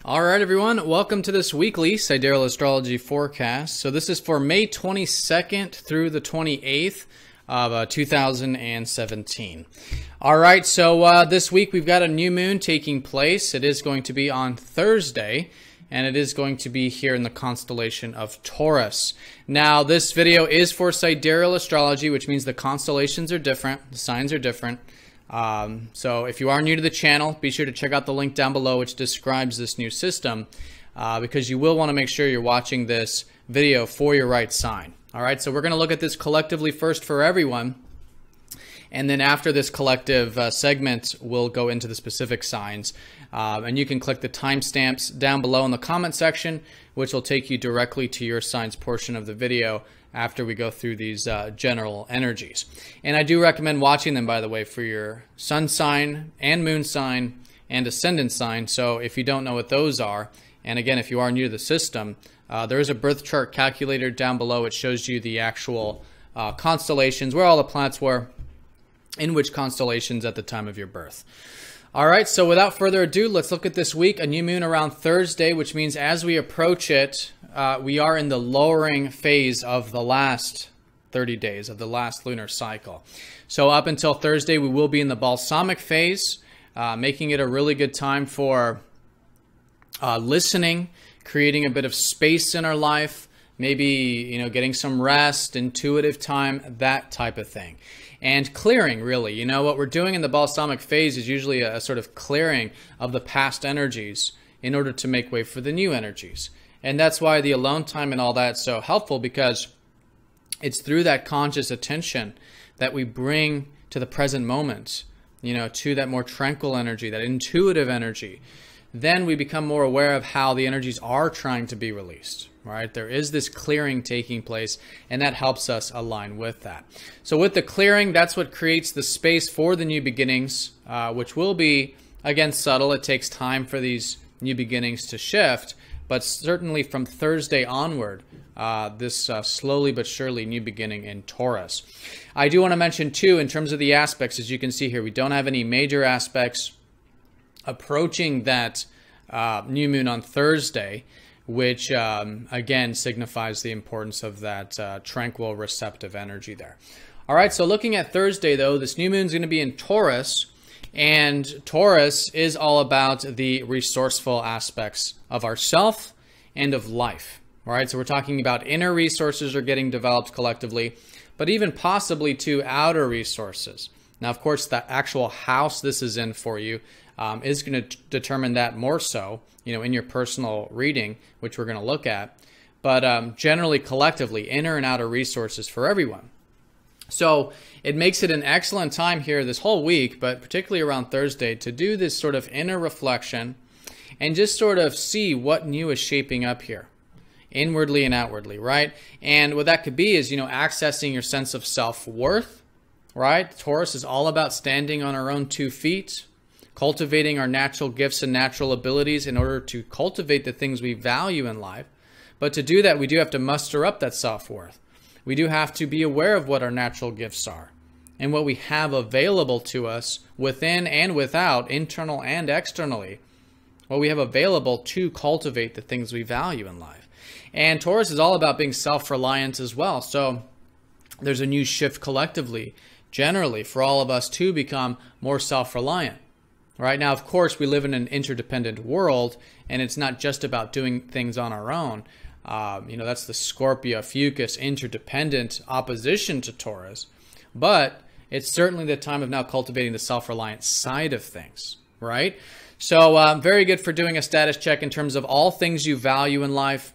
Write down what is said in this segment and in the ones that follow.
All right, everyone. Welcome to this weekly Sidereal Astrology forecast. So this is for May 22nd through the 28th of 2017. All right, so this week we've got a new moon taking place. It is going to be on Thursday, and it is going to be here in the constellation of Taurus. Now, this video is for Sidereal Astrology, which means the constellations are different, the signs are different. So if you are new to the channel, be sure to check out the link down below which describes this new system because you will want to make sure you're watching this video for your right sign. All right, so we're going to look at this collectively first for everyone. And then after this collective segment, we'll go into the specific signs. And you can click the timestamps down below in the comment section, which will take you directly to your signs portion of the video after we go through these general energies. And I do recommend watching them, by the way, for your sun sign and moon sign and ascendant sign. So if you don't know what those are, and again, if you are new to the system, there is a birth chart calculator down below. It shows you the actual constellations, where all the planets were, in which constellations at the time of your birth. All right, so without further ado, let's look at this week. A new moon around Thursday, which means as we approach it, we are in the lowering phase of the last 30 days of the last lunar cycle. So up until Thursday, we will be in the balsamic phase, making it a really good time for listening, creating a bit of space in our life, maybe, getting some rest, intuitive time, that type of thing. And clearing, really. What we're doing in the balsamic phase is usually a sort of clearing of the past energies in order to make way for the new energies. And that's why the alone time and all that is so helpful, because it's through that conscious attention that we bring to the present moment, to that more tranquil energy, that intuitive energy. Then we become more aware of how the energies are trying to be released, right? There is this clearing taking place, and that helps us align with that. So with the clearing, that's what creates the space for the new beginnings, which will be, again, subtle. It takes time for these new beginnings to shift, but certainly from Thursday onward, this slowly but surely new beginning in Taurus. I do want to mention, too, in terms of the aspects, as you can see here, we don't have any major aspects approaching that new moon on Thursday, which again signifies the importance of that tranquil, receptive energy there. All right, so looking at Thursday, though, this new moon is going to be in Taurus, and Taurus is all about the resourceful aspects of ourself and of life. All right, so we're talking about inner resources are getting developed collectively, but even possibly to outer resources. Now, of course, the actual house this is in for you is going to determine that more so, in your personal reading, which we're going to look at. But generally, collectively, inner and outer resources for everyone. So it makes it an excellent time here this whole week, but particularly around Thursday, to do this sort of inner reflection and just sort of see what new is shaping up here, inwardly and outwardly, right? And what that could be is, accessing your sense of self-worth, right? Taurus is all about standing on our own 2 feet, cultivating our natural gifts and natural abilities in order to cultivate the things we value in life. But to do that, we do have to muster up that self-worth. We do have to be aware of what our natural gifts are and what we have available to us within and without, internal and externally, what we have available to cultivate the things we value in life. And Taurus is all about being self-reliant as well. So there's a new shift collectively, generally, for all of us to become more self-reliant. Right now, of course, we live in an interdependent world, and it's not just about doing things on our own. That's the Scorpio, Ophiuchus, interdependent opposition to Taurus. But it's certainly the time of now cultivating the self-reliant side of things, right? So very good for doing a status check in terms of all things you value in life,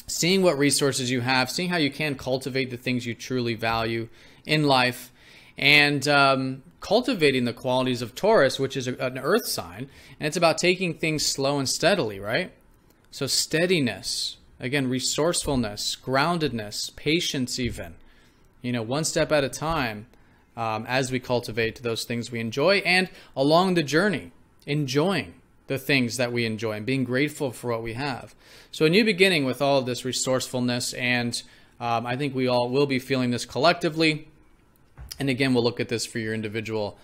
seeing what resources you have, seeing how you can cultivate the things you truly value in life, and cultivating the qualities of Taurus, which is an earth sign, and it's about taking things slow and steadily, right? So steadiness, again, resourcefulness, groundedness, patience even, one step at a time as we cultivate those things we enjoy, and along the journey, enjoying the things that we enjoy and being grateful for what we have. So a new beginning with all of this resourcefulness, and I think we all will be feeling this collectively. And again, we'll look at this for your individual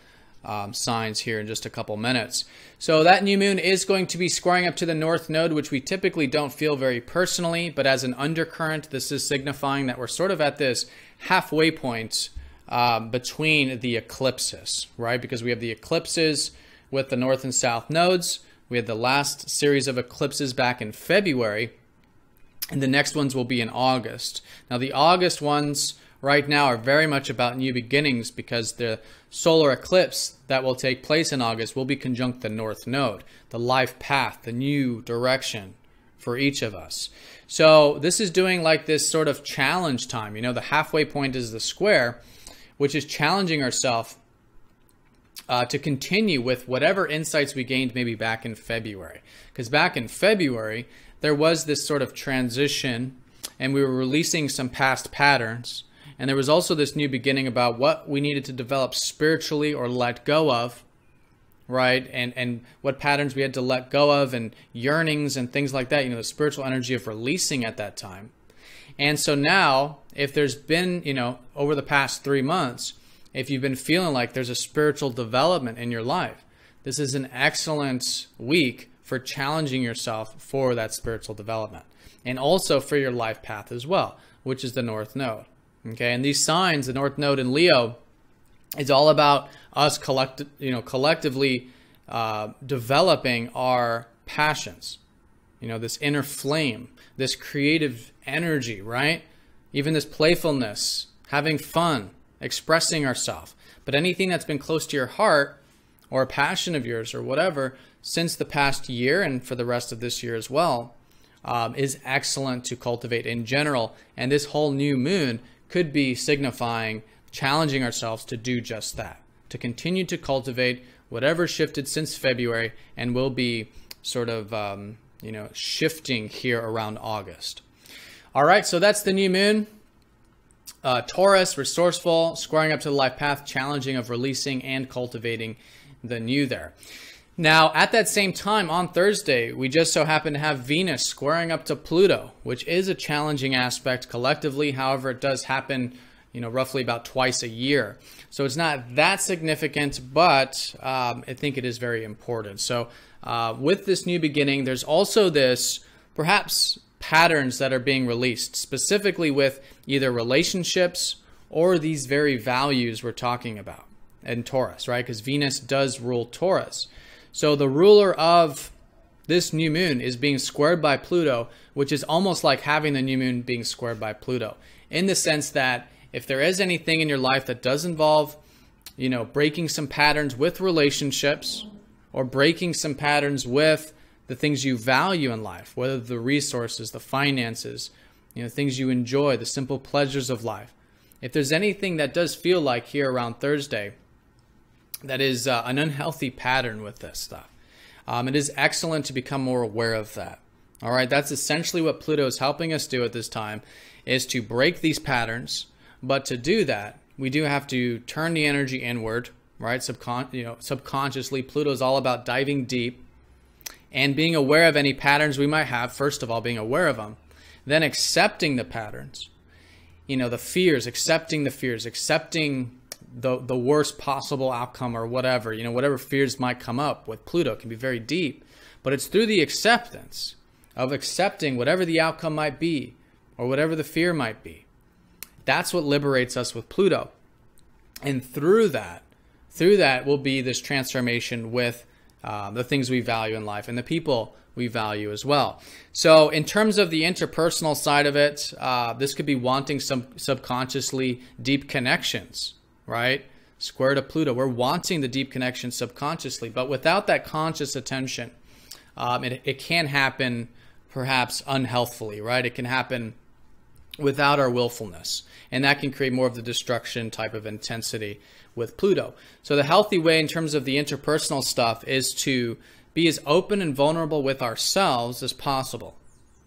signs here in just a couple minutes. So that new moon is going to be squaring up to the North Node, which we typically don't feel very personally, but as an undercurrent, this is signifying that we're sort of at this halfway point between the eclipses, right? Because we have the eclipses with the North and South nodes. We had the last series of eclipses back in February, and the next ones will be in August. Now, the August ones right now are very much about new beginnings, because the solar eclipse that will take place in August will be conjunct the North Node, the life path, the new direction for each of us. So this is doing like this sort of challenge time. You know, the halfway point is the square, which is challenging ourselves to continue with whatever insights we gained maybe back in February. Because back in February, there was this sort of transition, and we were releasing some past patterns. And there was also this new beginning about what we needed to develop spiritually or let go of, right? And what patterns we had to let go of, and yearnings and things like that, you know, the spiritual energy of releasing at that time. And so now, if there's been, you know, over the past 3 months, if you've been feeling like there's a spiritual development in your life, this is an excellent week for challenging yourself for that spiritual development. And also for your life path as well, which is the North Node. Okay, and these signs, the North Node in Leo, is all about us collectively developing our passions. You know, this inner flame, this creative energy, right? Even this playfulness, having fun, expressing ourselves. But anything that's been close to your heart, or a passion of yours, or whatever, since the past year and for the rest of this year as well, is excellent to cultivate in general. And this whole new moon could be signifying challenging ourselves to do just that, to continue to cultivate whatever shifted since February, and will be sort of shifting here around August. All right, so that's the new moon. Taurus, resourceful, squaring up to the life path, challenging of releasing and cultivating the new there. Now, at that same time, on Thursday, we just so happen to have Venus squaring up to Pluto, which is a challenging aspect collectively. However, it does happen, you know, roughly about twice a year. So it's not that significant, but I think it is very important. So with this new beginning, there's also this perhaps patterns that are being released, specifically with either relationships or these very values we're talking about in Taurus, right? Because Venus does rule Taurus. So the ruler of this new moon is being squared by Pluto, which is almost like having the new moon being squared by Pluto, in the sense that if there is anything in your life that does involve, you know, breaking some patterns with relationships, or breaking some patterns with the things you value in life, whether the resources, the finances, you know, things you enjoy, the simple pleasures of life. If there's anything that does feel like here around Thursday that is an unhealthy pattern with this stuff, it is excellent to become more aware of that. All right, that's essentially what Pluto is helping us do at this time, is to break these patterns. But to do that, we do have to turn the energy inward, right? Subconsciously, Pluto is all about diving deep and being aware of any patterns we might have. First of all, being aware of them, then accepting the patterns, you know, the fears, accepting the fears, accepting the worst possible outcome, or whatever, you know, whatever fears might come up with Pluto can be very deep. But it's through the acceptance of accepting whatever the outcome might be, or whatever the fear might be. That's what liberates us with Pluto. And through that will be this transformation with the things we value in life and the people we value as well. So in terms of the interpersonal side of it, this could be wanting some subconsciously deep connections, right? Square to Pluto, we're wanting the deep connection subconsciously, but without that conscious attention, it can happen perhaps unhealthfully, right? It can happen without our willfulness, and that can create more of the destruction type of intensity with Pluto. So the healthy way in terms of the interpersonal stuff is to be as open and vulnerable with ourselves as possible,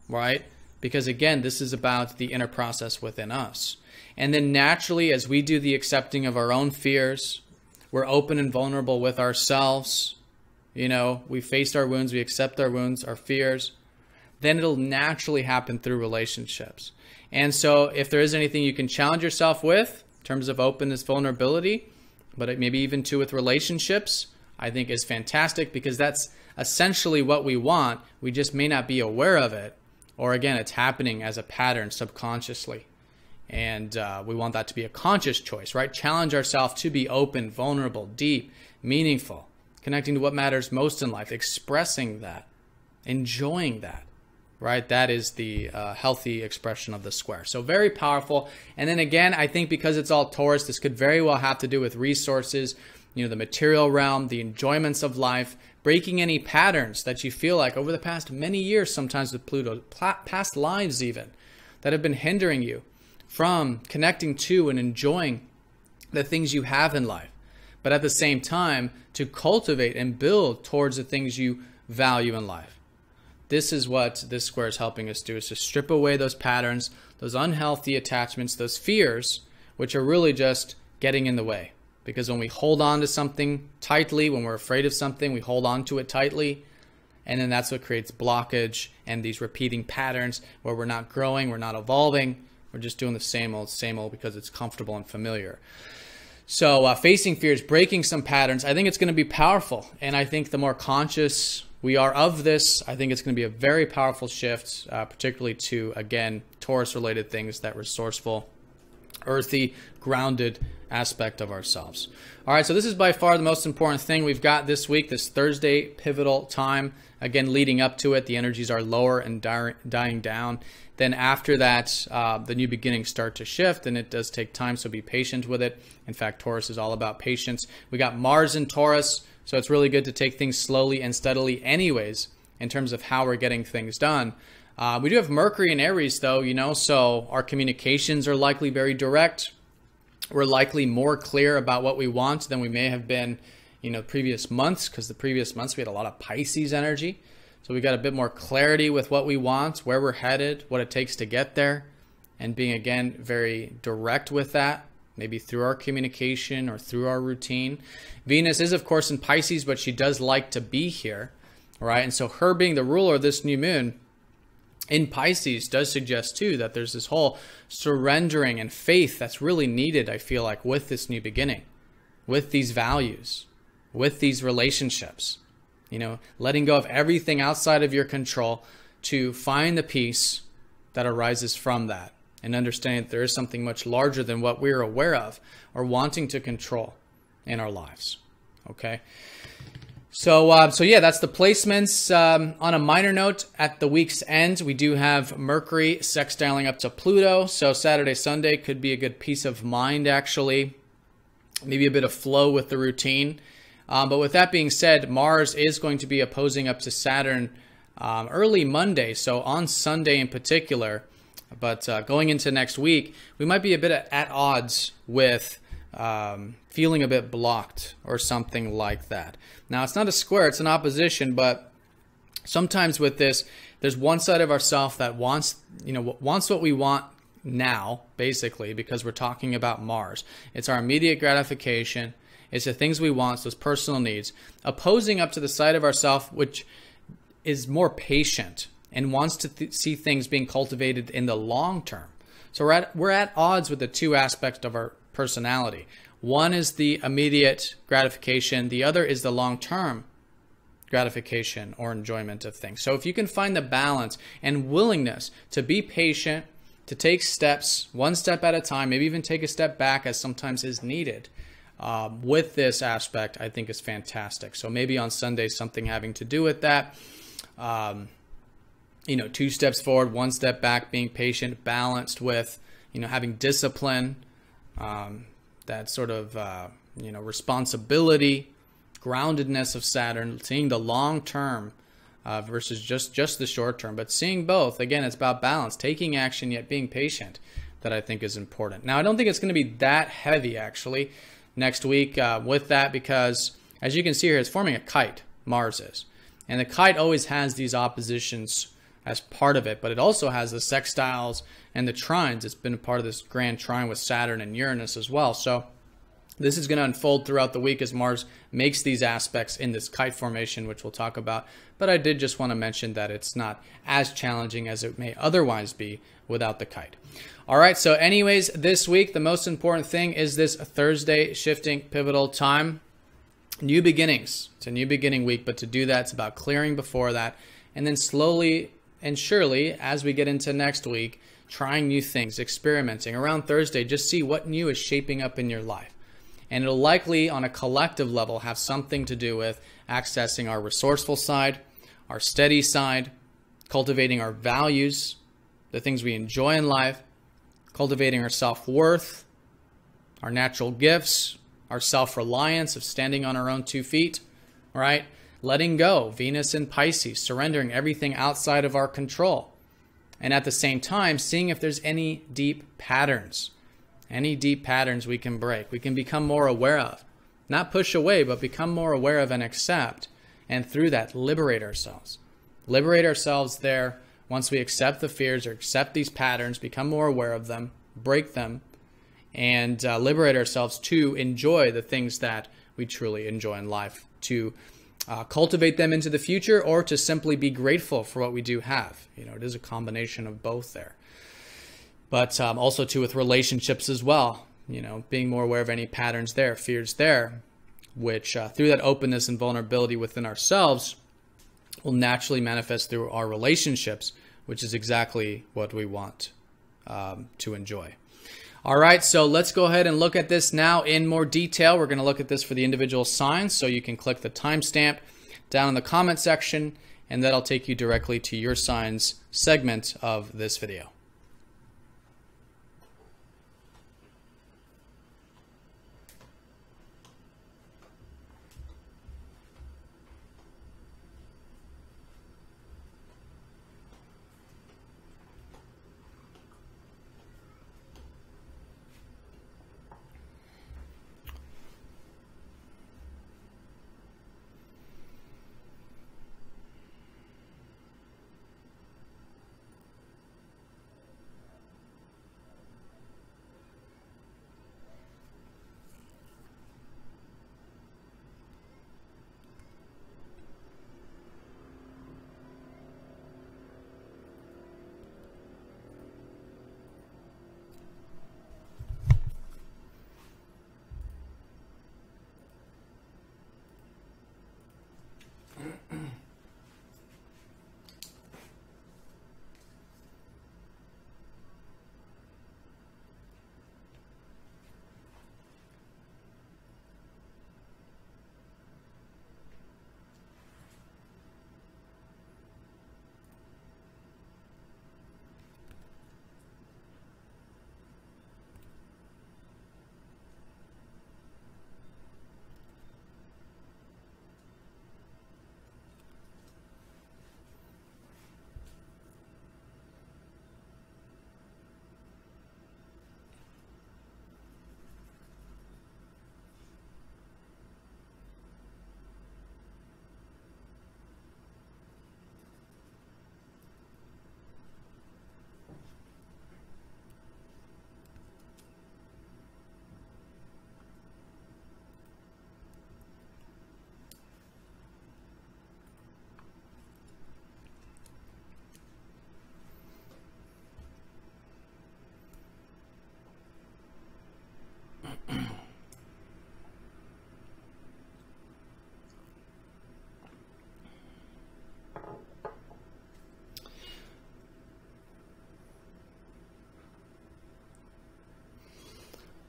right? Because again, this is about the inner process within us. And then naturally, as we do the accepting of our own fears, we're open and vulnerable with ourselves. You know, we face our wounds, we accept our wounds, our fears. Then it'll naturally happen through relationships. And so if there is anything you can challenge yourself with in terms of openness, vulnerability, but maybe even too with relationships, I think is fantastic, because that's essentially what we want. We just may not be aware of it, or again, it's happening as a pattern subconsciously. And we want that to be a conscious choice, right? Challenge ourselves to be open, vulnerable, deep, meaningful, connecting to what matters most in life, expressing that, enjoying that, right? That is the healthy expression of the square. So very powerful. And then again, I think because it's all Taurus, this could very well have to do with resources, the material realm, the enjoyments of life, breaking any patterns that you feel like over the past many years, sometimes with Pluto, past lives even, that have been hindering you from connecting to and enjoying the things you have in life, but at the same time to cultivate and build towards the things you value in life. This is what this square is helping us do, is to strip away those patterns, those unhealthy attachments, those fears, which are really just getting in the way. Because when we hold on to something tightly, when we're afraid of something, we hold on to it tightly, and then that's what creates blockage and these repeating patterns where we're not growing, we're not evolving. We're just doing the same old because it's comfortable and familiar. So facing fears, breaking some patterns, I think it's going to be powerful. And I think the more conscious we are of this, I think it's going to be a very powerful shift, particularly to, again, Taurus-related things, that resourceful, earthy, grounded aspect of ourselves. All right, so this is by far the most important thing we've got this week, this Thursday pivotal time. Again, leading up to it, the energies are lower and dying down. Then after that, the new beginnings start to shift, and it does take time, so be patient with it. In fact, Taurus is all about patience. We got Mars in Taurus, so it's really good to take things slowly and steadily anyways in terms of how we're getting things done. We do have Mercury in Aries, though, so our communications are likely very direct. We're likely more clear about what we want than we may have been, previous months, because the previous months we had a lot of Pisces energy. So we got a bit more clarity with what we want, where we're headed, what it takes to get there, and being, again, very direct with that, maybe through our communication or through our routine. Venus is, of course, in Pisces, but she does like to be here, right? And so her being the ruler of this new moon in Pisces does suggest, too, that there's this whole surrendering and faith that's really needed, I feel like, with this new beginning, with these values, with these relationships. Letting go of everything outside of your control to find the peace that arises from that, and understanding that there is something much larger than what we're aware of or wanting to control in our lives. Okay. So yeah, that's the placements. On a minor note, at the week's end, we do have Mercury sextiling up to Pluto. So Saturday, Sunday could be a good peace of mind, actually. Maybe a bit of flow with the routine. But with that being said, Mars is going to be opposing up to Saturn early Monday, so on Sunday in particular. But going into next week, we might be a bit at odds with feeling a bit blocked or something like that. Now, it's not a square, it's an opposition, but sometimes with this, there's one side of ourselves that wants what we want now, basically, because we're talking about Mars. It's our immediate gratification. It's the things we want, those personal needs, opposing up to the side of ourself which is more patient and wants to see things being cultivated in the long term. So we're at odds with the two aspects of our personality. One is the immediate gratification. The other is the long-term gratification or enjoyment of things. So if you can find the balance and willingness to be patient, to take steps, one step at a time, maybe even take a step back as sometimes is needed, with this aspect, I think is fantastic. So maybe on Sunday, something having to do with that. 2 steps forward, 1 step back, being patient, balanced with, having discipline, that sort of, responsibility, groundedness of Saturn, seeing the long term versus just the short term, but seeing both. Again, it's about balance, taking action, yet being patient, that I think is important. Now, I don't think it's going to be that heavy, actually, next week with that, because as you can see here, it's forming a kite, Mars is. And the kite always has these oppositions as part of it, but it also has the sextiles and the trines. It's been a part of this grand trine with Saturn and Uranus as well. So This is going to unfold throughout the week as Mars makes these aspects in this kite formation, which we'll talk about. But I did just want to mention that it's not as challenging as it may otherwise be without the kite. All right, so anyways, this week, the most important thing is this Thursday shifting pivotal time. New beginnings. It's a new beginning week, but to do that, it's about clearing before that. And then slowly and surely, as we get into next week, trying new things, experimenting. Around Thursday, just see what new is shaping up in your life. And it'll likely, on a collective level, have something to do with accessing our resourceful side, our steady side, cultivating our values, the things we enjoy in life, cultivating our self-worth, our natural gifts, our self-reliance of standing on our own 2 feet, right? Letting go, Venus in Pisces, surrendering everything outside of our control. And at the same time, seeing if there's any deep patterns we can break, we can become more aware of. Not push away, but become more aware of and accept. And through that, liberate ourselves. Liberate ourselves there once we accept the fears or accept these patterns, become more aware of them, break them, and liberate ourselves to enjoy the things that we truly enjoy in life, to cultivate them into the future, or to simply be grateful for what we do have. You know, it is a combination of both there. But also too with relationships as well, you know, being more aware of any patterns there, fears there, which through that openness and vulnerability within ourselves will naturally manifest through our relationships, which is exactly what we want to enjoy. All right, so let's go ahead and look at this now in more detail. We're going to look at this for the individual signs, so you can click the timestamp down in the comment section, and that'll take you directly to your signs segment of this video.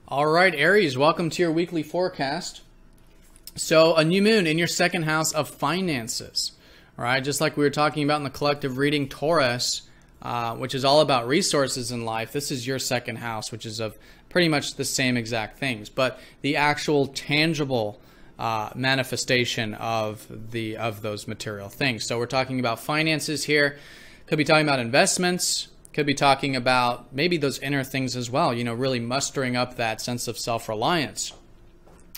All right, Aries, welcome to your weekly forecast. So a new moon in your second house of finances, all right? Just like we were talking about in the collective reading, Taurus, which is all about resources in life. This is your second house, which is of pretty much the same exact things, but the actual tangible manifestation of those material things. So we're talking about finances here. Could be talking about investments. Could be talking about maybe those inner things as well, you know, really mustering up that sense of self-reliance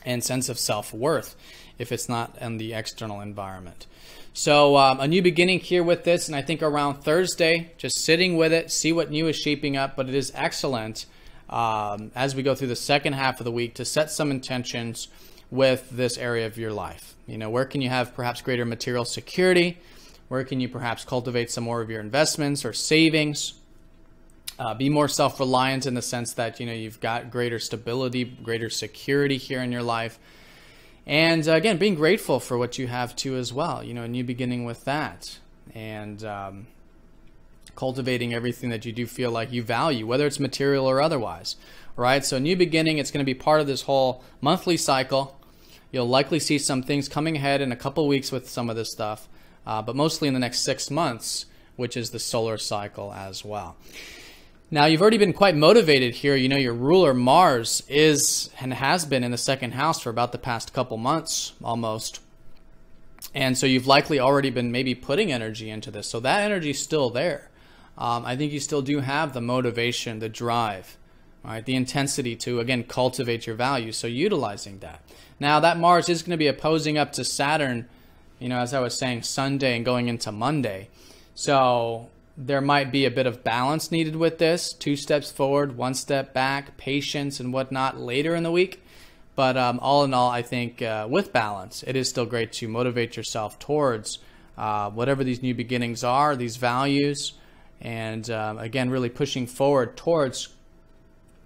and sense of self-worth if it's not in the external environment. So a new beginning here with this, and I think around Thursday, just sitting with it, see what new is shaping up, but it is excellent as we go through the second half of the week to set some intentions with this area of your life. Where can you have perhaps greater material security? Where can you perhaps cultivate some more of your investments or savings? Be more self-reliant in the sense that, you've got greater stability, greater security here in your life. And again, being grateful for what you have too as well, a new beginning with that. And cultivating everything that you do feel like you value, whether it's material or otherwise, right? So new beginning, it's going to be part of this whole monthly cycle. You'll likely see some things coming ahead in a couple weeks with some of this stuff, but mostly in the next 6 months, which is the solar cycle as well. Now, you've already been quite motivated here. Your ruler Mars is and has been in the second house for about the past couple months almost. And so you've likely already been maybe putting energy into this. So that energy is still there. I think you still do have the motivation, the drive, right? The intensity to, again, cultivate your values. So utilizing that. Now, that Mars is going to be opposing up to Saturn, as I was saying, Sunday and going into Monday. So there might be a bit of balance needed with this. 2 steps forward, 1 step back, patience and whatnot later in the week. But all in all, I think with balance, it is still great to motivate yourself towards whatever these new beginnings are, these values, and again, really pushing forward towards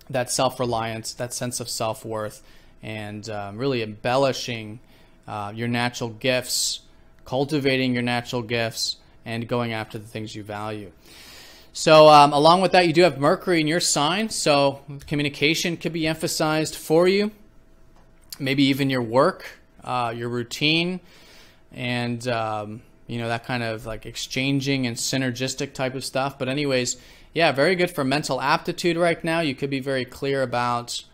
that self-reliance, that sense of self-worth, and really embellishing your natural gifts, cultivating your natural gifts, and going after the things you value. So along with that, you do have Mercury in your sign, so communication could be emphasized for you. Maybe even your work, your routine, and that kind of like exchanging and synergistic type of stuff. But anyways, yeah, very good for mental aptitude right now. You could be very clear about,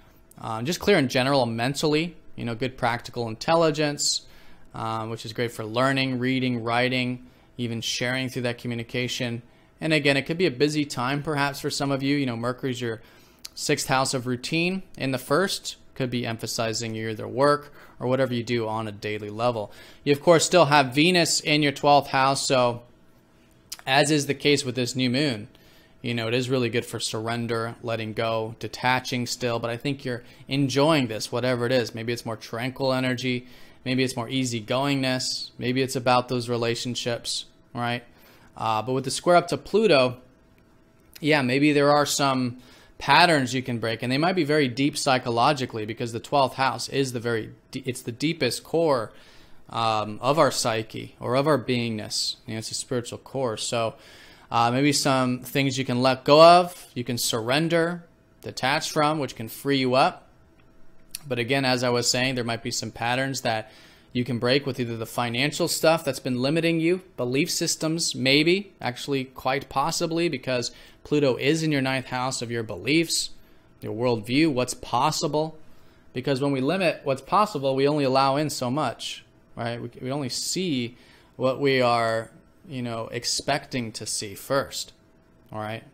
just clear in general mentally, good practical intelligence, which is great for learning, reading, writing, even sharing through that communication. And again, it could be a busy time perhaps for some of you. Mercury's your 6th house of routine in the first. Could be emphasizing your either work or whatever you do on a daily level. You, of course, still have Venus in your 12th house. So as is the case with this new moon, it is really good for surrender, letting go, detaching still. But I think you're enjoying this, whatever it is. Maybe it's more tranquil energy. Maybe it's more easygoingness. Maybe it's about those relationships, right? But with the square up to Pluto, yeah, maybe there are some patterns you can break, and they might be very deep psychologically, because the 12th house is it's the deepest core of our psyche or of our beingness. It's a spiritual core. So maybe some things you can let go of, you can surrender, detach from, which can free you up. But again, as I was saying, there might be some patterns that you can break with either the financial stuff that's been limiting you, belief systems, maybe, actually quite possibly, because Pluto is in your 9th house of your beliefs, your worldview, what's possible. Because when we limit what's possible, we only allow in so much, right? We only see what we are, expecting to see first, all right?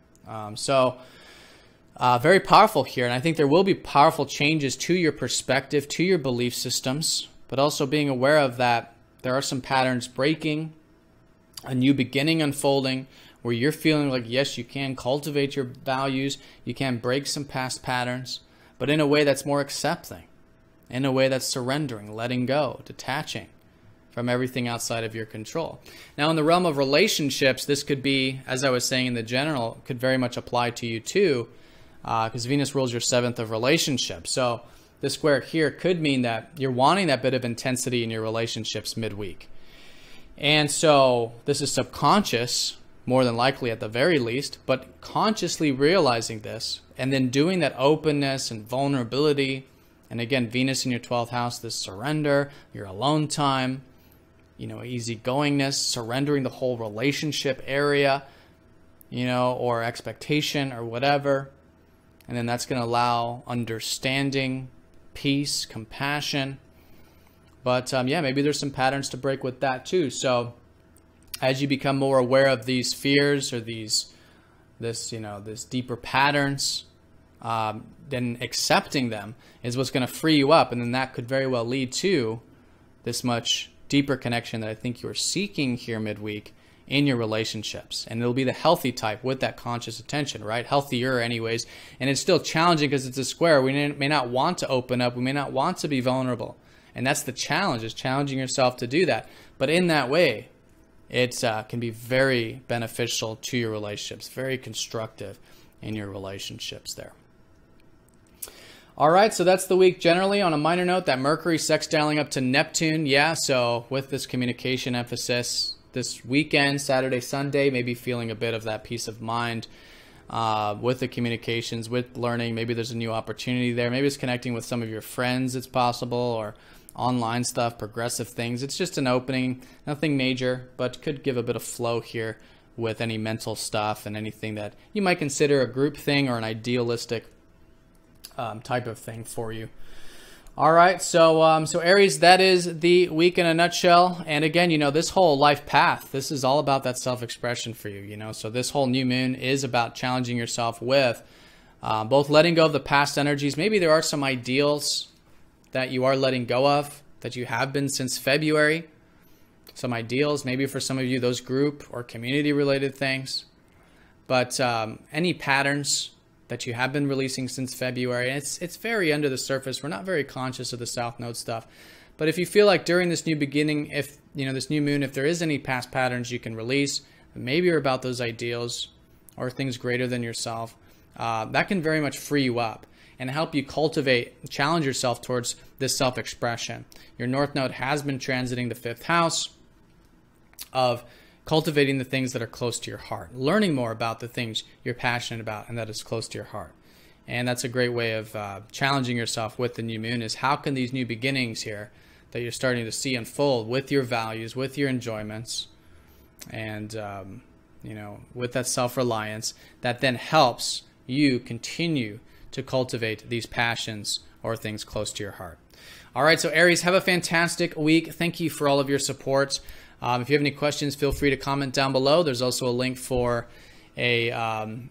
Very powerful here, and I think there will be powerful changes to your perspective, to your belief systems, but also being aware of that there are some patterns breaking, a new beginning unfolding, where you're feeling like, yes, you can cultivate your values, you can break some past patterns, but in a way that's more accepting, in a way that's surrendering, letting go, detaching from everything outside of your control. Now, in the realm of relationships, this could be, as I was saying in the general, could very much apply to you too, because Venus rules your 7th of relationships. So the square here could mean that you're wanting that bit of intensity in your relationships midweek. And so this is subconscious, more than likely at the very least, but consciously realizing this and then doing that openness and vulnerability. And again, Venus in your 12th house, this surrender, your alone time, easygoingness, surrendering the whole relationship area, or expectation or whatever. And then that's going to allow understanding, peace, compassion. But yeah, maybe there's some patterns to break with that too. So as you become more aware of these fears or this deeper patterns, then accepting them is what's going to free you up. And then that could very well lead to this much deeper connection that I think you're seeking here midweek in your relationships. And it'll be the healthy type with that conscious attention, right? Healthier anyways. And it's still challenging because it's a square. We may not want to open up. We may not want to be vulnerable. And that's the challenge, is challenging yourself to do that. But in that way, it can be very beneficial to your relationships, very constructive in your relationships there. All right, so that's the week generally. On a minor note, that Mercury sextiling up to Neptune. Yeah, so with this communication emphasis, this weekend, Saturday, Sunday, maybe feeling a bit of that peace of mind with the communications, with learning. Maybe there's a new opportunity there. Maybe it's connecting with some of your friends, it's possible, or online stuff, progressive things. It's just an opening, nothing major, but could give a bit of flow here with any mental stuff and anything that you might consider a group thing or an idealistic type of thing for you. All right, so Aries, that is the week in a nutshell. And again, you know, this whole life path, this is all about that self-expression for you, you know. So this whole new moon is about challenging yourself with both letting go of the past energies. Maybe there are some ideals that you are letting go of, that you have been since February. Some ideals, maybe for some of you, those group or community related things. But any patterns that you have been releasing since February, and it's very under the surface. We're not very conscious of the South Node stuff. But if you feel like during this new beginning, if you know, this new moon, if there is any past patterns you can release, maybe you're about those ideals or things greater than yourself, that can very much free you up and help you cultivate, challenge yourself towards this self-expression. Your North Node has been transiting the 5th house of cultivating the things that are close to your heart, learning more about the things you're passionate about and that is close to your heart. And that's a great way of challenging yourself with the new moon, is how can these new beginnings here that you're starting to see unfold with your values, with your enjoyments, and you know, with that self-reliance, that then helps you continue to cultivate these passions or things close to your heart. All right, so Aries, have a fantastic week. Thank you for all of your support. If you have any questions, feel free to comment down below. There's also a link for a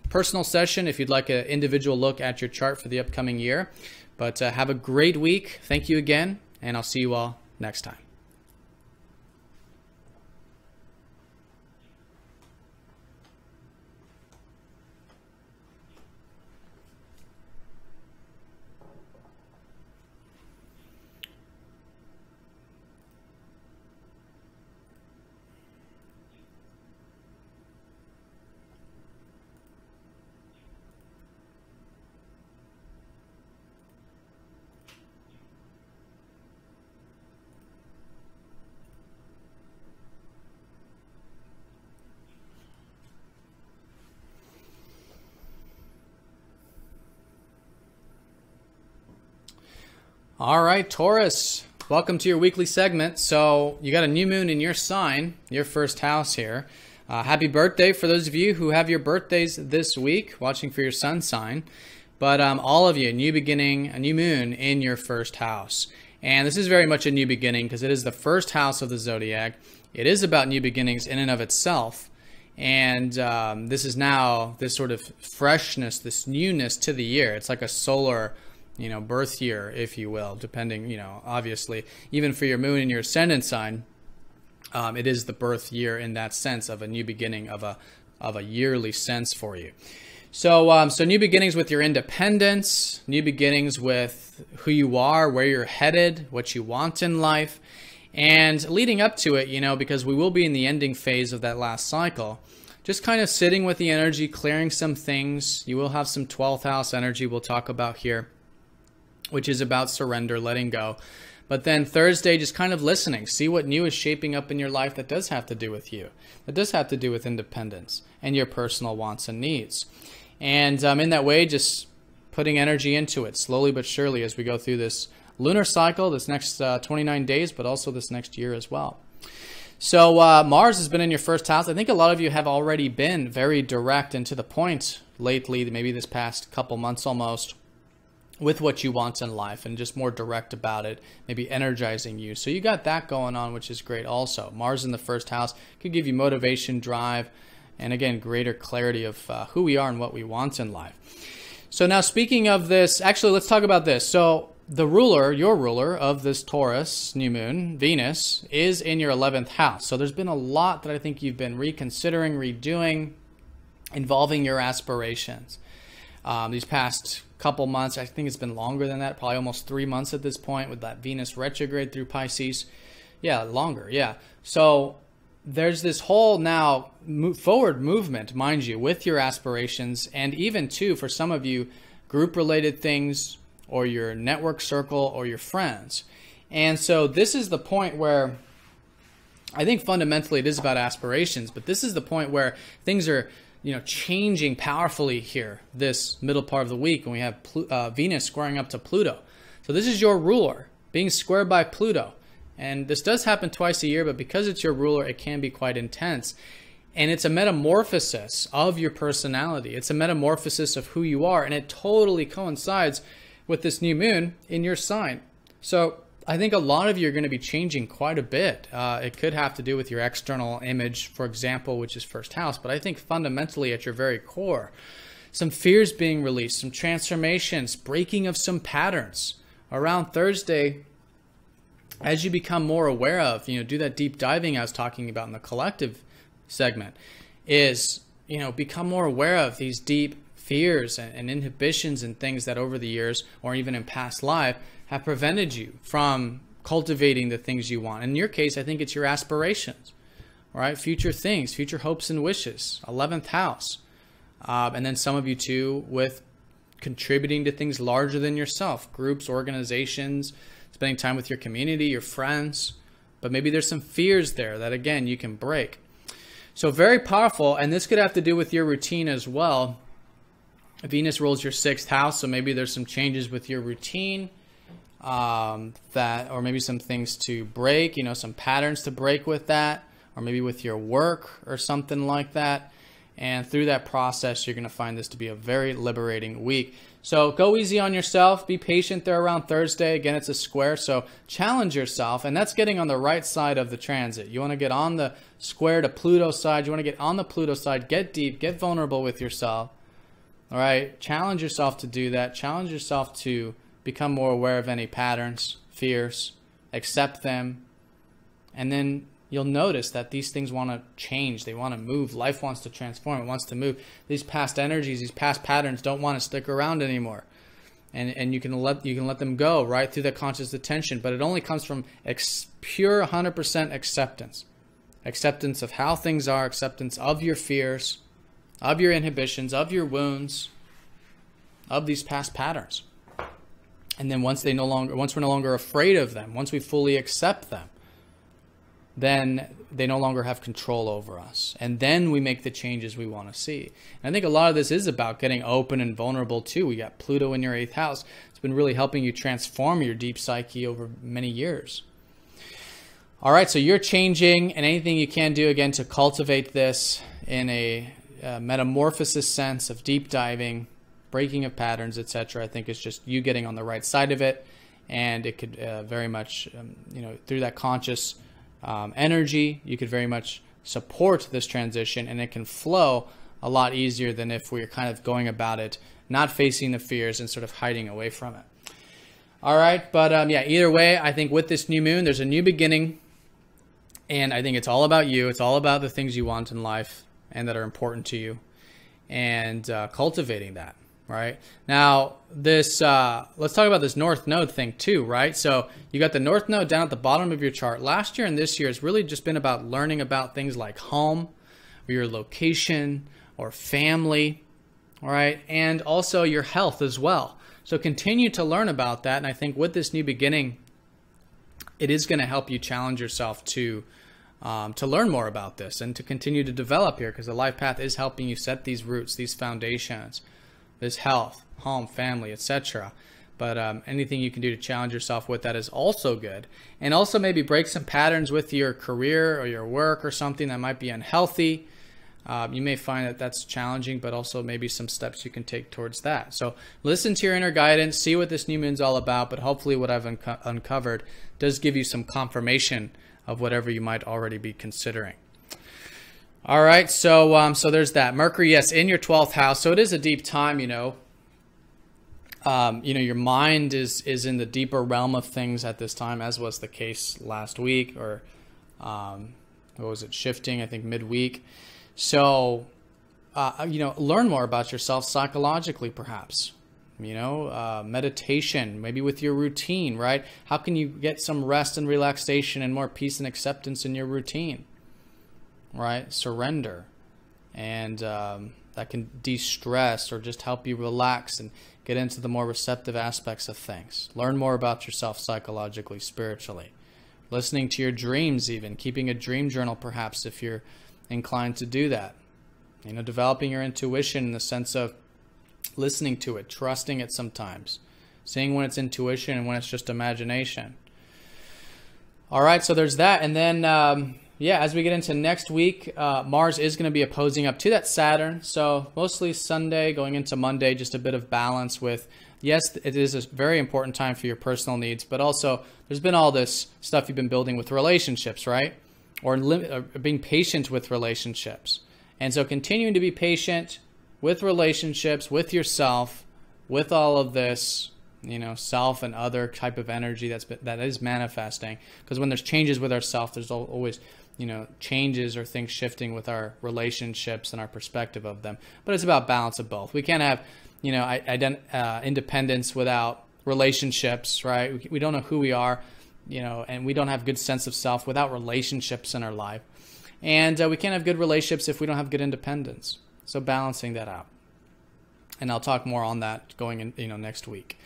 personal session if you'd like an individual look at your chart for the upcoming year. But have a great week. Thank you again, and I'll see you all next time. All right, Taurus, welcome to your weekly segment. So you got a new moon in your sign, your 1st house here. Happy birthday for those of you who have your birthdays this week, watching for your sun sign. But all of you, a new beginning, a new moon in your 1st house. And this is very much a new beginning because it is the 1st house of the Zodiac. It is about new beginnings in and of itself. And this is now this sort of freshness, this newness to the year. It's like a solar, you know, birth year, if you will, depending, you know, obviously, even for your moon and your ascendant sign, it is the birth year in that sense of a new beginning, of a yearly sense for you. So, so new beginnings with your independence, new beginnings with who you are, where you're headed, what you want in life, and leading up to it, you know, because we will be in the ending phase of that last cycle. Just kind of sitting with the energy, clearing some things. You will have some 12th house energy we'll talk about here, which is about surrender, letting go. But then Thursday, just kind of listening, see what new is shaping up in your life that does have to do with you, that does have to do with independence and your personal wants and needs. And in that way, just putting energy into it slowly but surely as we go through this lunar cycle, this next 29 days, but also this next year as well. So Mars has been in your 1st house. I think a lot of you have already been very direct and to the point lately, maybe this past couple months almost, with what you want in life and just more direct about it, maybe energizing you. So you got that going on, which is great also. Mars in the 1st house could give you motivation, drive, and again, greater clarity of who we are and what we want in life. So now speaking of this, actually, let's talk about this. So the ruler, your ruler of this Taurus new moon, Venus, is in your 11th house. So there's been a lot that I think you've been reconsidering, redoing, involving your aspirations. These past couple months, I think it's been longer than that, probably almost 3 months at this point with that Venus retrograde through Pisces. Yeah, longer, yeah. So there's this whole now forward movement, mind you, with your aspirations, and even too, for some of you, group-related things, or your network circle, or your friends. And so this is the point where I think fundamentally it is about aspirations, but this is the point where things are, changing powerfully here this middle part of the week when we have Venus squaring up to Pluto. So this is your ruler being squared by Pluto. And this does happen twice a year, but because it's your ruler, it can be quite intense. And it's a metamorphosis of your personality. It's a metamorphosis of who you are, and it totally coincides with this new moon in your sign. So I think a lot of you are going to be changing quite a bit. It could have to do with your external image, for example, which is first house. But I think fundamentally at your very core, some fears being released, some transformations, breaking of some patterns. Around Thursday, as you become more aware of, do that deep diving I was talking about in the collective segment, is, become more aware of these deep fears and inhibitions and things that over the years or even in past life have prevented you from cultivating the things you want. In your case, I think it's your aspirations, right? Future things, future hopes and wishes, 11th house. And then some of you too with contributing to things larger than yourself, groups, organizations, spending time with your community, your friends. But maybe there's some fears there that, again, you can break. So very powerful, and this could have to do with your routine as well. Venus rules your 6th house, so maybe there's some changes with your routine, or maybe some things to break, some patterns to break with that, or maybe with your work or something like that. And through that process, you're going to find this to be a very liberating week. So go easy on yourself. Be patient there around Thursday. Again, it's a square, so challenge yourself. And that's getting on the right side of the transit. You want to get on the square to Pluto side. You want to get on the Pluto side. Get deep. Get vulnerable with yourself. All right? Challenge yourself to do that. Challenge yourself to become more aware of any patterns, fears. Accept them. And then you'll notice that these things want to change. They want to move. Life wants to transform. It wants to move. These past energies, these past patterns don't want to stick around anymore. And you can let them go right through that conscious attention. But it only comes from pure 100% acceptance. Acceptance of how things are. Acceptance of your fears, of your inhibitions, of your wounds, of these past patterns. And then once we're no longer afraid of them, once we fully accept them, then they no longer have control over us. And then we make the changes we want to see. And I think a lot of this is about getting open and vulnerable too. We got Pluto in your 8th house. It's been really helping you transform your deep psyche over many years. All right, so you're changing, and anything you can do, again, to cultivate this in a metamorphosis sense of deep diving, breaking of patterns, etc. I think it's just you getting on the right side of it. And it could very much, through that conscious energy, you could very much support this transition, and it can flow a lot easier than if we're kind of going about it, not facing the fears and sort of hiding away from it. All right, but yeah, either way, I think with this new moon, there's a new beginning, and I think it's all about you. It's all about the things you want in life and that are important to you, and cultivating that. Right now, this let's talk about this North Node thing too, right? So you got the North Node down at the bottom of your chart. Last year and this year has really just been about learning about things like home, or your location, or family, all right, and also your health as well. So continue to learn about that, and I think with this new beginning, it is going to help you challenge yourself to learn more about this and to continue to develop here, because the life path is helping you set these roots, these foundations. This health, home, family, etc. But anything you can do to challenge yourself with that is also good. And also maybe break some patterns with your career or your work or something that might be unhealthy. You may find that that's challenging, but also maybe some steps you can take towards that. So listen to your inner guidance, see what this new moon's all about, but hopefully what I've uncovered does give you some confirmation of whatever you might already be considering. All right, so there's that. Mercury, yes, in your 12th house. So it is a deep time, Your mind is in the deeper realm of things at this time, as was the case last week, or what was it, shifting, I think, midweek. So, learn more about yourself psychologically, perhaps. Meditation, maybe with your routine, right? How can you get some rest and relaxation and more peace and acceptance in your routine, right? Surrender. And that can de-stress or just help you relax and get into the more receptive aspects of things. Learn more about yourself psychologically, spiritually. Listening to your dreams even. Keeping a dream journal perhaps if you're inclined to do that. Developing your intuition in the sense of listening to it, trusting it sometimes. Seeing when it's intuition and when it's just imagination. All right, so there's that. And then, as we get into next week, Mars is going to be opposing up to that Saturn. So mostly Sunday going into Monday, just a bit of balance with, yes, it is a very important time for your personal needs, but also there's been all this stuff you've been building with relationships, right? Or being patient with relationships. And so continuing to be patient with relationships, with yourself, with all of this, self and other type of energy that is manifesting. Because when there's changes with ourself, there's always, changes or things shifting with our relationships and our perspective of them. But it's about balance of both. We can't have, independence without relationships, right? We don't know who we are, and we don't have good sense of self without relationships in our life. And we can't have good relationships if we don't have good independence. So balancing that out. And I'll talk more on that going in, next week.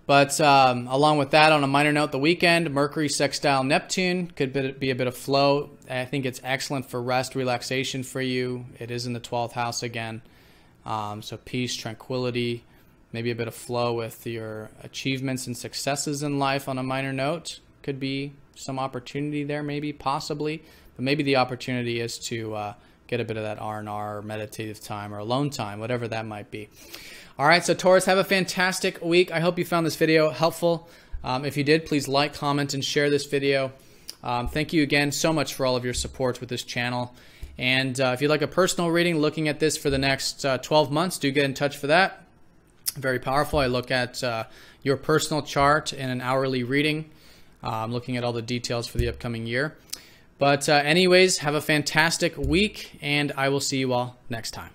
But along with that, on a minor note, the weekend, Mercury sextile Neptune could be a bit of flow. I think it's excellent for rest, relaxation for you. It is in the 12th house again. So peace, tranquility, maybe a bit of flow with your achievements and successes in life on a minor note. Could be some opportunity there, maybe, possibly. But maybe the opportunity is to get a bit of that R&R, or meditative time, or alone time, whatever that might be. All right, so Taurus, have a fantastic week. I hope you found this video helpful. If you did, please like, comment, and share this video. Thank you again so much for all of your support with this channel. And if you'd like a personal reading looking at this for the next 12 months, do get in touch for that. Very powerful. I look at your personal chart in an hourly reading, looking at all the details for the upcoming year. But anyways, have a fantastic week, and I will see you all next time.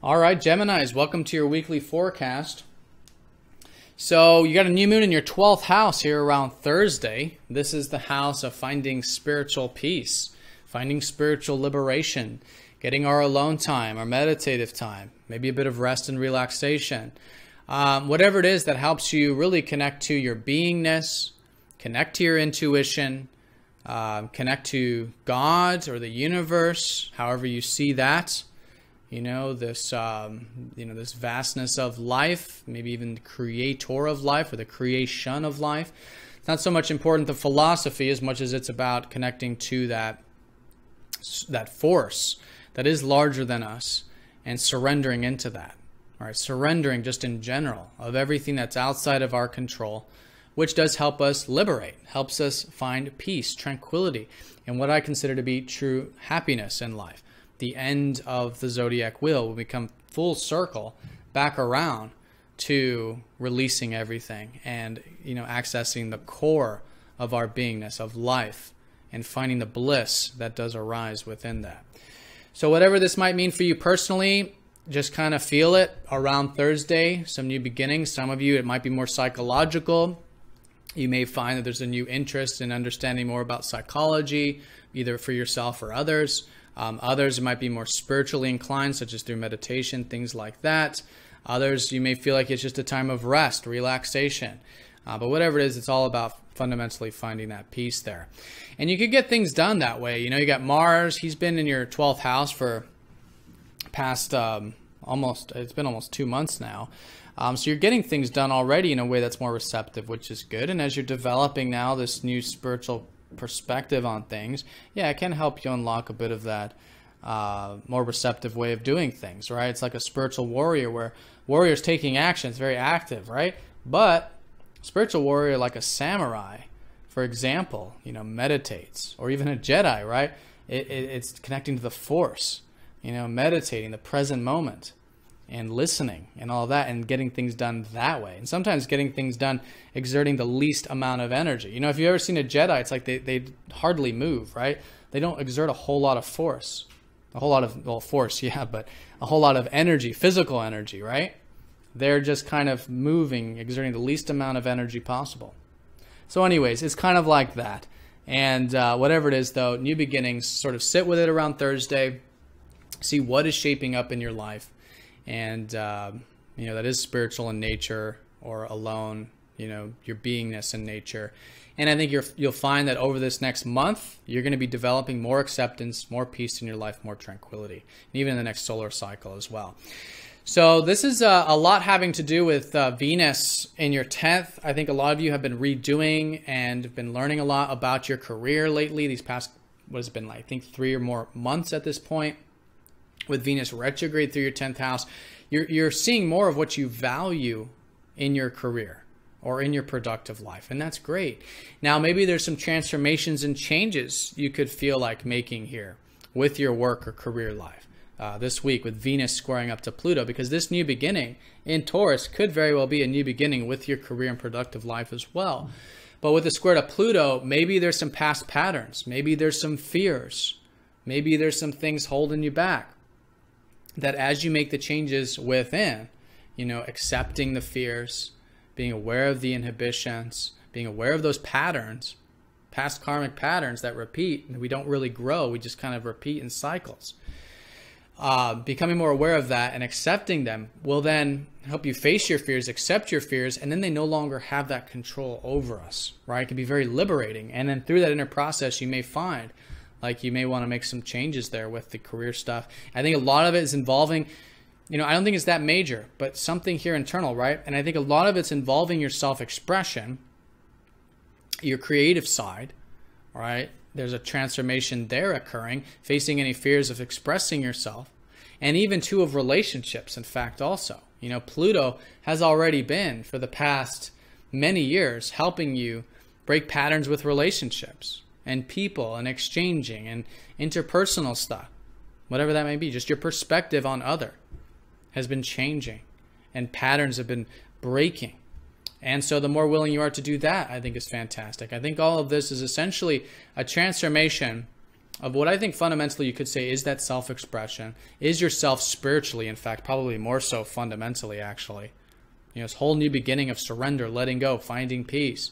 All right, Geminis, welcome to your weekly forecast. So you got a new moon in your 12th house here around Thursday. This is the house of finding spiritual peace, finding spiritual liberation, getting our alone time, our meditative time, maybe a bit of rest and relaxation. Whatever it is that helps you really connect to your beingness, connect to your intuition, connect to God or the universe, however you see that. This vastness of life, maybe even the creator of life or the creation of life. It's not so much important the philosophy as much as it's about connecting to that force that is larger than us and surrendering into that. All right, surrendering just in general of everything that's outside of our control, which does help us liberate, helps us find peace, tranquility, and what I consider to be true happiness in life. The end of the Zodiac wheel will become full circle back around to releasing everything and, accessing the core of our beingness, of life, and finding the bliss that does arise within that. So whatever this might mean for you personally, just kind of feel it around Thursday, some new beginnings. Some of you, it might be more psychological. You may find that there's a new interest in understanding more about psychology, either for yourself or others. Others, it might be more spiritually inclined, such as through meditation, things like that. Others, you may feel like it's just a time of rest, relaxation. But whatever it is, it's all about fundamentally finding that peace there. And you could get things done that way. You got Mars. He's been in your 12th house for past it's been almost 2 months now. So you're getting things done already in a way that's more receptive, which is good. And as you're developing now this new spiritual perspective on things, yeah, it can help you unlock a bit of that more receptive way of doing things, right? It's like a spiritual warrior, where warrior's taking action. It's very active, right? But spiritual warrior, like a samurai, for example, meditates, or even a Jedi, right? It's connecting to the force, meditating the present moment and listening and all that, and getting things done that way. And sometimes getting things done exerting the least amount of energy. If you've ever seen a Jedi, it's like they hardly move, right? They don't exert a whole lot of force. A whole lot of, well, force, yeah, but a whole lot of energy, physical energy, right? They're just kind of moving, exerting the least amount of energy possible. So anyways, it's kind of like that. And whatever it is, though, new beginnings, sort of sit with it around Thursday, see what is shaping up in your life. And, that is spiritual in nature, or alone, your beingness in nature. And I think you'll find that over this next month, you're going to be developing more acceptance, more peace in your life, more tranquility, and even in the next solar cycle as well. So this is a lot having to do with Venus in your 10th. I think a lot of you have been redoing and been learning a lot about your career lately. These past, what has it been, like, I think 3 or more months at this point. With Venus retrograde through your 10th house, you're seeing more of what you value in your career or in your productive life, and that's great. Now, maybe there's some transformations and changes you could feel like making here with your work or career life this week, with Venus squaring up to Pluto, because this new beginning in Taurus could very well be a new beginning with your career and productive life as well. But with the square to Pluto, maybe there's some past patterns, maybe there's some fears, maybe there's some things holding you back, that as you make the changes within, accepting the fears, being aware of the inhibitions, being aware of those patterns, past karmic patterns that repeat, and we don't really grow, we just kind of repeat in cycles. Becoming more aware of that and accepting them will then help you face your fears, accept your fears, and then they no longer have that control over us, right? It can be very liberating. And then through that inner process, you may find like you may want to make some changes there with the career stuff. I think a lot of it is involving, I don't think it's that major, but something here internal, right? And I think a lot of it's involving your self-expression, your creative side, right? There's a transformation there occurring, facing any fears of expressing yourself, and even too of relationships, in fact, also. Pluto has already been, for the past many years, helping you break patterns with relationships and people and exchanging and interpersonal stuff, whatever that may be. Just your perspective on other has been changing and patterns have been breaking. And so the more willing you are to do that, I think is fantastic. I think all of this is essentially a transformation of what I think fundamentally you could say is that self-expression, is yourself spiritually, in fact, probably more so fundamentally, actually. This whole new beginning of surrender, letting go, finding peace.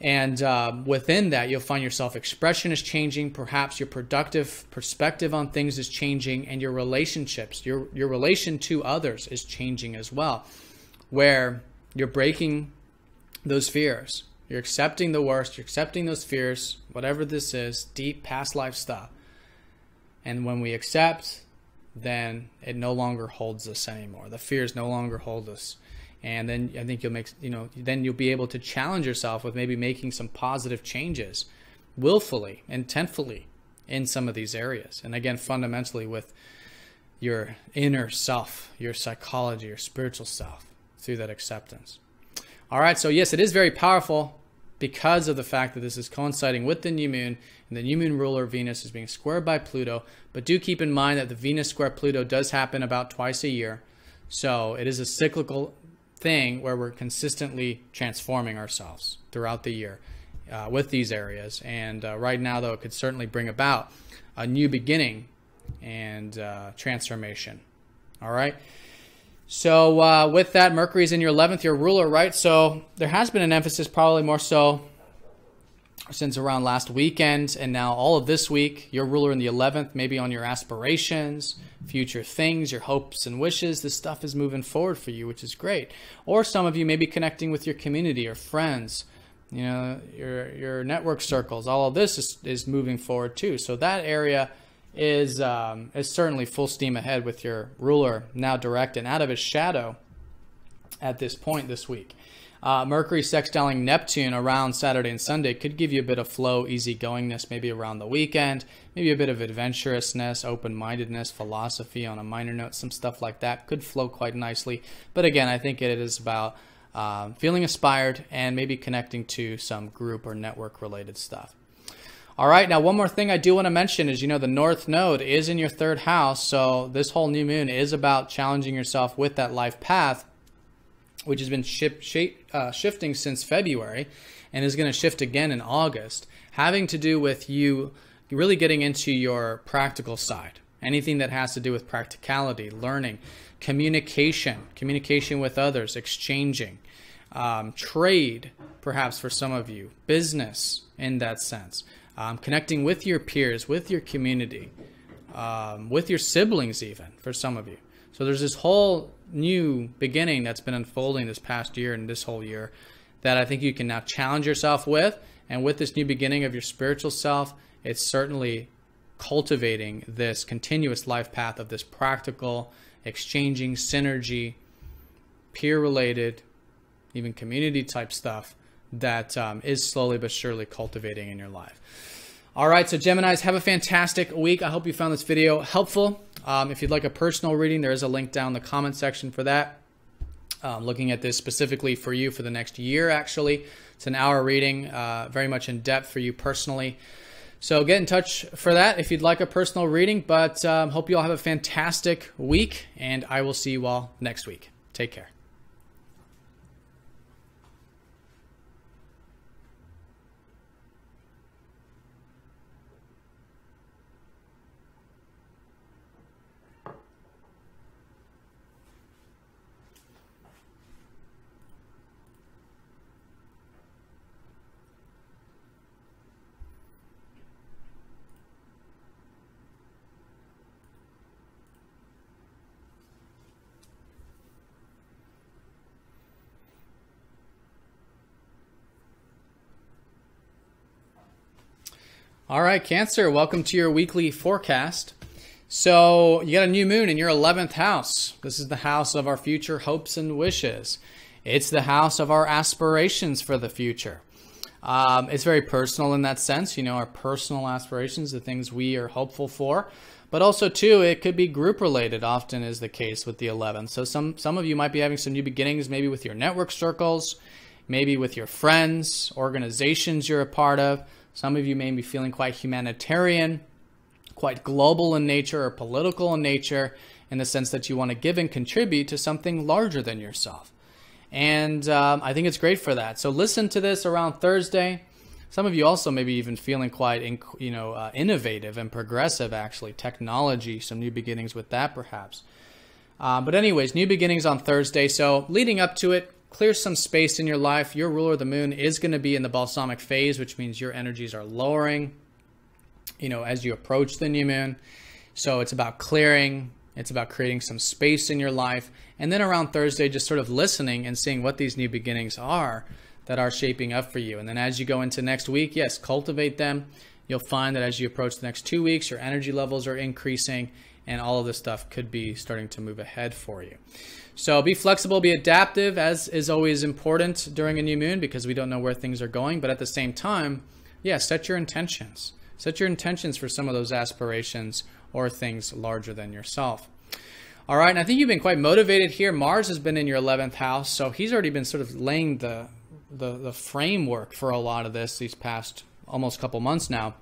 And within that, you'll find your self-expression is changing. Perhaps your productive perspective on things is changing, and your relationships, your relation to others is changing as well, where you're breaking those fears. You're accepting the worst. You're accepting those fears, whatever this is, deep past life stuff. And when we accept, then it no longer holds us anymore. The fears no longer hold us. And then I think you'll make, then you'll be able to challenge yourself with maybe making some positive changes willfully, intentfully in some of these areas. And again, fundamentally with your inner self, your psychology, your spiritual self through that acceptance. All right. So yes, it is very powerful because of the fact that this is coinciding with the new moon, and the new moon ruler Venus is being squared by Pluto. But do keep in mind that the Venus square Pluto does happen about twice a year. So it is a cyclical thing where we're consistently transforming ourselves throughout the year with these areas. And right now, though, it could certainly bring about a new beginning and transformation. All right. So with that, Mercury's in your 11th, your ruler, right? So there has been an emphasis, probably more so since around last weekend, and now all of this week, your ruler in the 11th, maybe on your aspirations, future things, your hopes and wishes. This stuff is moving forward for you, which is great. Or some of you may be connecting with your community or friends, your network circles. All of this is moving forward too. So that area is certainly full steam ahead with your ruler now direct and out of his shadow at this point this week. Mercury sextiling Neptune around Saturday and Sunday could give you a bit of flow, easygoingness, maybe around the weekend, maybe a bit of adventurousness, open-mindedness, philosophy on a minor note, some stuff like that could flow quite nicely. But again, I think it is about feeling inspired and maybe connecting to some group or network-related stuff. All right, now one more thing I do want to mention is, the North Node is in your third house, so this whole new moon is about challenging yourself with that life path, which has been shifting since February and is going to shift again in August, having to do with you really getting into your practical side. Anything that has to do with practicality, learning, communication with others, exchanging, trade, perhaps for some of you, business in that sense, connecting with your peers, with your community, with your siblings even for some of you. So there's this whole new beginning that's been unfolding this past year and this whole year that I think you can now challenge yourself with. And with this new beginning of your spiritual self, it's certainly cultivating this continuous life path of this practical, exchanging, synergy, peer-related, even community type stuff that is slowly but surely cultivating in your life. All right, so Geminis, have a fantastic week. I hope you found this video helpful. If you'd like a personal reading, there is a link down in the comment section for that. Looking at this specifically for you for the next year, actually. It's an hour reading, very much in depth for you personally. So get in touch for that if you'd like a personal reading. But hope you all have a fantastic week, and I will see you all next week. Take care. All right, Cancer, welcome to your weekly forecast. So you got a new moon in your 11th house. This is the house of our future hopes and wishes. It's the house of our aspirations for the future. It's very personal in that sense, our personal aspirations, the things we are hopeful for. But also, too, it could be group related, often is the case with the 11th. So some of you might be having some new beginnings, maybe with your network circles, maybe with your friends, organizations you're a part of. Some of you may be feeling quite humanitarian, quite global in nature or political in nature, in the sense that you want to give and contribute to something larger than yourself. And I think it's great for that. So listen to this around Thursday. Some of you also may be even feeling quite innovative and progressive, actually. Technology, some new beginnings with that perhaps. But anyways, new beginnings on Thursday. So leading up to it, clear some space in your life. Your ruler of the moon is going to be in the balsamic phase, which means your energies are lowering, as you approach the new moon. So it's about clearing. It's about creating some space in your life. And then around Thursday, just sort of listening and seeing what these new beginnings are that are shaping up for you. And then as you go into next week, yes, cultivate them. You'll find that as you approach the next 2 weeks, your energy levels are increasing and all of this stuff could be starting to move ahead for you. So be flexible, be adaptive, as is always important during a new moon because we don't know where things are going. But at the same time, yeah, set your intentions. Set your intentions for some of those aspirations or things larger than yourself. All right, and I think you've been quite motivated here. Mars has been in your 11th house, so he's already been sort of laying the framework for a lot of this these past almost couple months now.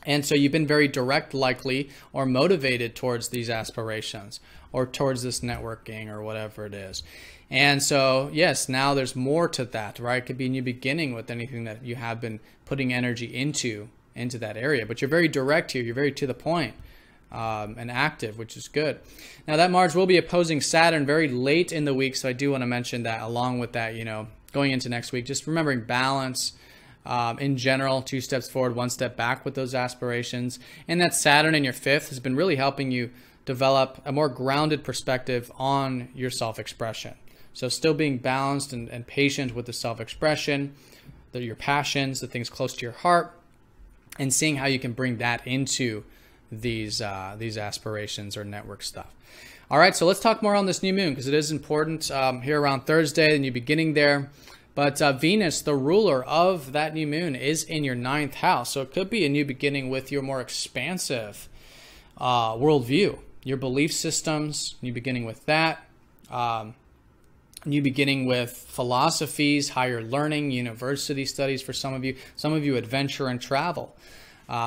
And so you've been very direct, likely, or motivated towards these aspirations or towards this networking or whatever it is. And so, yes, now there's more to that, right? It could be a new beginning with anything that you have been putting energy into that area. But you're very direct here. You're very to the point and active, which is good. Now, that Mars will be opposing Saturn very late in the week. So I do want to mention that along with that, going into next week, just remembering balance. In general, 2 steps forward, 1 step back with those aspirations. And that Saturn in your 5th has been really helping you develop a more grounded perspective on your self-expression. So still being balanced and patient with the self-expression, your passions, the things close to your heart, and seeing how you can bring that into these aspirations or network stuff. All right, so let's talk more on this new moon, because it is important here around Thursday, the new beginning there. But Venus, the ruler of that new moon, is in your 9th house. So it could be a new beginning with your more expansive worldview, your belief systems, new beginning with that. New beginning with philosophies, higher learning, university studies for some of you adventure and travel.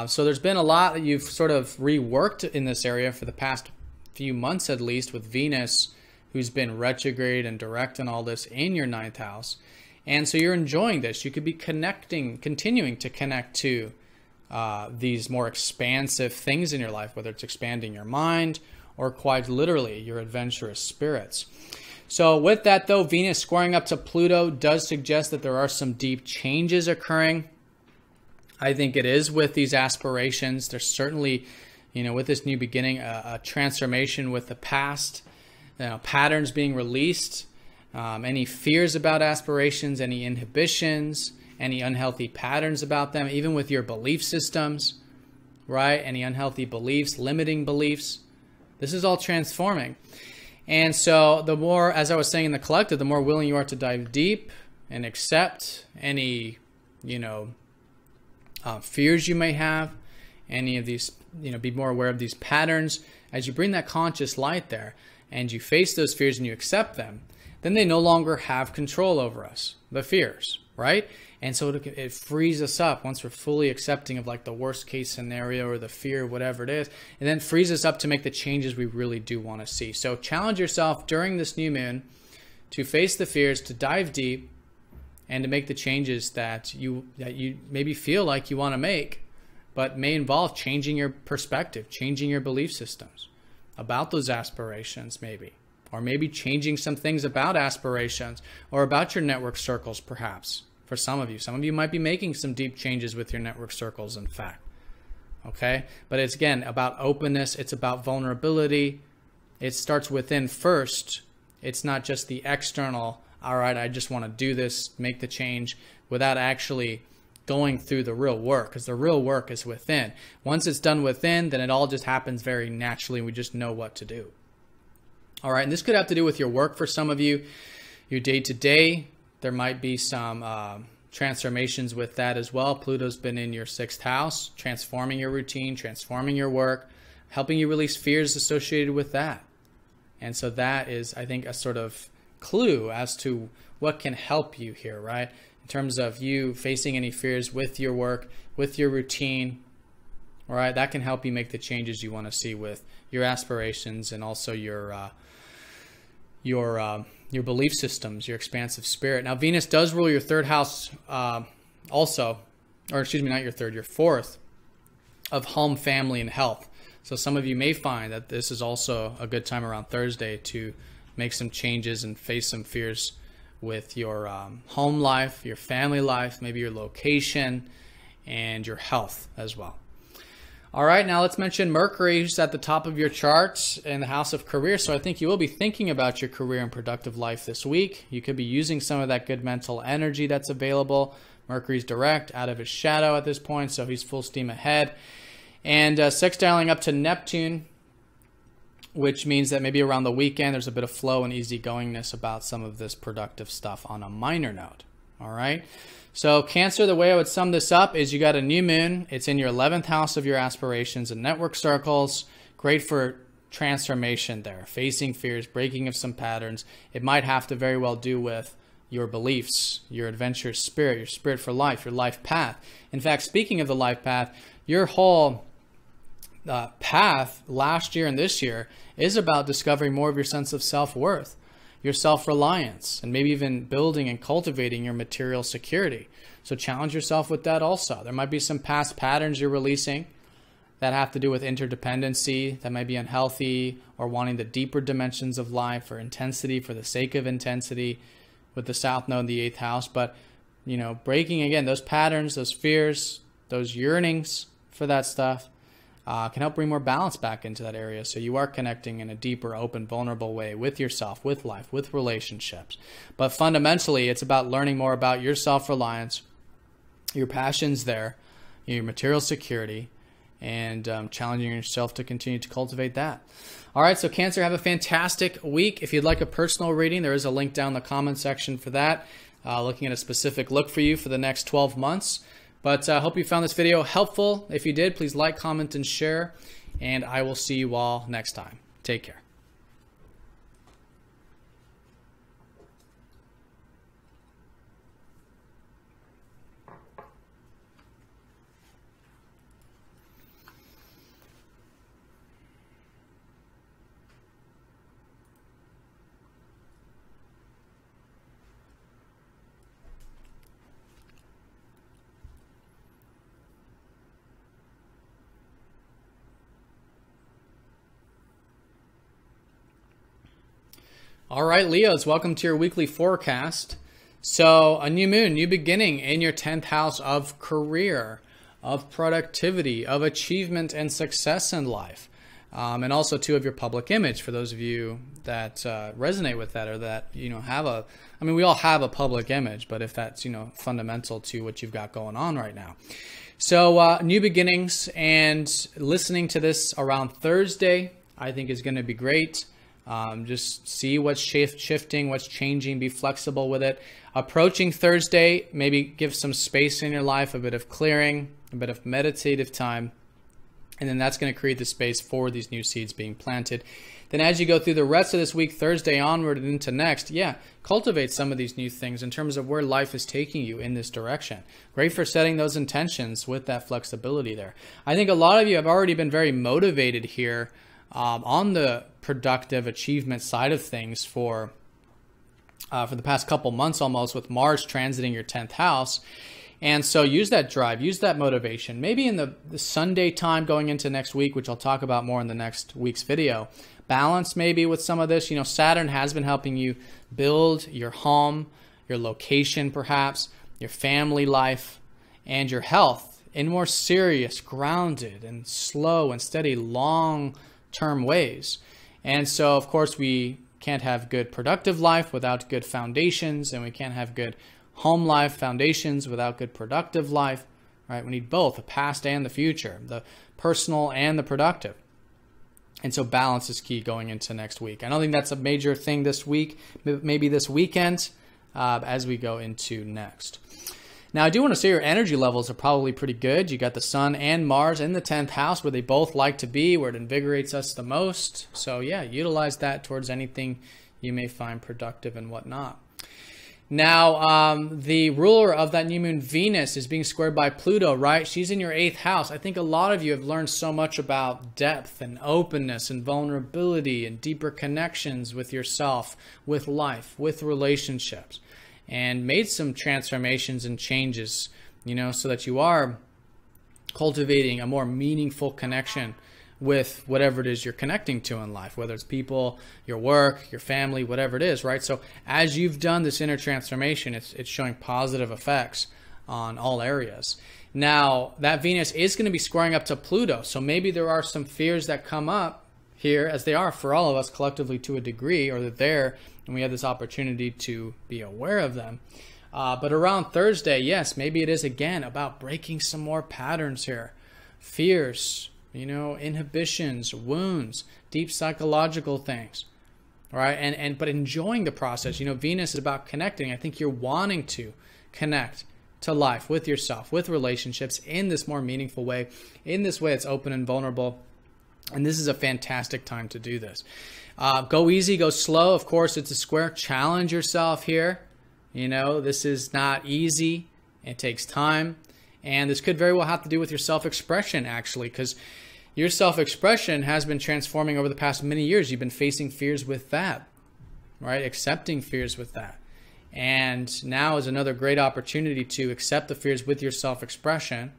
So there's been a lot that you've sort of reworked in this area for the past few months at least, with Venus, who's been retrograde and direct and all this in your 9th house. And so you're enjoying this. You could be continuing to connect to these more expansive things in your life, whether it's expanding your mind or quite literally your adventurous spirits. So with that though, Venus squaring up to Pluto does suggest that there are some deep changes occurring. I think it is with these aspirations. There's certainly, with this new beginning, a transformation with the past, patterns being released, any fears about aspirations, any inhibitions, any unhealthy patterns about them, even with your belief systems, right? Any unhealthy beliefs, limiting beliefs. This is all transforming. And so the more, as I was saying in the collective, the more willing you are to dive deep and accept any, fears you may have, any of these, be more aware of these patterns. As you bring that conscious light there and you face those fears and you accept them, then they no longer have control over us, the fears, right? And so it frees us up once we're fully accepting of like the worst case scenario or the fear, whatever it is, and then frees us up to make the changes we really do want to see. So challenge yourself during this new moon to face the fears, to dive deep, and to make the changes that you maybe feel like you want to make, but may involve changing your perspective, changing your belief systems about those aspirations maybe, or maybe changing some things about aspirations or about your network circles perhaps. For some of you might be making some deep changes with your network circles, in fact. Okay? But it's, again, about openness. It's about vulnerability. It starts within first. It's not just the external, all right, I just want to do this, make the change, without actually going through the real work, because the real work is within. Once it's done within, then it all just happens very naturally. We just know what to do. All right, and this could have to do with your work for some of you, your day-to-day. There might be some transformations with that as well. Pluto's been in your 6th house, transforming your routine, transforming your work, helping you release fears associated with that. And so that is, I think, a sort of clue as to what can help you here, right? In terms of you facing any fears with your work, with your routine, all right? That can help you make the changes you want to see with your aspirations and also your belief systems, your expansive spirit. Now, Venus does rule your 3rd house also, or excuse me, not your 3rd, your 4th, of home, family, and health. So some of you may find that this is also a good time around Thursday to make some changes and face some fears with your home life, your family life, maybe your location, and your health as well. All right, now let's mention Mercury, who's at the top of your charts in the house of career. So I think you will be thinking about your career and productive life this week. You could be using some of that good mental energy that's available. Mercury's direct, out of his shadow at this point, so he's full steam ahead. And sextiling up to Neptune, which means that maybe around the weekend there's a bit of flow and easygoingness about some of this productive stuff on a minor note. All right. So Cancer, the way I would sum this up is you got a new moon. It's in your 11th house of your aspirations and network circles. Great for transformation there, facing fears, breaking of some patterns. It might have to very well do with your beliefs, your adventurous spirit, your spirit for life, your life path. In fact, speaking of the life path, your whole path last year and this year is about discovering more of your sense of self-worth, your self-reliance, and maybe even building and cultivating your material security. So challenge yourself with that also. There might be some past patterns you're releasing that have to do with interdependency, that might be unhealthy, or wanting the deeper dimensions of life or intensity for the sake of intensity with the South Node in the 8th house. But, breaking, again, those patterns, those fears, those yearnings for that stuff can help bring more balance back into that area. So you are connecting in a deeper, open, vulnerable way with yourself, with life, with relationships. But fundamentally, it's about learning more about your self-reliance, your passions there, your material security, and challenging yourself to continue to cultivate that. All right, so Cancer, have a fantastic week. If you'd like a personal reading, there is a link down in the comment section for that, looking at a specific look for you for the next 12 months. But I hope you found this video helpful. If you did, please like, comment, and share, and I will see you all next time. Take care. All right, Leos, welcome to your weekly forecast. So a new moon, new beginning in your 10th house of career, of productivity, of achievement and success in life. And also too of your public image for those of you that resonate with that, or that, have a, I mean, we all have a public image, but if that's, fundamental to what you've got going on right now. So new beginnings, and listening to this around Thursday, I think is going to be great. Just see what's shifting, what's changing, be flexible with it. Approaching Thursday, maybe give some space in your life, a bit of clearing, a bit of meditative time, and then that's going to create the space for these new seeds being planted. Then as you go through the rest of this week, Thursday onward and into next, cultivate some of these new things in terms of where life is taking you in this direction. Great for setting those intentions with that flexibility there. I think a lot of you have already been very motivated here on the productive achievement side of things for the past couple months almost, with Mars transiting your 10th house. And so use that drive, use that motivation. Maybe in the Sunday time going into next week, which I'll talk about more in the next week's video. Balance maybe with some of this. Saturn has been helping you build your home, your location perhaps, your family life, and your health in more serious, grounded, and slow and steady, long-term ways. And so, of course, we can't have good productive life without good foundations, and we can't have good home life foundations without good productive life, right? We need both, the past and the future, the personal and the productive. And so balance is key going into next week. I don't think that's a major thing this week, maybe this weekend as we go into next. Now, I do want to say your energy levels are probably pretty good. You got the Sun and Mars in the 10th house, where they both like to be, where it invigorates us the most. So utilize that towards anything you may find productive and whatnot. Now, the ruler of that new moon, Venus, is being squared by Pluto, right? She's in your 8th house. I think a lot of you have learned so much about depth and openness and vulnerability and deeper connections with yourself, with life, with relationships, and made some transformations and changes, so that you are cultivating a more meaningful connection with whatever it is you're connecting to in life, whether it's people, your work, your family, whatever it is, right? So as you've done this inner transformation, it's showing positive effects on all areas. Now, that Venus is going to be squaring up to Pluto, so maybe there are some fears that come up here, as they are for all of us collectively to a degree, or they're there, and we have this opportunity to be aware of them. But around Thursday, yes, maybe it is again about breaking some more patterns here. Fears, inhibitions, wounds, deep psychological things, right? But enjoying the process. Venus is about connecting. I think you're wanting to connect to life, with yourself, with relationships in this more meaningful way, in this way it's open and vulnerable. And this is a fantastic time to do this. Go easy, go slow. Of course, it's a square. Challenge yourself here. This is not easy. It takes time. And this could very well have to do with your self-expression, actually, because your self-expression has been transforming over the past many years. You've been facing fears with that, right? Accepting fears with that. And now is another great opportunity to accept the fears with your self-expression.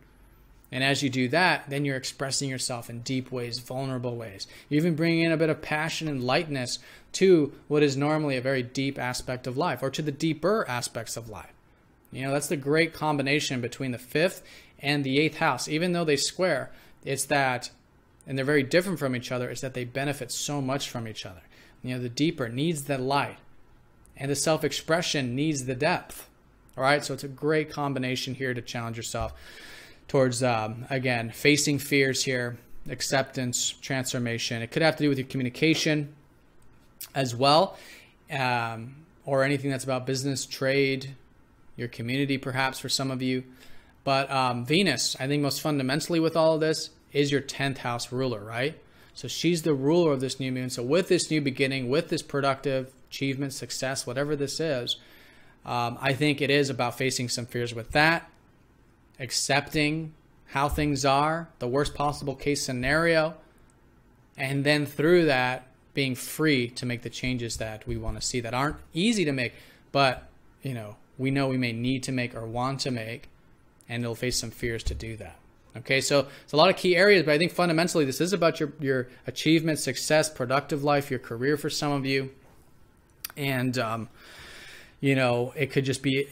And as you do that, then you're expressing yourself in deep ways, vulnerable ways. You're even bringing in a bit of passion and lightness to what is normally a very deep aspect of life, or to the deeper aspects of life. That's the great combination between the 5th and the 8th house. Even though they square, it's that, and they're very different from each other, it's that they benefit so much from each other. The deeper needs the light, and the self-expression needs the depth. All right, so it's a great combination here to challenge yourself towards, again, facing fears here, acceptance, transformation. It could have to do with your communication as well, or anything that's about business, trade, your community perhaps for some of you. But Venus, I think most fundamentally with all of this, is your 10th house ruler, right? So she's the ruler of this new moon. So with this new beginning, with this productive achievement, success, whatever this is, I think it is about facing some fears with that, accepting how things are, the worst possible case scenario, and then through that, being free to make the changes that we want to see that aren't easy to make, but we know we may need to make or want to make, and it'll face some fears to do that. Okay, so it's a lot of key areas, but I think fundamentally this is about your achievement, success, productive life, your career for some of you. And, it could just be,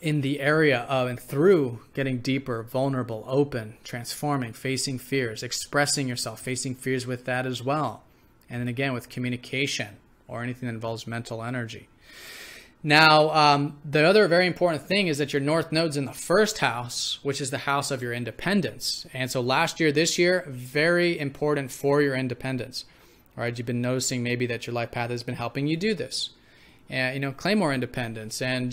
in the area of and through getting deeper, vulnerable, open, transforming, facing fears, expressing yourself, facing fears with that as well. And then again, with communication or anything that involves mental energy. Now, the other very important thing is that your North Node's in the first house, which is the house of your independence. And so last year, this year, very important for your independence. All right, you've been noticing maybe that your life path has been helping you do this. And, claim more independence and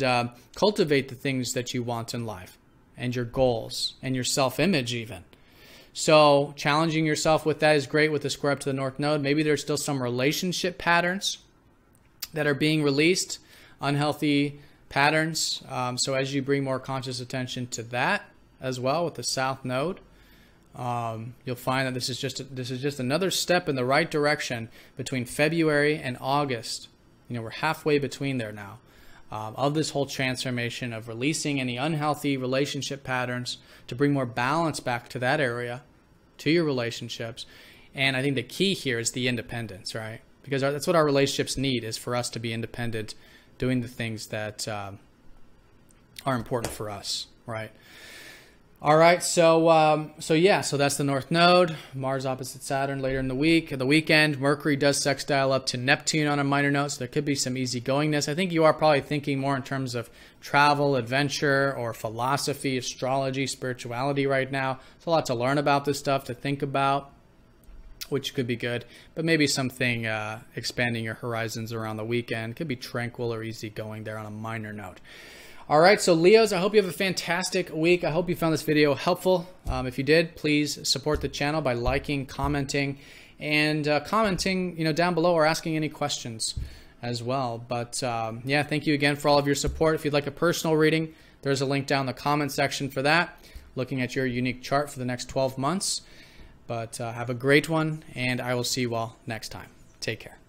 cultivate the things that you want in life and your goals and your self-image even. So challenging yourself with that is great with the square up to the North Node. Maybe there's still some relationship patterns that are being released, unhealthy patterns. So as you bring more conscious attention to that as well with the South Node, you'll find that this is just another step in the right direction between February and August. We're halfway between there now of this whole transformation of releasing any unhealthy relationship patterns to bring more balance back to that area, to your relationships. And I think the key here is the independence, right? Because that's what our relationships need, is for us to be independent, doing the things that are important for us, right? All right, so that's the North Node. Mars opposite Saturn later in the week. The weekend, Mercury does sextile up to Neptune on a minor note, so there could be some easygoingness. I think you are probably thinking more in terms of travel, adventure, or philosophy, astrology, spirituality right now. There's a lot to learn about this stuff, to think about, which could be good. But maybe something expanding your horizons around the weekend. Could be tranquil or easygoing there on a minor note. All right, so Leos, I hope you have a fantastic week. I hope you found this video helpful. If you did, please support the channel by liking, commenting, and commenting down below or asking any questions as well. But yeah, thank you again for all of your support. If you'd like a personal reading, there's a link down in the comment section for that, looking at your unique chart for the next 12 months. But have a great one, and I will see you all next time. Take care.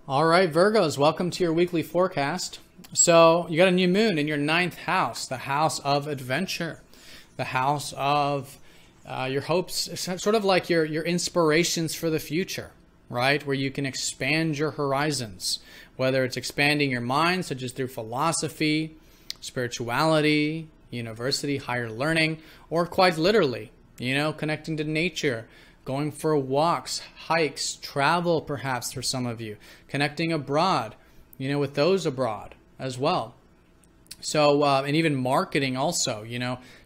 All right, Virgos, welcome to your weekly forecast. So you got a new moon in your 9th house, the house of adventure, the house of your hopes, sort of like your inspirations for the future, right? Where you can expand your horizons, whether it's expanding your mind, such as through philosophy, spirituality, university, higher learning, or quite literally, connecting to nature, going for walks, hikes, travel perhaps for some of you, connecting abroad, with those abroad as well. So, and even marketing also,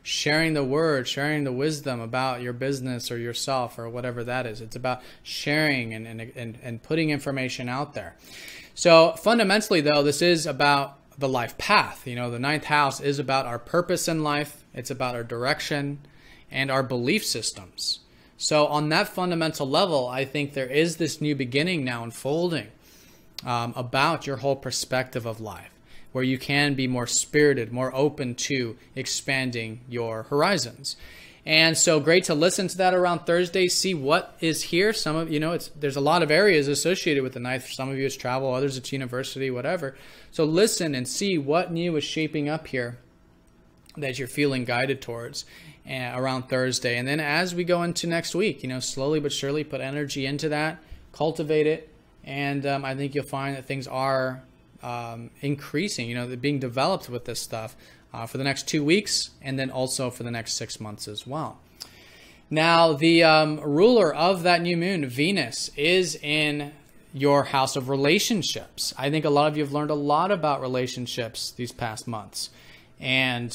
sharing the word, sharing the wisdom about your business or yourself or whatever that is. It's about sharing and putting information out there. So fundamentally though, this is about the life path. The 9th house is about our purpose in life. It's about our direction and our belief systems. So on that fundamental level, I think there is this new beginning now unfolding about your whole perspective of life, where you can be more spirited, more open to expanding your horizons. And so great to listen to that around Thursday, see what is here. Some of, there's a lot of areas associated with the ninth. For some of you it's travel, others it's university, whatever. So listen and see what new is shaping up here that you're feeling guided towards around Thursday. And then as we go into next week, slowly but surely put energy into that, cultivate it. And I think you'll find that things are increasing, they're being developed with this stuff for the next 2 weeks, and then also for the next 6 months as well. Now, the ruler of that new moon, Venus, is in your house of relationships. I think a lot of you have learned a lot about relationships these past months, and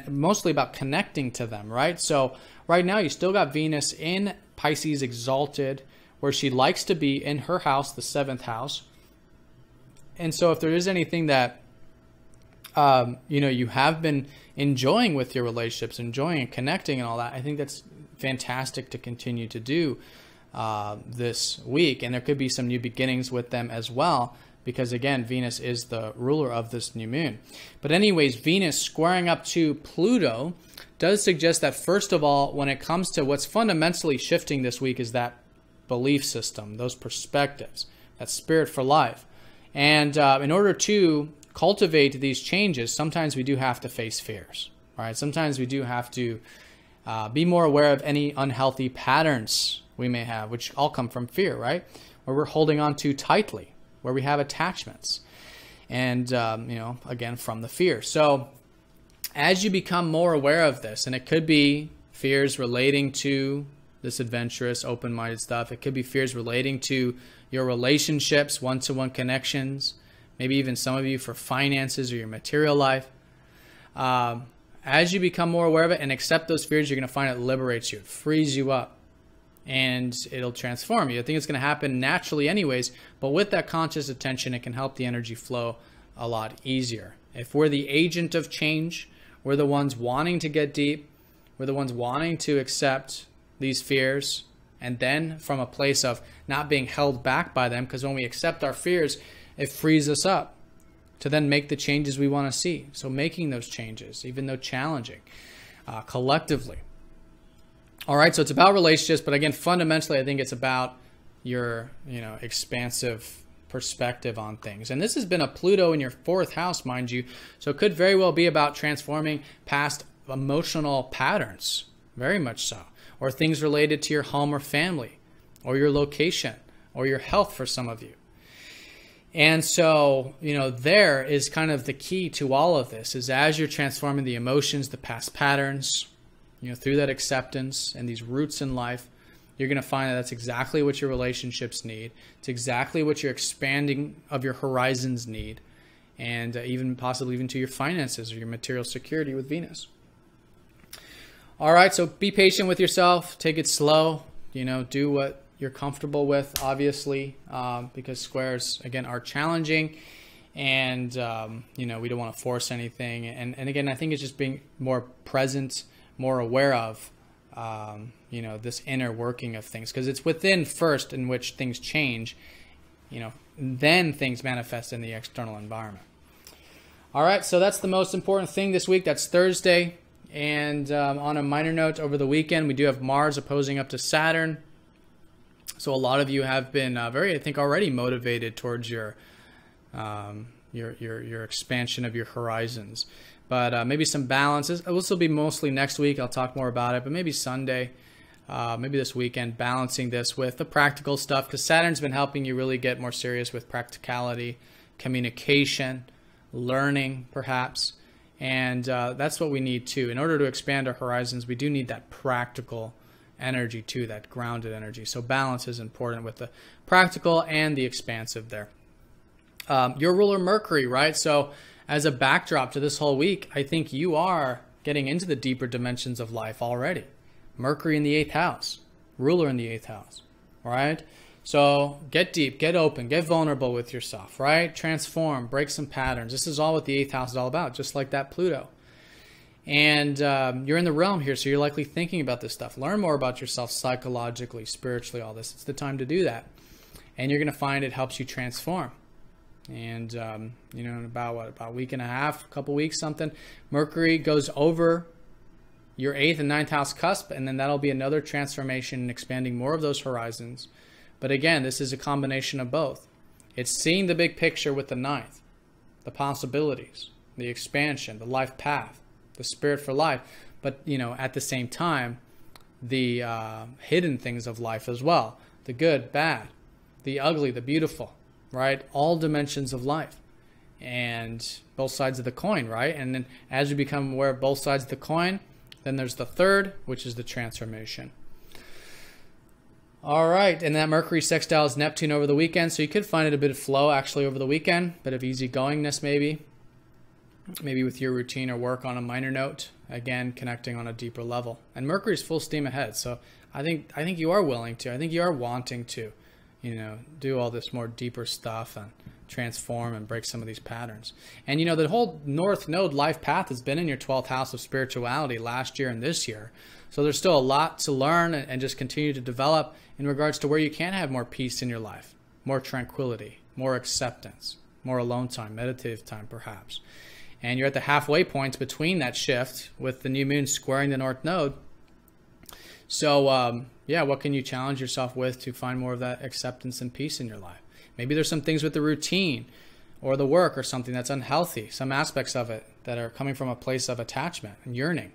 mostly about connecting to them, right? So right now you still got Venus in Pisces exalted, where she likes to be in her house, the 7th house. And so if there is anything that you have been enjoying with your relationships, enjoying and connecting and all that, I think that's fantastic to continue to do this week. And there could be some new beginnings with them as well, because again, Venus is the ruler of this new moon. But anyways, Venus squaring up to Pluto does suggest that, first of all, when it comes to what's fundamentally shifting this week, is that belief system, those perspectives, that spirit for life. And in order to cultivate these changes, sometimes we do have to face fears, right? Sometimes we do have to be more aware of any unhealthy patterns we may have, which all come from fear, right? Where we're holding on too tightly, where we have attachments, and again, from the fear. So as you become more aware of this, and it could be fears relating to this adventurous, open-minded stuff. It could be fears relating to your relationships, one-to-one connections, maybe even some of you for finances or your material life. As you become more aware of it and accept those fears, you're going to find it liberates you, it frees you up, and it'll transform you. I think it's going to happen naturally anyways, but with that conscious attention, it can help the energy flow a lot easier. If we're the agent of change, we're the ones wanting to get deep, we're the ones wanting to accept these fears, and then from a place of not being held back by them, because when we accept our fears, it frees us up to then make the changes we want to see. So making those changes, even though challenging, collectively. All right, so it's about relationships, but again, fundamentally, I think it's about your expansive perspective on things. And this has been a Pluto in your 4th house, mind you, so it could very well be about transforming past emotional patterns, very much so, or things related to your home or family, or your location, or your health for some of you. And so, there is kind of the key to all of this, is as you're transforming the emotions, the past patterns, through that acceptance and these roots in life, you're going to find that that's exactly what your relationships need. It's exactly what your expanding of your horizons need, and even possibly even to your finances or your material security with Venus. All right, so be patient with yourself. Take it slow. Do what you're comfortable with, obviously, because squares, again, are challenging. And, we don't want to force anything. And again, I think it's just being more present, more aware of, this inner working of things. Because it's within first in which things change, then things manifest in the external environment. All right, so that's the most important thing this week. That's Thursday. And on a minor note, over the weekend, we do have Mars opposing up to Saturn. So a lot of you have been very, I think, already motivated towards your expansion of your horizons. But maybe some balances. This will be mostly next week. I'll talk more about it. But maybe Sunday, maybe this weekend, balancing this with the practical stuff. Because Saturn's been helping you really get more serious with practicality, communication, learning, perhaps. And that's what we need too. In order to expand our horizons, we do need that practical energy too, that grounded energy. So balance is important with the practical and the expansive there. Your ruler Mercury, right? So as a backdrop to this whole week, I think you are getting into the deeper dimensions of life already. Mercury in the 8th house, ruler in the 8th house, right? So get deep, get open, get vulnerable with yourself, right? Transform, break some patterns. This is all what the 8th house is all about, just like that Pluto. And you're in the realm here, so you're likely thinking about this stuff. Learn more about yourself psychologically, spiritually, all this. It's the time to do that. And you're going to find it helps you transform. And, you know, in about a week and a half, a couple weeks, something, Mercury goes over your 8th and 9th house cusp, and then that'll be another transformation and expanding more of those horizons. But again, this is a combination of both. It's seeing the big picture with the 9th, the possibilities, the expansion, the life path, the spirit for life, but, you know, at the same time, the hidden things of life as well, the good, bad, the ugly, the beautiful, right? All dimensions of life and both sides of the coin, right? And then as we become aware of both sides of the coin, then there's the third, which is the transformation. All right, and that Mercury sextile is Neptune over the weekend, so you could find it a bit of flow actually over the weekend, bit of easygoingness maybe with your routine or work on a minor note, again, connecting on a deeper level. And Mercury's full steam ahead, so I think you are willing to, I think you are wanting to, you know, do all this more deeper stuff and transform and break some of these patterns. And, you know, the whole North Node life path has been in your 12th house of spirituality last year and this year. So there's still a lot to learn and just continue to develop in regards to where you can have more peace in your life, more tranquility, more acceptance, more alone time, meditative time perhaps. And you're at the halfway points between that shift with the new moon squaring the North Node. So, yeah, what can you challenge yourself with to find more of that acceptance and peace in your life? Maybe there's some things with the routine or the work or something that's unhealthy, some aspects of it that are coming from a place of attachment and yearning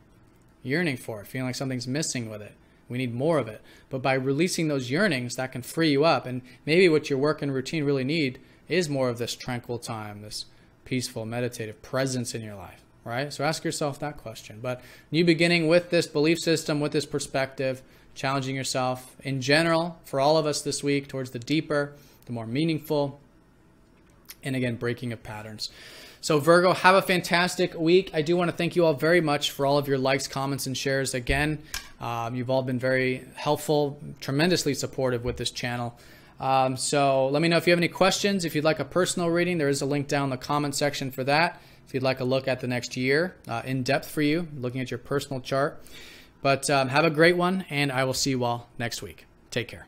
for it, feeling like something's missing with it. We need more of it. But by releasing those yearnings, that can free you up. And maybe what your work and routine really need is more of this tranquil time, this peaceful, meditative presence in your life, right? So ask yourself that question. But new beginning with this belief system, with this perspective, challenging yourself in general for all of us this week towards the deeper, the more meaningful, and again, breaking of patterns. So Virgo, have a fantastic week. I do want to thank you all very much for all of your likes, comments, and shares. Again, you've all been very helpful, tremendously supportive with this channel. So let me know if you have any questions. If you'd like a personal reading, there is a link down in the comment section for that. If you'd like a look at the next year in depth for you, looking at your personal chart. But have a great one, and I will see you all next week. Take care.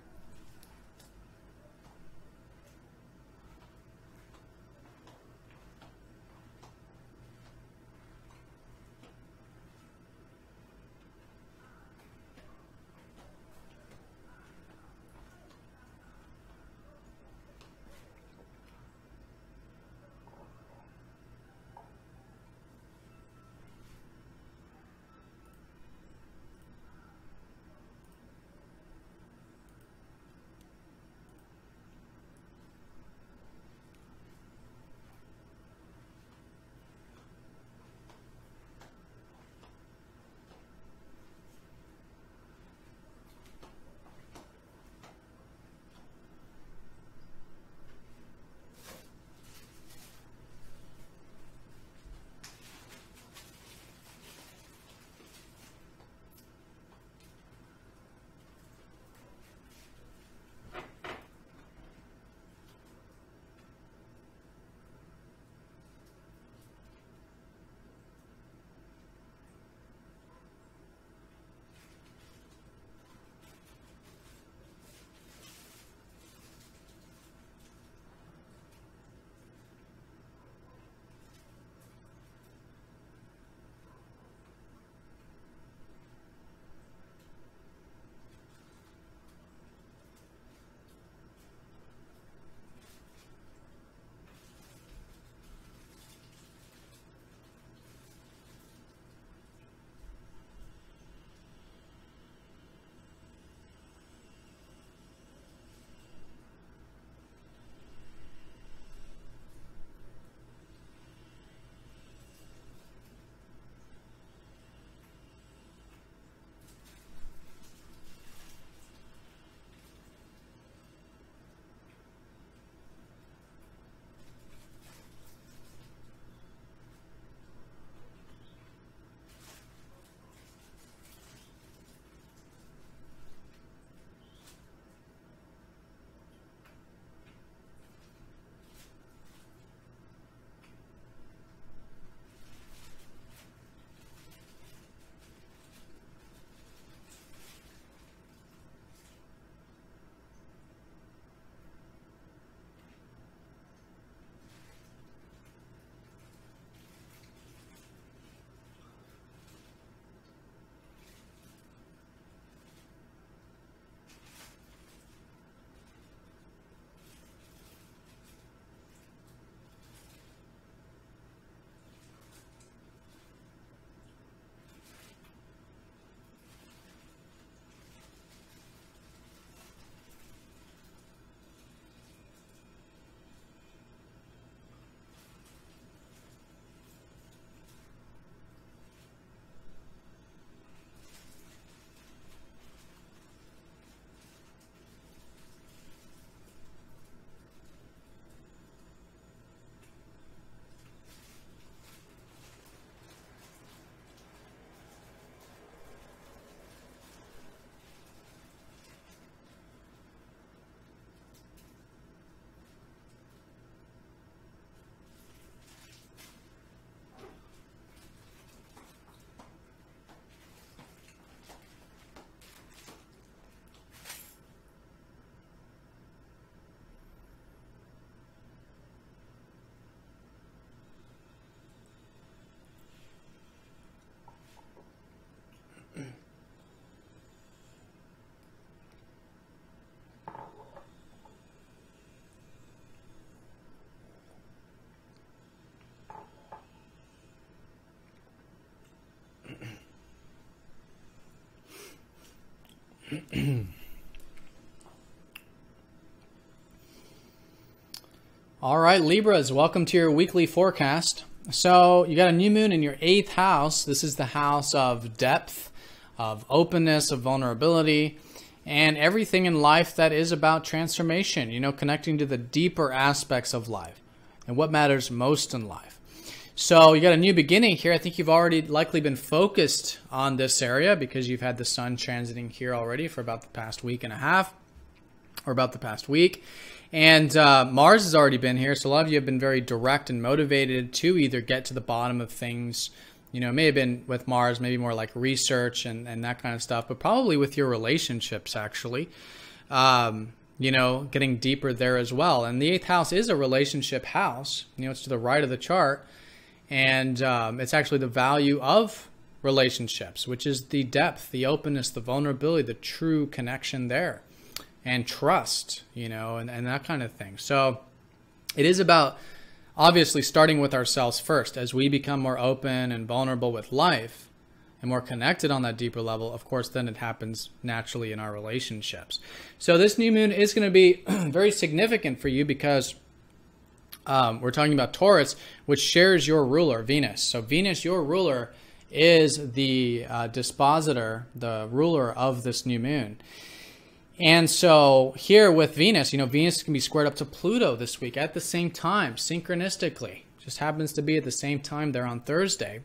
All right, Libras, welcome to your weekly forecast. So you got a new moon in your 8th house. This is the house of depth, of openness, of vulnerability, and everything in life that is about transformation, you know, connecting to the deeper aspects of life and what matters most in life. So you got a new beginning here. I think you've already likely been focused on this area because you've had the sun transiting here already for about the past week and a half, or about the past week. And Mars has already been here, so a lot of you have been very direct and motivated to either get to the bottom of things. You know, it may have been with Mars, maybe more like research and that kind of stuff, but probably with your relationships, actually. You know, getting deeper there as well. And the 8th house is a relationship house. You know, it's to the right of the chart. And it's actually the value of relationships, which is the depth, the openness, the vulnerability, the true connection there. And trust, you know, and that kind of thing. So it is about obviously starting with ourselves first. As we become more open and vulnerable with life and more connected on that deeper level, of course, then it happens naturally in our relationships. So this new moon is going to be very significant for you because we're talking about Taurus, which shares your ruler, Venus. So Venus, your ruler, is the dispositor, the ruler of this new moon. And so here with Venus, you know, Venus can be squared up to Pluto this week at the same time, synchronistically. Just happens to be at the same time there on Thursday.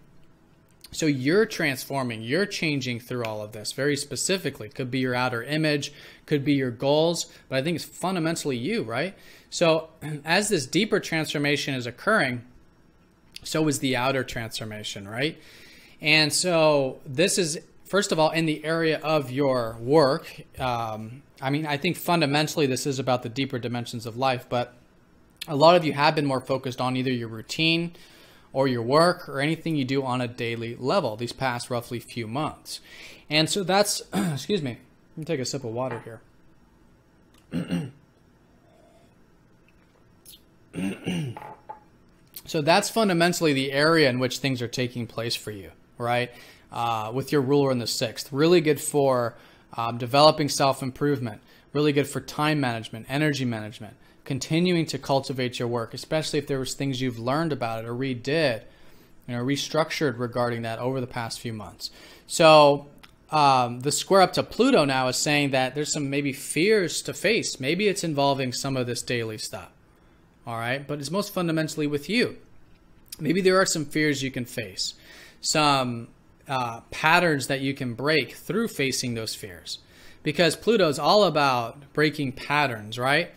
So you're transforming, you're changing through all of this very specifically. Could be your outer image, could be your goals, but I think it's fundamentally you, right? So as this deeper transformation is occurring, so is the outer transformation, right? And so this is, first of all, in the area of your work. I mean, I think fundamentally this is about the deeper dimensions of life, but a lot of you have been more focused on either your routine or your work or anything you do on a daily level these past roughly few months. And so that's, excuse me, let me take a sip of water here. So that's fundamentally the area in which things are taking place for you, right? With your ruler in the 6th. Really good for developing self-improvement. Really good for time management, energy management. Continuing to cultivate your work, especially if there was things you've learned about it or redid, you know, restructured regarding that over the past few months. So the square up to Pluto now is saying that there's some maybe fears to face. Maybe it's involving some of this daily stuff. All right, but it's most fundamentally with you. Maybe there are some fears you can face, some patterns that you can break through facing those fears, because Pluto is all about breaking patterns, right?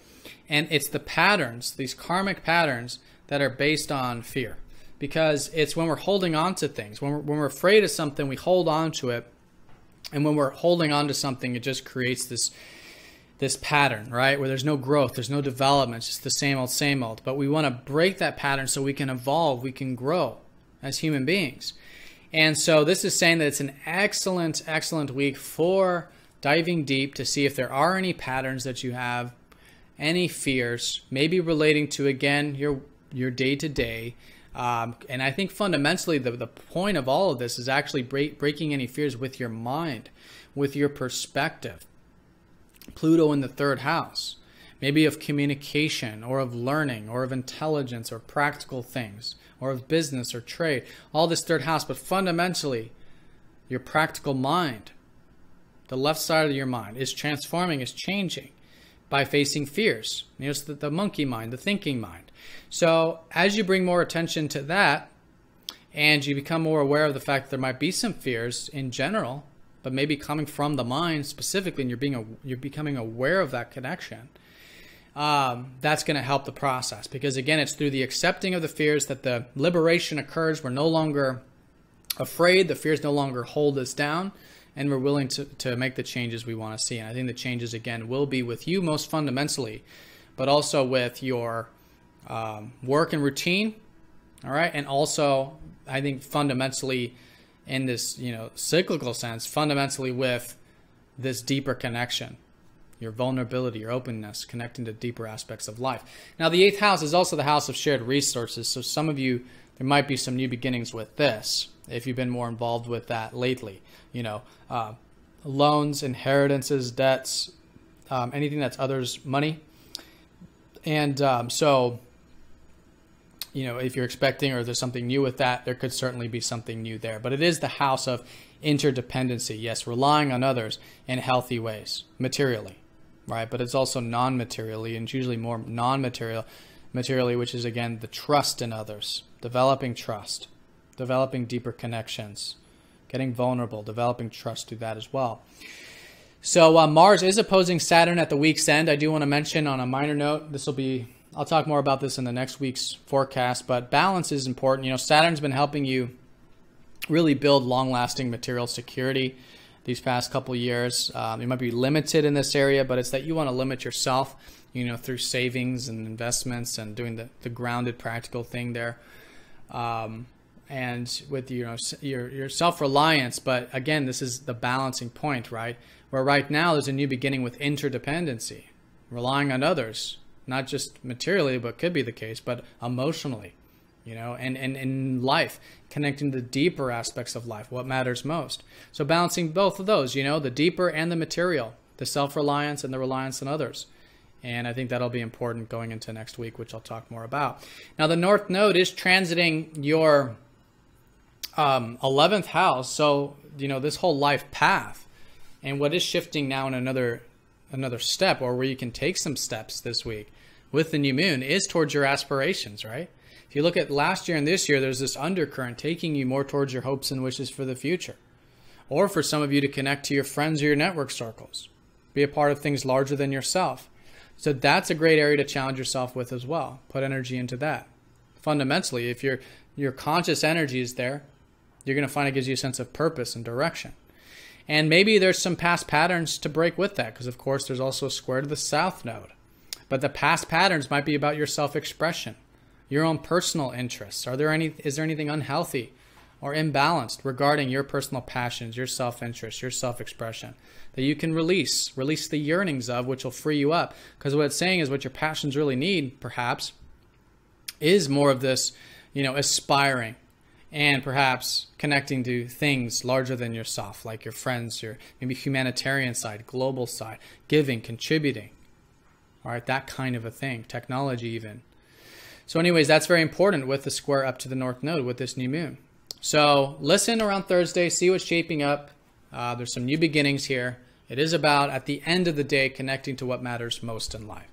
And it's the patterns, these karmic patterns, that are based on fear, because it's when we're holding on to things, when we're afraid of something, we hold on to it, and when we're holding on to something, it just creates this pattern, right? Where there's no growth, there's no development, it's just the same old. But we want to break that pattern so we can evolve, we can grow as human beings. And so this is saying that it's an excellent, excellent week for diving deep to see if there are any patterns that you have, any fears, maybe relating to, again, your day-to-day. And I think fundamentally the point of all of this is actually breaking any fears with your mind, with your perspective. Pluto in the 3rd house, maybe of communication or of learning or of intelligence or practical things or of business or trade, all this 3rd house, but fundamentally your practical mind, the left side of your mind is transforming, is changing by facing fears. You know, it's the monkey mind, the thinking mind. So as you bring more attention to that and you become more aware of the fact that there might be some fears in general, but maybe coming from the mind specifically, and you're becoming aware of that connection, that's going to help the process. Because again, it's through the accepting of the fears that the liberation occurs. We're no longer afraid. The fears no longer hold us down, and we're willing to make the changes we want to see. And I think the changes, again, will be with you most fundamentally, but also with your work and routine, all right? And also, I think fundamentally, in this, you know, cyclical sense, fundamentally with this deeper connection, your vulnerability, your openness, connecting to deeper aspects of life. Now, the 8th house is also the house of shared resources. So some of you, there might be some new beginnings with this if you've been more involved with that lately. You know, loans, inheritances, debts, anything that's others' money. And so, you know, if you're expecting or there's something new with that, there could certainly be something new there. But it is the house of interdependency. Yes, relying on others in healthy ways, materially, right? But it's also non-materially, and it's usually more materially, which is, again, the trust in others, developing trust, developing deeper connections, getting vulnerable, developing trust through that as well. So Mars is opposing Saturn at the week's end. I do want to mention on a minor note, I'll talk more about this in the next week's forecast, but balance is important. You know, Saturn's been helping you really build long-lasting material security these past couple years. You might be limited in this area, but it's that you want to limit yourself, you know, through savings and investments and doing the grounded, practical thing there. And with, you know, your self-reliance. But again, this is the balancing point, right? Where right now there's a new beginning with interdependency, relying on others, not just materially, but could be the case, but emotionally, you know, and in life, connecting to the deeper aspects of life, what matters most. So balancing both of those, you know, the deeper and the material, the self-reliance and the reliance on others. And I think that'll be important going into next week, which I'll talk more about. Now, the North Node is transiting your 11th house. So, you know, this whole life path and what is shifting now in another step, or where you can take some steps this week with the new moon, is towards your aspirations, right? If you look at last year and this year, there's this undercurrent taking you more towards your hopes and wishes for the future. Or for some of you to connect to your friends or your network circles, be a part of things larger than yourself. So that's a great area to challenge yourself with as well. Put energy into that. Fundamentally, if your conscious energy is there, you're going to find it gives you a sense of purpose and direction. And maybe there's some past patterns to break with that, because of course there's also a square to the South Node. But the past patterns might be about your self-expression, your own personal interests. Is there anything unhealthy or imbalanced regarding your personal passions, your self-interest, your self-expression that you can release the yearnings of, which will free you up? Because what it's saying is what your passions really need, perhaps, is more of this, you know, aspiring and perhaps connecting to things larger than yourself, like your friends, your maybe humanitarian side, global side, giving, contributing, all right, that kind of a thing, technology even. So anyways, that's very important with the square up to the North Node with this new moon. So listen around Thursday, see what's shaping up. There's some new beginnings here. It is about, at the end of the day, connecting to what matters most in life.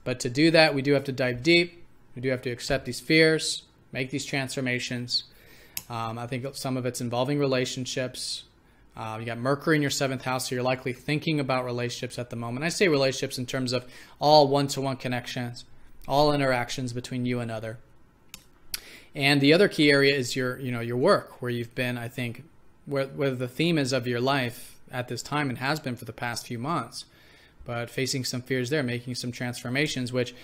But to do that, we do have to dive deep. We do have to accept these fears, make these transformations. I think some of it's involving relationships. You got Mercury in your 7th house, so you're likely thinking about relationships at the moment. I say relationships in terms of all one-to-one connections, all interactions between you and other. And the other key area is your work, where you've been, I think, where the theme is of your life at this time and has been for the past few months. But facing some fears there, making some transformations, which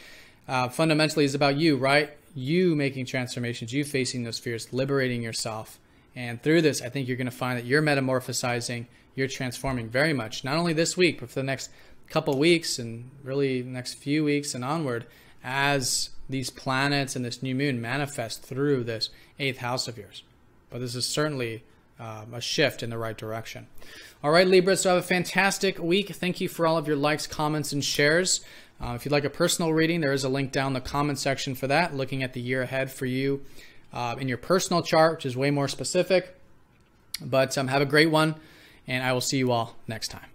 fundamentally is about you, right? You making transformations, you facing those fears, liberating yourself. And through this, I think you're going to find that you're metamorphosizing, you're transforming very much, not only this week, but for the next couple weeks and really next few weeks and onward, as these planets and this new moon manifest through this 8th house of yours. But this is certainly a shift in the right direction. All right, Libra, so have a fantastic week. Thank you for all of your likes, comments, and shares. If you'd like a personal reading, there is a link down in the comment section for that, looking at the year ahead for you in your personal chart, which is way more specific. But have a great one, and I will see you all next time.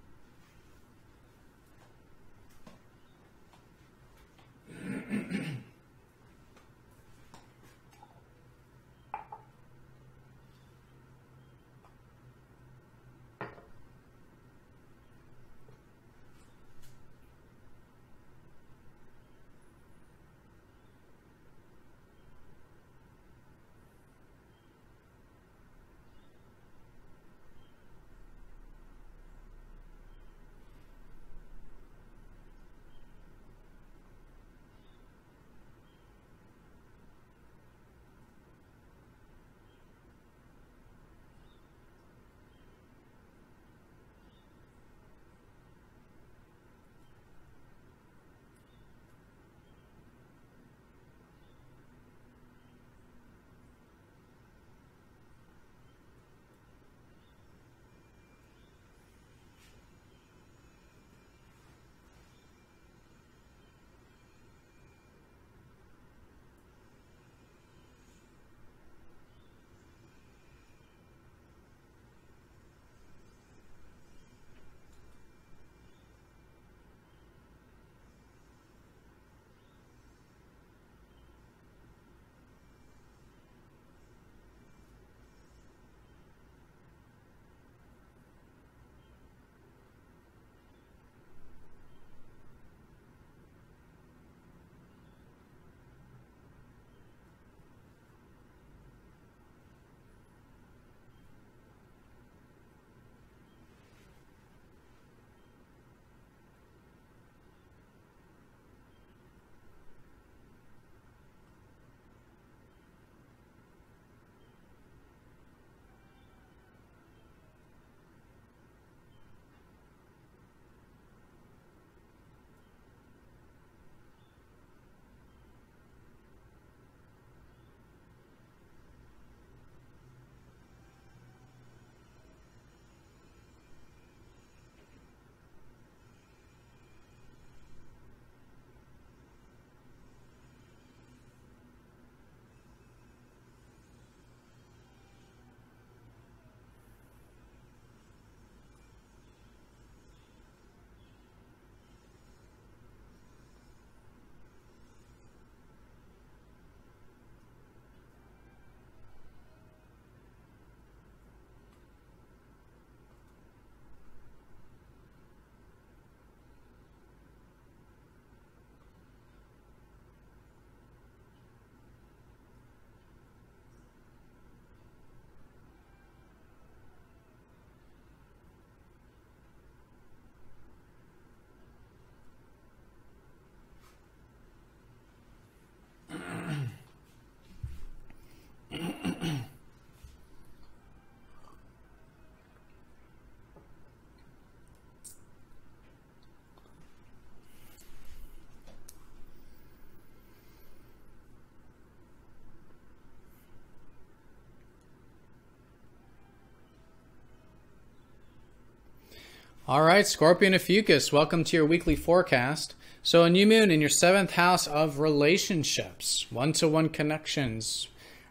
All right, Scorpio and Ophiuchus, welcome to your weekly forecast. So a new moon in your 7th house of relationships, one-to-one connections,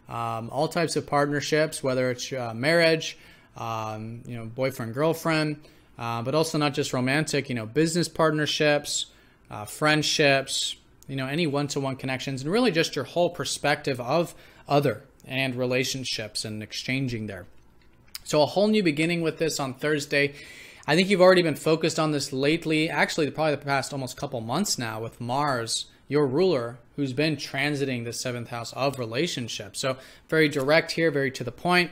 all types of partnerships, whether it's marriage, boyfriend, girlfriend, but also not just romantic, business partnerships, friendships, any one-to-one connections, and really just your whole perspective of other and relationships and exchanging there. So a whole new beginning with this on Thursday. I think you've already been focused on this lately, actually probably the past almost couple months now, with Mars, your ruler, who's been transiting the 7th house of relationships. So very direct here, very to the point.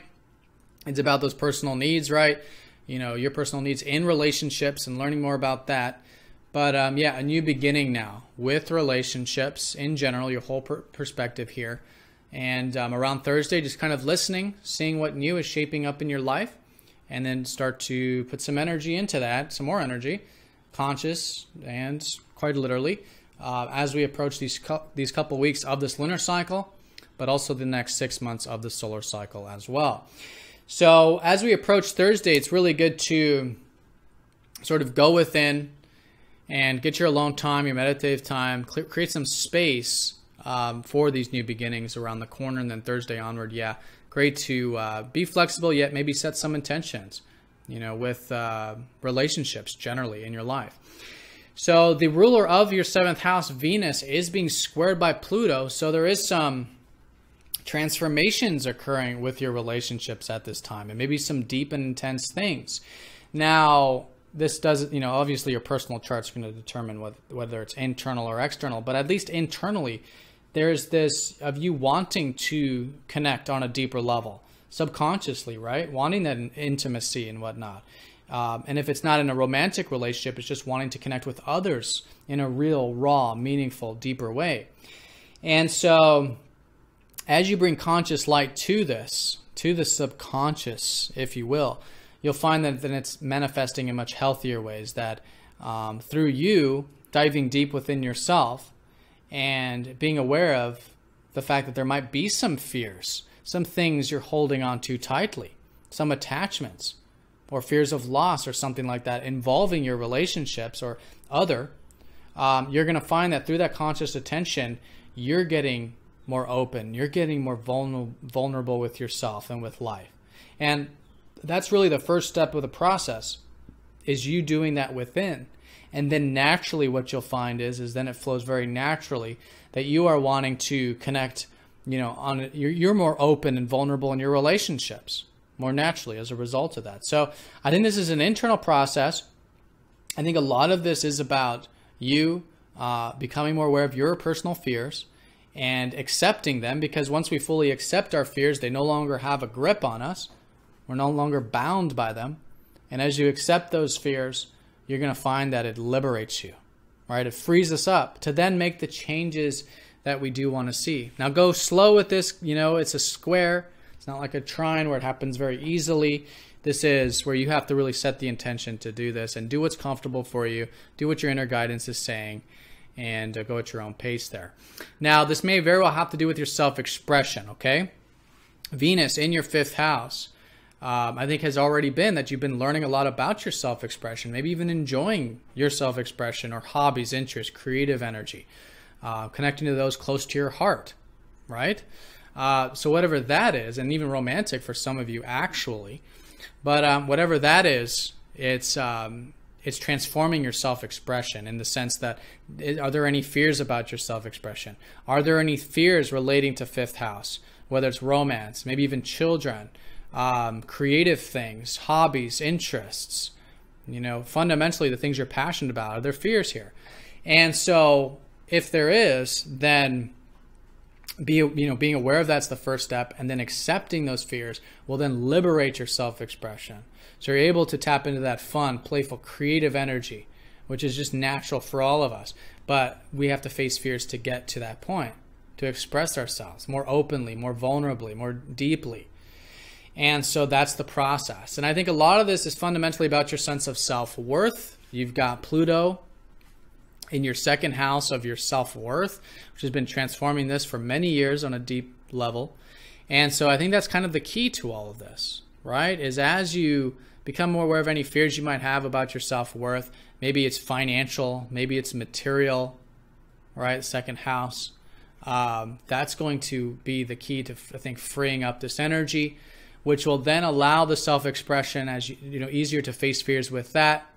It's about those personal needs, right? Your personal needs in relationships and learning more about that. But yeah, a new beginning now with relationships in general, your whole perspective here. And around Thursday, just kind of listening, seeing what new is shaping up in your life. And then start to put some energy into that, some more energy, conscious and quite literally, as we approach these couple weeks of this lunar cycle, but also the next 6 months of the solar cycle as well. So as we approach Thursday, it's really good to sort of go within and get your alone time, your meditative time, create some space for these new beginnings around the corner, and then Thursday onward, yeah. Great to be flexible, yet maybe set some intentions, with relationships generally in your life. So the ruler of your 7th house, Venus, is being squared by Pluto. So there is some transformations occurring with your relationships at this time, and maybe some deep and intense things. Now, this doesn't, obviously your personal chart's going to determine whether it's internal or external, but at least internally, there's this of you wanting to connect on a deeper level, subconsciously, right? Wanting that intimacy and whatnot. And if it's not in a romantic relationship, it's just wanting to connect with others in a real, raw, meaningful, deeper way. And so as you bring conscious light to this, to the subconscious, if you will, you'll find that then it's manifesting in much healthier ways, that through you diving deep within yourself, and being aware of the fact that there might be some fears, some things you're holding on to tightly, some attachments or fears of loss or something like that involving your relationships or other, you're going to find that through that conscious attention, you're getting more open, you're getting more vulnerable with yourself and with life. And that's really the first step of the process, is you doing that within. And then naturally what you'll find is then it flows very naturally that you are wanting to connect, you're more open and vulnerable in your relationships more naturally as a result of that. So I think this is an internal process. I think a lot of this is about you becoming more aware of your personal fears and accepting them, because once we fully accept our fears, they no longer have a grip on us. We're no longer bound by them. And as you accept those fears, you're going to find that it liberates you, right? It frees us up to then make the changes that we do want to see. Now go slow with this. It's a square. It's not like a trine where it happens very easily. This is where you have to really set the intention to do this and do what's comfortable for you. Do what your inner guidance is saying, and go at your own pace there. Now, this may very well have to do with your self-expression, okay? Venus in your 5th house, I think has already been that you've been learning a lot about your self-expression, maybe even enjoying your self-expression or hobbies, interests, creative energy, connecting to those close to your heart, right? So whatever that is, and even romantic for some of you actually, but whatever that is, it's transforming your self-expression in the sense that, are there any fears about your self-expression? Are there any fears relating to 5th house, whether it's romance, maybe even children, creative things, hobbies, interests, fundamentally the things you're passionate about? Are there fears here? And so if there is, then being aware of that's the first step, and then accepting those fears will then liberate your self-expression. So you're able to tap into that fun, playful, creative energy, which is just natural for all of us. But we have to face fears to get to that point, to express ourselves more openly, more vulnerably, more deeply. And so that's the process. And I think a lot of this is fundamentally about your sense of self-worth. You've got Pluto in your 2nd house of your self-worth, which has been transforming this for many years on a deep level. And so I think that's kind of the key to all of this, right? Is as you become more aware of any fears you might have about your self-worth. Maybe it's financial, maybe it's material, right? Second house. That's going to be the key to, I think, freeing up this energy, which will then allow the self-expression as easier to face fears with that.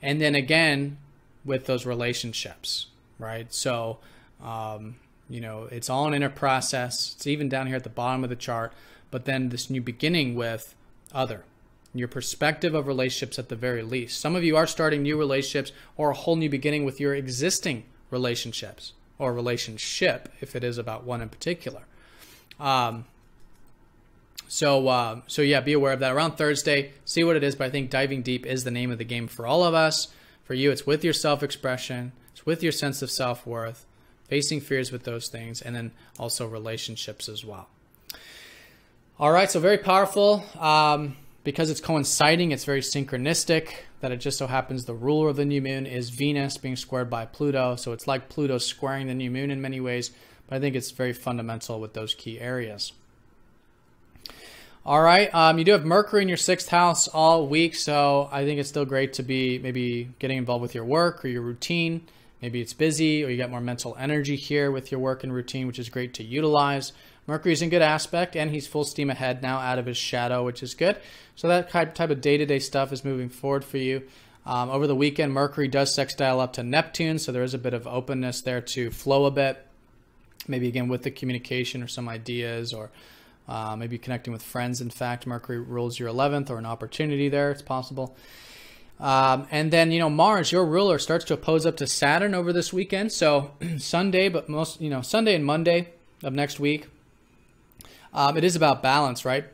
And then again, with those relationships, right? So, it's all an inner process. It's even down here at the bottom of the chart, but then this new beginning with other, your perspective of relationships at the very least. Some of you are starting new relationships or a whole new beginning with your existing relationships or relationship, if it is about one in particular. So yeah, be aware of that. Around Thursday, see what it is, but I think diving deep is the name of the game for all of us. For you, it's with your self-expression, it's with your sense of self-worth, facing fears with those things, and then also relationships as well. All right, so very powerful. Because it's coinciding, it's very synchronistic, that it just so happens the ruler of the new moon is Venus being squared by Pluto. So it's like Pluto squaring the new moon in many ways, but I think it's very fundamental with those key areas. All right, you do have Mercury in your 6th house all week, so I think it's still great to be maybe getting involved with your work or your routine. Maybe it's busy or you got more mental energy here with your work and routine, which is great to utilize. Mercury's in good aspect, and he's full steam ahead now out of his shadow, which is good. So that type of day-to-day stuff is moving forward for you. Over the weekend, Mercury does sextile up to Neptune, so there is a bit of openness there to flow a bit. Maybe again with the communication or some ideas, or maybe connecting with friends. In fact, Mercury rules your 11th, or an opportunity there, it's possible. And then, Mars, your ruler, starts to oppose up to Saturn over this weekend. So Sunday, but Sunday and Monday of next week, it is about balance, right?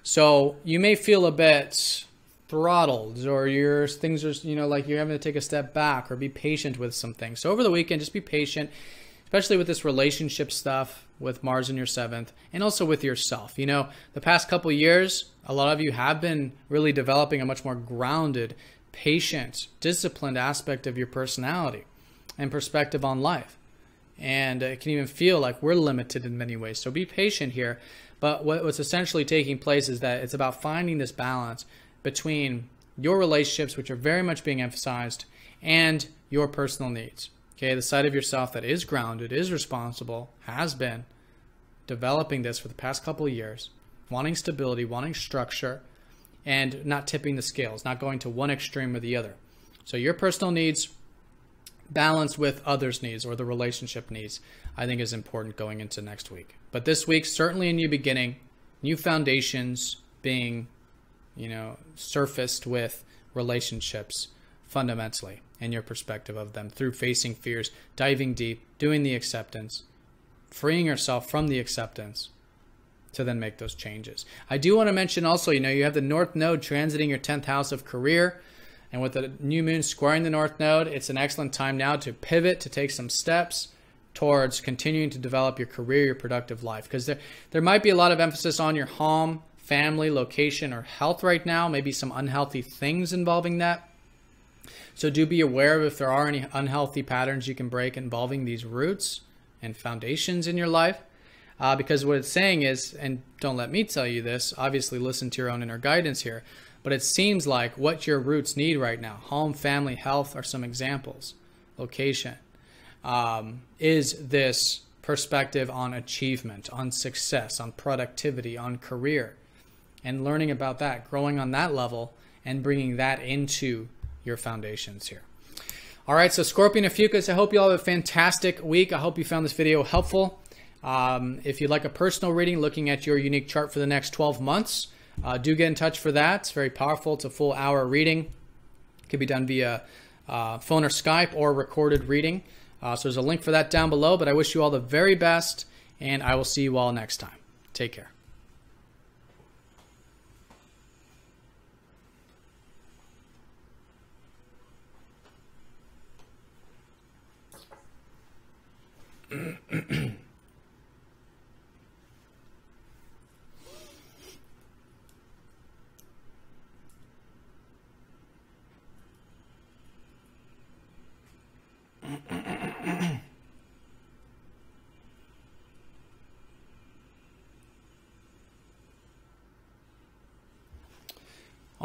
So you may feel a bit throttled, or your things are, like you're having to take a step back, or be patient with some things. So over the weekend, just be patient, especially with this relationship stuff with Mars in your 7th, and also with yourself. The past couple years, a lot of you have been really developing a much more grounded, patient, disciplined aspect of your personality and perspective on life. And it can even feel like we're limited in many ways. So be patient here. But what's essentially taking place is that it's about finding this balance between your relationships, which are very much being emphasized, and your personal needs. Okay, the side of yourself that is grounded, is responsible, has been developing this for the past couple of years, wanting stability, wanting structure, and not tipping the scales, not going to one extreme or the other. So your personal needs balanced with others' needs, or the relationship needs, I think is important going into next week. But this week, certainly a new beginning, new foundations being, surfaced with relationships fundamentally, and your perspective of them through facing fears, diving deep, doing the acceptance, freeing yourself from the acceptance to then make those changes. I do want to mention also, you have the North Node transiting your 10th house of career. And with the new moon squaring the North Node, it's an excellent time now to pivot, to take some steps towards continuing to develop your career, your productive life. Because there might be a lot of emphasis on your home, family, location, or health right now. Maybe some unhealthy things involving that. So do be aware of if there are any unhealthy patterns you can break involving these roots and foundations in your life. Because what it's saying is, and don't let me tell you this, obviously listen to your own inner guidance here, but it seems like what your roots need right now, home, family, health are some examples, location, is this perspective on achievement, on success, on productivity, on career, and learning about that, growing on that level, and bringing that into your foundations here. All right, so Scorpio and Ophiuchus, I hope you all have a fantastic week. I hope you found this video helpful. If you'd like a personal reading looking at your unique chart for the next 12 months, do get in touch for that. It's very powerful. It's a full hour reading. It can be done via phone or Skype, or recorded reading. So there's a link for that down below. But I wish you all the very best, and I will see you all next time. Take care.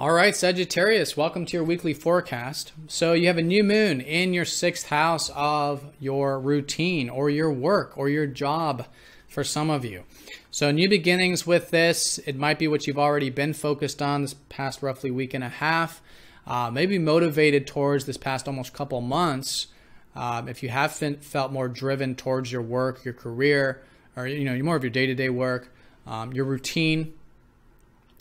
All right, Sagittarius, welcome to your weekly forecast. So you have a new moon in your 6th house of your routine or your work or your job for some of you. So new beginnings with this. It might be what you've already been focused on this past roughly week and a half, maybe motivated towards this past almost couple months. If you have felt more driven towards your work, your career, or more of your day-to-day work, your routine,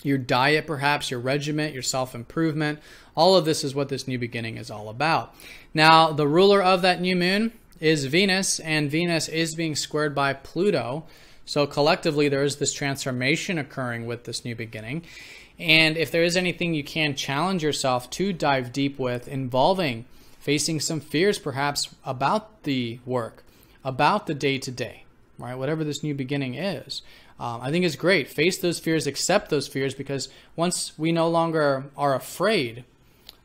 your diet, perhaps your regiment, your self-improvement. All of this is what this new beginning is all about. Now, the ruler of that new moon is Venus, and Venus is being squared by Pluto. So collectively, there is this transformation occurring with this new beginning. And if there is anything you can challenge yourself to dive deep with, involving facing some fears perhaps about the work, about the day-to-day, right? Whatever this new beginning is. I think it's great. Face those fears, accept those fears, because once we no longer are afraid,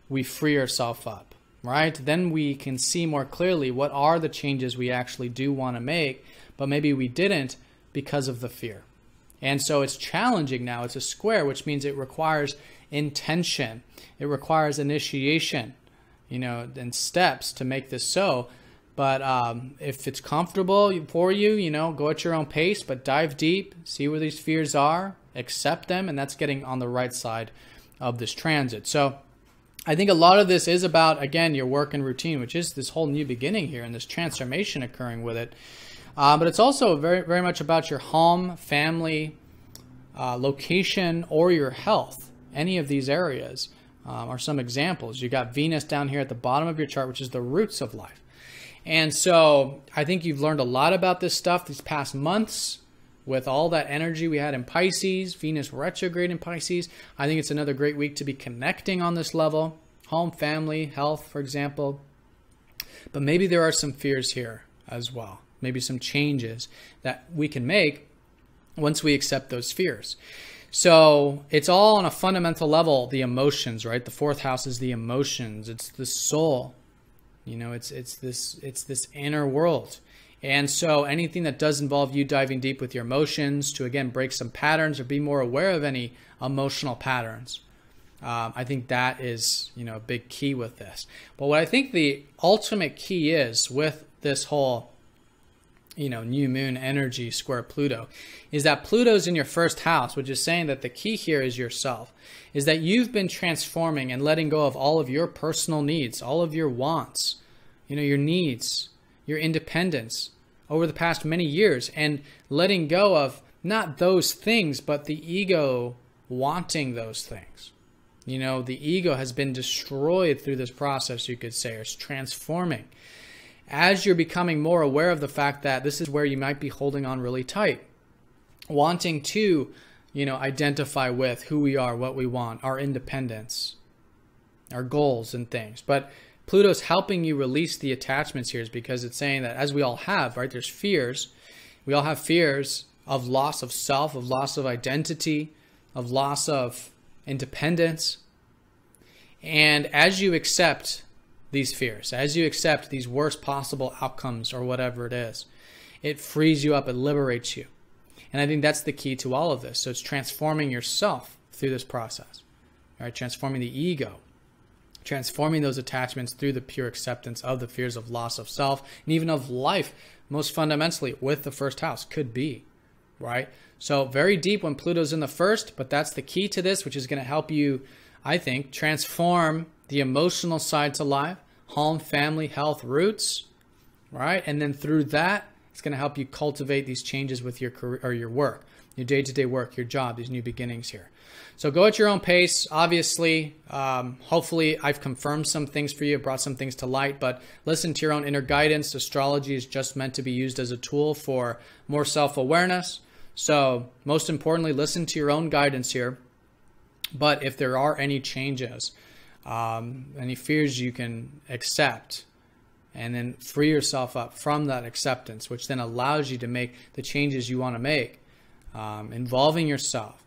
we free ourselves up, right? Then we can see more clearly what are the changes we actually do want to make, but maybe we didn't because of the fear. And so it's challenging now. It's a square, which means it requires intention. It requires initiation, and steps to make this so. But if it's comfortable for you, go at your own pace, but dive deep, see where these fears are, accept them, and that's getting on the right side of this transit. So I think a lot of this is about, again, your work and routine, which is this whole new beginning here and this transformation occurring with it. But it's also very, very much about your home, family, location, or your health. Any of these areas are some examples. You got Venus down here at the bottom of your chart, which is the roots of life. And so I think you've learned a lot about this stuff these past months with all that energy we had in Pisces, Venus retrograde in Pisces. I think it's another great week to be connecting on this level. Home, family, health, for example. But maybe there are some fears here as well. Maybe some changes that we can make once we accept those fears. So it's all on a fundamental level, the emotions, right? The 4th house is the emotions. It's the soul. It's this inner world. And so anything that does involve you diving deep with your emotions to, again, break some patterns or be more aware of any emotional patterns, I think that is, a big key with this. But what I think the ultimate key is with this whole, new moon energy square Pluto, is that Pluto's in your 1st house, which is saying that the key here is yourself, is that you've been transforming and letting go of all of your personal needs, all of your wants, your needs, your independence over the past many years, and letting go of not those things, but the ego wanting those things. The ego has been destroyed through this process, you could say, or it's transforming. As you're becoming more aware of the fact that this is where you might be holding on really tight, wanting to, identify with who we are, what we want, our independence, our goals and things. But Pluto's helping you release the attachments here, because it's saying that, as we all have, right, there's fears. We all have fears of loss of self, of loss of identity, of loss of independence. And as you accept these fears, as you accept these worst possible outcomes or whatever it is, it frees you up, it liberates you. And I think that's the key to all of this. So it's transforming yourself through this process, right? Transforming the ego, transforming those attachments through the pure acceptance of the fears of loss of self and even of life, most fundamentally with the 1st house could be, right? So very deep when Pluto's in the 1st, but that's the key to this, which is going to help you, I think, transform the emotional side to life, home, family, health, roots, right? And then through that, it's going to help you cultivate these changes with your career or your work, your day-to-day work, your job, these new beginnings here. So go at your own pace. Obviously, hopefully I've confirmed some things for you, brought some things to light, but listen to your own inner guidance. Astrology is just meant to be used as a tool for more self-awareness. So most importantly, listen to your own guidance here. But if there are any changes, any fears you can accept, and then free yourself up from that acceptance, which then allows you to make the changes you want to make, involving yourself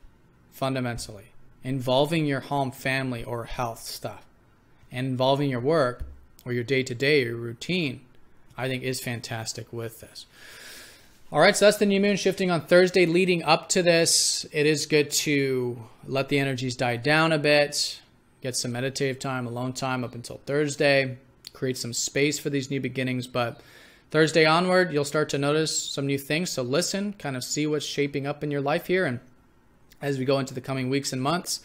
fundamentally, involving your home, family, or health stuff, and involving your work or your day-to-day, your routine, I think is fantastic with this. All right, so that's the new moon shifting on Thursday. Leading up to this, it is good to let the energies die down a bit, get some meditative time, alone time up until Thursday, create some space for these new beginnings. But Thursday onward, you'll start to notice some new things. So listen, kind of see what's shaping up in your life here. And as we go into the coming weeks and months,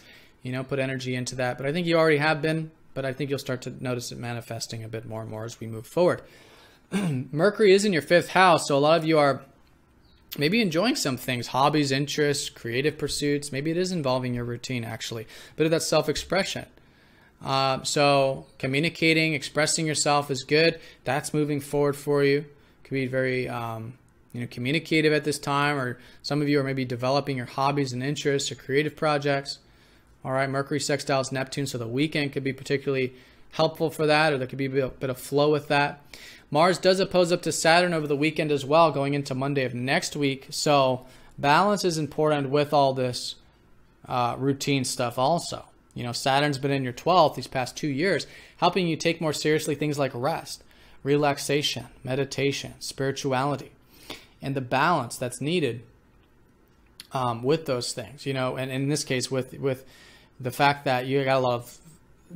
put energy into that. But I think you already have been, but I think you'll start to notice it manifesting a bit more and more as we move forward. Mercury is in your 5th house, so a lot of you are maybe enjoying some things, hobbies, interests, creative pursuits. Maybe it is involving your routine, actually. A bit of that self-expression. So communicating, expressing yourself is good. That's moving forward for you. Could be very communicative at this time, or some of you are maybe developing your hobbies and interests or creative projects. All right, Mercury sextiles Neptune, so the weekend could be particularly helpful for that, or there could be a bit of flow with that. Mars does oppose up to Saturn over the weekend as well, going into Monday of next week. So balance is important with all this routine stuff also. Saturn's been in your 12th these past 2 years, helping you take more seriously things like rest, relaxation, meditation, spirituality, and the balance that's needed with those things. And in this case, with the fact that you got a lot of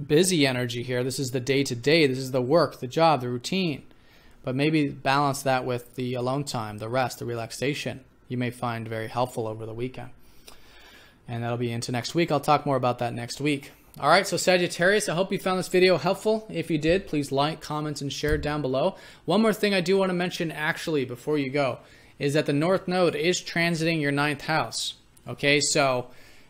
busy energy here. This is the day-to-day. This is the work, the job, the routine. But maybe balance that with the alone time, the rest, the relaxation. You may find very helpful over the weekend. And that'll be into next week. I'll talk more about that next week. All right, so Sagittarius, I hope you found this video helpful. If you did, please like, comment, and share down below. One more thing I do want to mention actually before you go is that the North Node is transiting your 9th house. Okay, so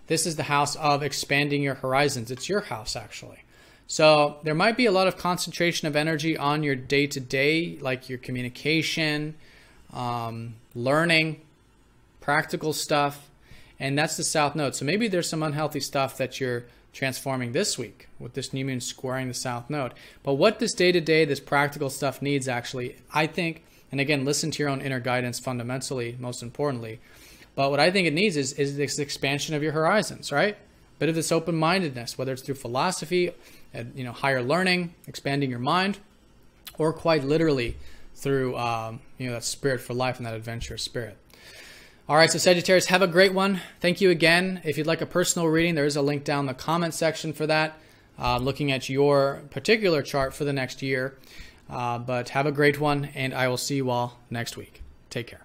this is the house of expanding your horizons. It's your house, actually. So there might be a lot of concentration of energy on your day-to-day, like your communication, learning, practical stuff, and that's the South Node. So maybe there's some unhealthy stuff that you're transforming this week with this new moon squaring the South Node. But what this day-to-day, this practical stuff needs actually, I think, and again, listen to your own inner guidance fundamentally, most importantly, but what I think it needs is this expansion of your horizons, right? Bit of this open-mindedness, whether it's through philosophy, higher learning, expanding your mind, or quite literally through that spirit for life and that adventurous spirit. All right, so Sagittarius, have a great one. Thank you again. If you'd like a personal reading, there is a link down in the comment section for that, looking at your particular chart for the next year. But have a great one, and I will see you all next week. Take care.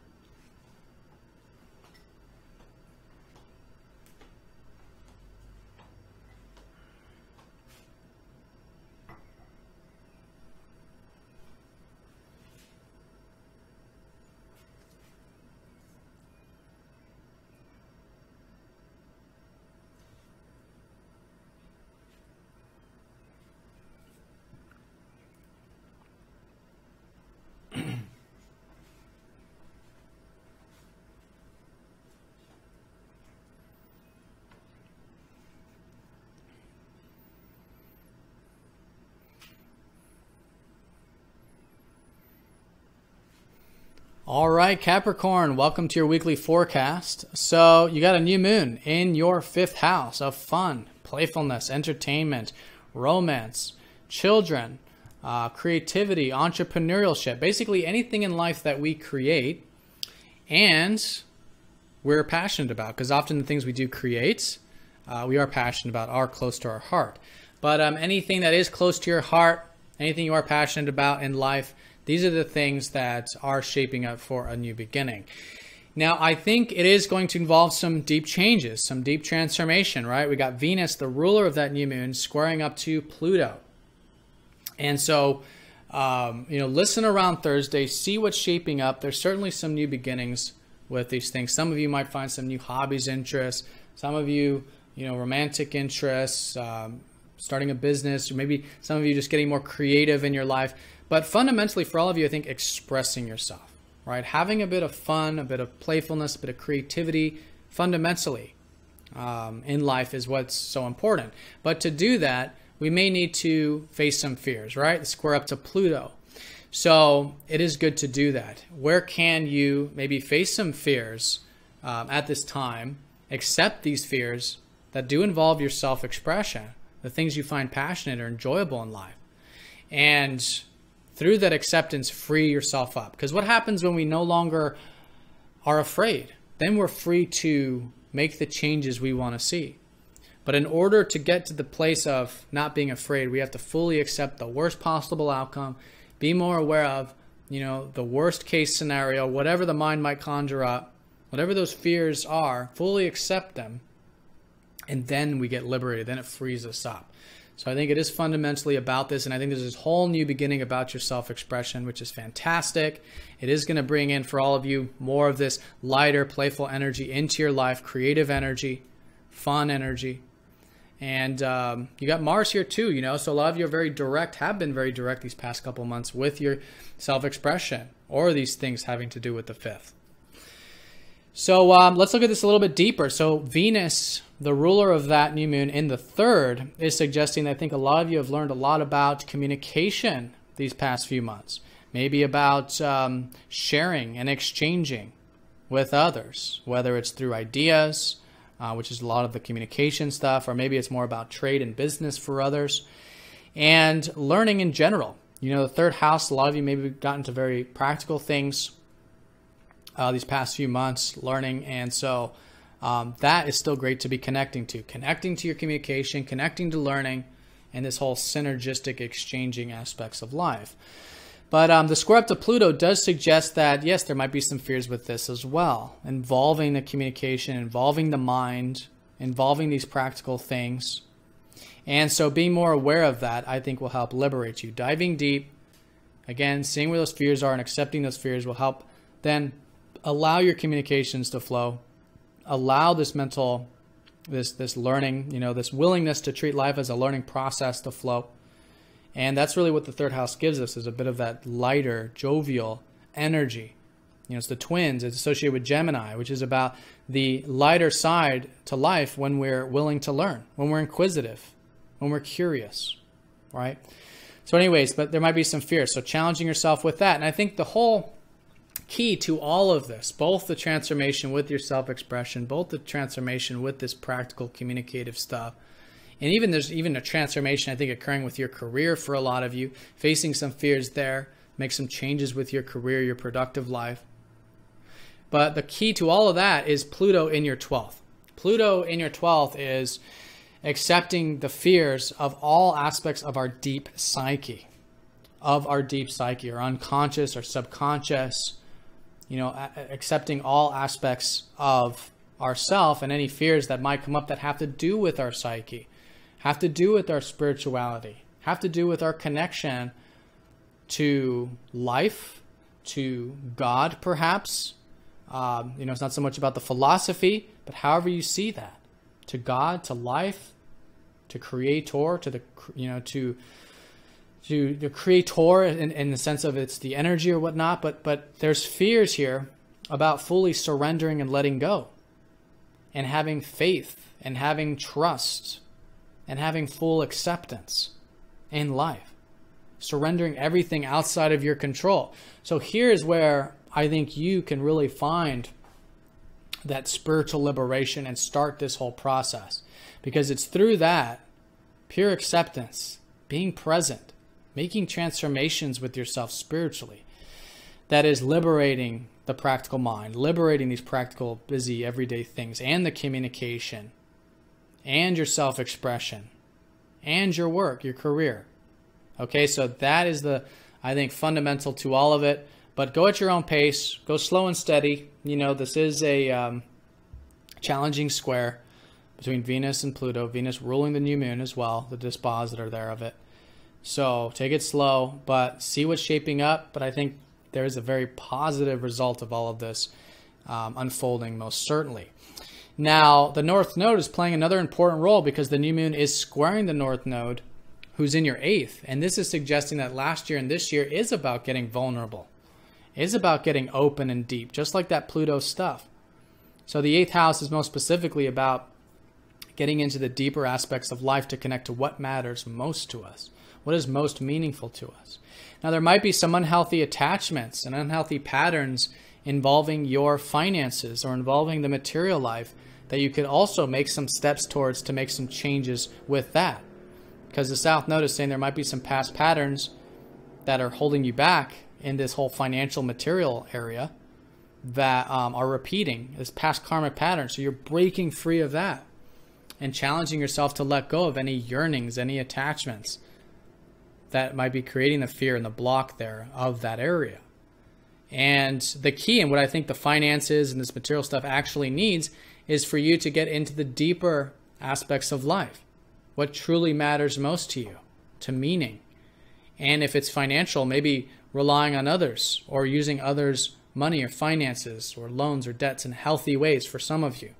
All right, Capricorn, welcome to your weekly forecast. So you got a new moon in your 5th house of fun, playfulness, entertainment, romance, children, creativity, entrepreneurship, basically anything in life that we create and we're passionate about, because often the things we do create, we are passionate about, are close to our heart. But anything that is close to your heart, anything you are passionate about in life, these are the things that are shaping up for a new beginning. Now, I think it is going to involve some deep changes, some deep transformation, right? We got Venus, the ruler of that new moon, squaring up to Pluto. And so, listen around Thursday, see what's shaping up. There's certainly some new beginnings with these things. Some of you might find some new hobbies, interests. Some of you, romantic interests, starting a business, or maybe some of you just getting more creative in your life. But fundamentally, for all of you, I think expressing yourself, right? Having a bit of fun, a bit of playfulness, a bit of creativity, fundamentally in life is what's so important. But to do that, we may need to face some fears, right? Square up to Pluto. So it is good to do that. Where can you maybe face some fears at this time, accept these fears that do involve your self-expression, the things you find passionate or enjoyable in life, and through that acceptance, free yourself up. Because what happens when we no longer are afraid. Then we're free to make the changes we want to see. But in order to get to the place of not being afraid, we have to fully accept the worst possible outcome, be more aware of, the worst case scenario, whatever the mind might conjure up, whatever those fears are, fully accept them, and then we get liberated. Then it frees us up. So I think it is fundamentally about this, and I think there's this whole new beginning about your self-expression, which is fantastic. It is going to bring in, for all of you, more of this lighter, playful energy into your life, creative energy, fun energy. And you got Mars here too, so a lot of you are very direct, have been very direct these past couple months with your self-expression or these things having to do with the fifth. So let's look at this a little bit deeper. So Venus, the ruler of that new moon in the third, is suggesting that I think a lot of you have learned a lot about communication these past few months. Maybe about sharing and exchanging with others, whether it's through ideas, which is a lot of the communication stuff, or maybe it's more about trade and business for others, and learning in general. The third house, a lot of you maybe got into very practical things these past few months, learning, and so that is still great to be connecting to your communication, connecting to learning, and this whole synergistic exchanging aspects of life. But the square up to Pluto does suggest that, yes, there might be some fears with this as well, involving the communication, involving the mind, involving these practical things. And so being more aware of that, I think, will help liberate you. Diving deep, again, seeing where those fears are and accepting those fears will help then allow your communications to flow, allow this mental, this learning, this willingness to treat life as a learning process to flow. And that's really what the third house gives us, is a bit of that lighter, jovial energy. It's the twins. It's associated with Gemini, which is about the lighter side to life when we're willing to learn, when we're inquisitive, when we're curious, right? So anyways, but there might be some fears. So challenging yourself with that. And I think the whole key to all of this, both the transformation with your self-expression, both the transformation with this practical communicative stuff, and even there's even a transformation, I think, occurring with your career for a lot of you, facing some fears there, make some changes with your career, your productive life. But the key to all of that is Pluto in your 12th. Pluto in your 12th is accepting the fears of all aspects of our deep psyche, or unconscious or subconscious, accepting all aspects of ourself and any fears that might come up that have to do with our psyche, have to do with our spirituality, have to do with our connection to life, to God, perhaps. It's not so much about the philosophy, but however you see that, to God, to life, to Creator, to the Creator in the sense of it's the energy or whatnot. But there's fears here about fully surrendering and letting go, and having faith, and having trust, and having full acceptance in life, surrendering everything outside of your control. So here's where I think you can really find that spiritual liberation and start this whole process, because it's through that pure acceptance, being present, making transformations with yourself spiritually, that is liberating the practical mind, liberating these practical, busy, everyday things, and the communication, and your self-expression, and your work, your career. Okay, so that is I think, fundamental to all of it. But go at your own pace, go slow and steady. This is a challenging square between Venus and Pluto, Venus ruling the new moon as well, the dispositor there of it. So take it slow, but see what's shaping up. But I think there is a very positive result of all of this unfolding, most certainly. Now, the North Node is playing another important role, because the new moon is squaring the North Node, who's in your 8th. And this is suggesting that last year and this year is about getting vulnerable, is about getting open and deep, just like that Pluto stuff. So the 8th house is most specifically about getting into the deeper aspects of life to connect to what matters most to us, what is most meaningful to us. Now, there might be some unhealthy attachments and unhealthy patterns involving your finances or involving the material life that you could also make some steps towards to make some changes with that. Because the South Node is saying there might be some past patterns that are holding you back in this whole financial material area that are repeating, this past karmic pattern. So you're breaking free of that and challenging yourself to let go of any yearnings, any attachments that might be creating the fear and the block there of that area. And the key, and what I think the finances and this material stuff actually needs, is for you to get into the deeper aspects of life. What truly matters most to you, to meaning. And if it's financial, maybe relying on others or using others' money or finances or loans or debts in healthy ways for some of you.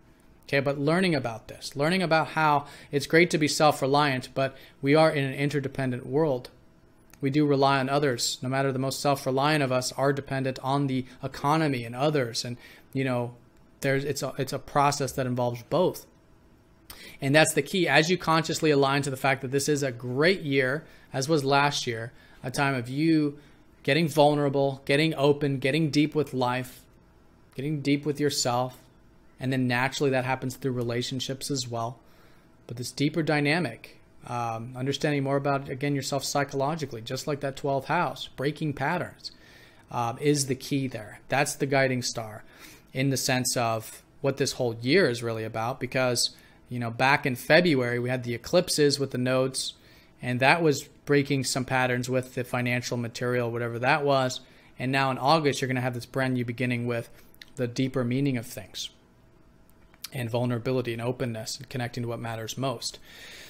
Okay, but learning about this, learning about how it's great to be self-reliant, but we are in an interdependent world. We do rely on others. No matter the most self-reliant of us are dependent on the economy and others. And, you know, it's a process that involves both. And that's the key. As you consciously align to the fact that this is a great year, as was last year, a time of you getting vulnerable, getting open, getting deep with life, getting deep with yourself. And then naturally that happens through relationships as well. But this deeper dynamic, understanding more about, again, yourself psychologically, just like that 12th house, breaking patterns, is the key there. That's the guiding star in the sense of what this whole year is really about. Because, you know, back in February, we had the eclipses with the nodes, and that was breaking some patterns with the financial material, whatever that was. And now in August, you're going to have this brand new beginning with the deeper meaning of things and vulnerability and openness and connecting to what matters most.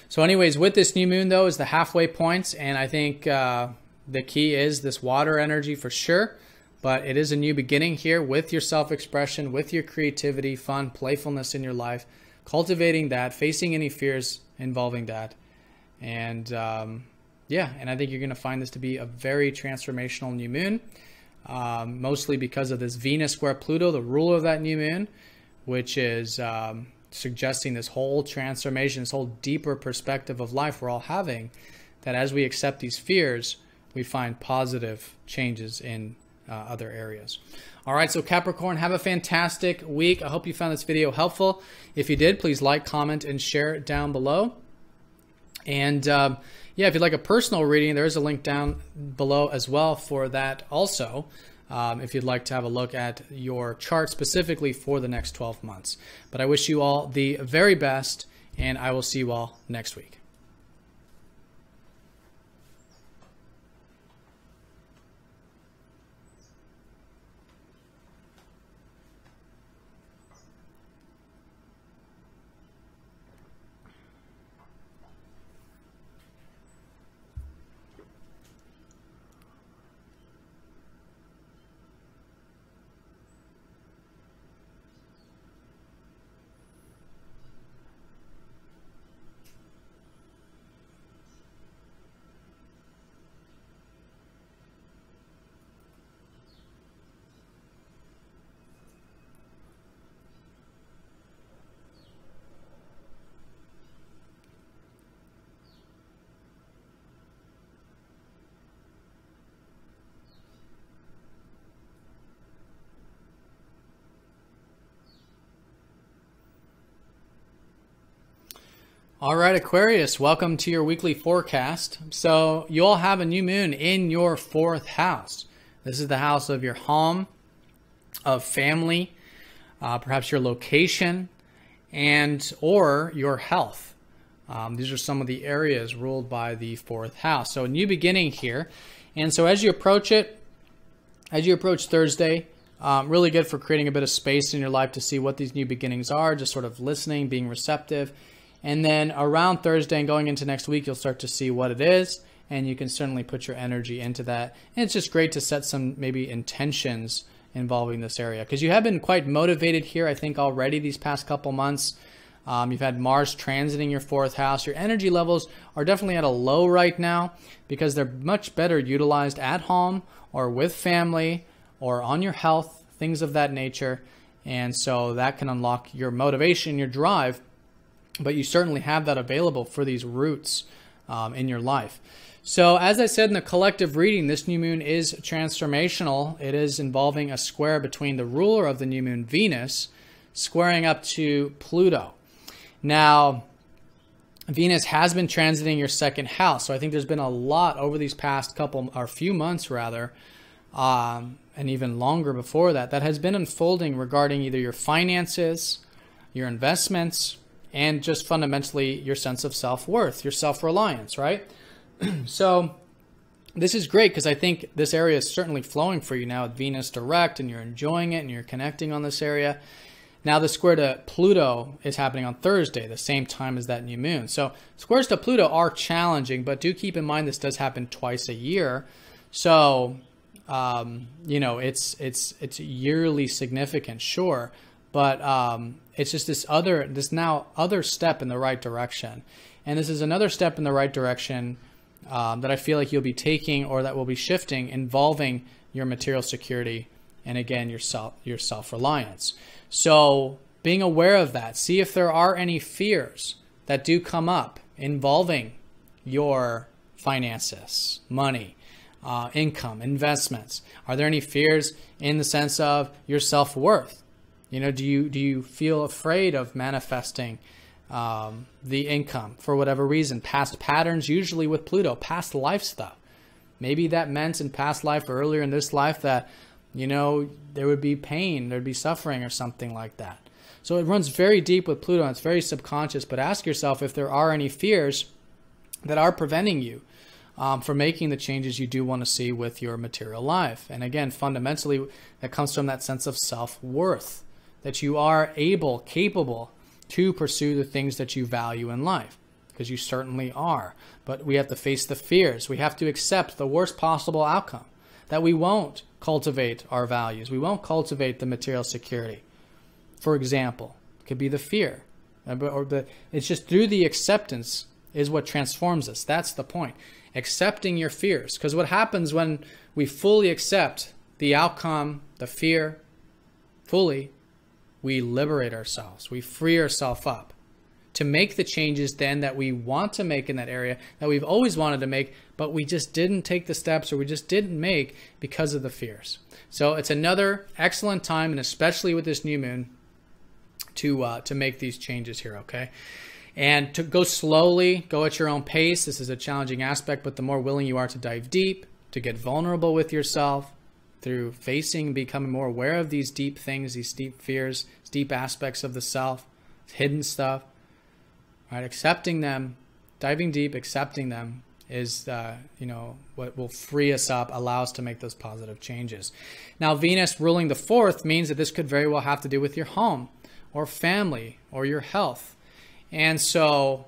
So anyways, with this new moon, though, is the halfway points. And I think the key is this water energy for sure. But it is a new beginning here with your self-expression, with your creativity, fun, playfulness in your life, cultivating that, facing any fears involving that. And yeah, and I think you're going to find this to be a very transformational new moon, mostly because of this Venus square Pluto, the ruler of that new moon, which is suggesting this whole transformation, this whole deeper perspective of life we're all having, that as we accept these fears, we find positive changes in other areas. All right, so Capricorn, have a fantastic week. I hope you found this video helpful. If you did, please like, comment, and share it down below. And yeah, if you'd like a personal reading, there is a link down below as well for that also. If you'd like to have a look at your chart specifically for the next 12 months. But I wish you all the very best, and I will see you all next week. All right, Aquarius, welcome to your weekly forecast. So you all have a new moon in your 4th house. This is the house of your home, of family, perhaps your location, and or your health. These are some of the areas ruled by the 4th house. So a new beginning here. And so as you approach it, as you approach Thursday, really good for creating a bit of space in your life to see what these new beginnings are, just sort of listening, being receptive. And then around Thursday and going into next week, you'll start to see what it is, and you can certainly put your energy into that. And it's just great to set some maybe intentions involving this area, because you have been quite motivated here, I think, already these past couple months. You've had Mars transiting your 4th house. Your energy levels are definitely at a low right now because they're much better utilized at home or with family or on your health, things of that nature. And so that can unlock your motivation, your drive. But you certainly have that available for these roots in your life. So as I said in the collective reading, this new moon is transformational. It is involving a square between the ruler of the new moon, Venus, squaring up to Pluto. Now, Venus has been transiting your 2nd house. So I think there's been a lot over these past few months rather, and even longer before that, that has been unfolding regarding either your finances, your investments, and just fundamentally your sense of self-worth, your self-reliance, right? So this is great because I think this area is certainly flowing for you now with Venus direct, and you're enjoying it and you're connecting on this area. Now the square to Pluto is happening on Thursday, the same time as that new moon. So squares to Pluto are challenging, but do keep in mind this does happen twice a year. So, you know, it's yearly significant, sure, but it's just this now other step in the right direction. And this is another step in the right direction that I feel like you'll be taking, or that will be shifting, involving your material security and, again, your self-reliance. So being aware of that, see if there are any fears that do come up involving your finances, money, income, investments. Are there any fears in the sense of your self-worth? You know, do you feel afraid of manifesting the income for whatever reason? Past patterns, usually with Pluto, past life stuff. Maybe that meant in past life or earlier in this life that, you know, there would be pain, there'd be suffering or something like that. So it runs very deep with Pluto, and it's very subconscious. But ask yourself if there are any fears that are preventing you from making the changes you do want to see with your material life. And again, fundamentally, that comes from that sense of self-worth, that you are capable to pursue the things that you value in life, because you certainly are. But we have to face the fears. We have to accept the worst possible outcome, that we won't cultivate our values. We won't cultivate the material security. For example, it could be the fear. It's just through the acceptance is what transforms us. That's the point. Accepting your fears. Because what happens when we fully accept the outcome, the fear, fully, we liberate ourselves. We free ourselves up to make the changes then that we want to make in that area, that we've always wanted to make, but we just didn't take the steps, or we just didn't make because of the fears. So it's another excellent time, and especially with this new moon, to make these changes here, okay? And to go slowly, go at your own pace. This is a challenging aspect, but the more willing you are to dive deep, to get vulnerable with yourself, through facing, becoming more aware of these deep things, these deep fears, deep aspects of the self, hidden stuff, right? Accepting them, diving deep, accepting them is, you know, what will free us up, allow us to make those positive changes. Now, Venus ruling the 4th means that this could very well have to do with your home or family or your health. And so,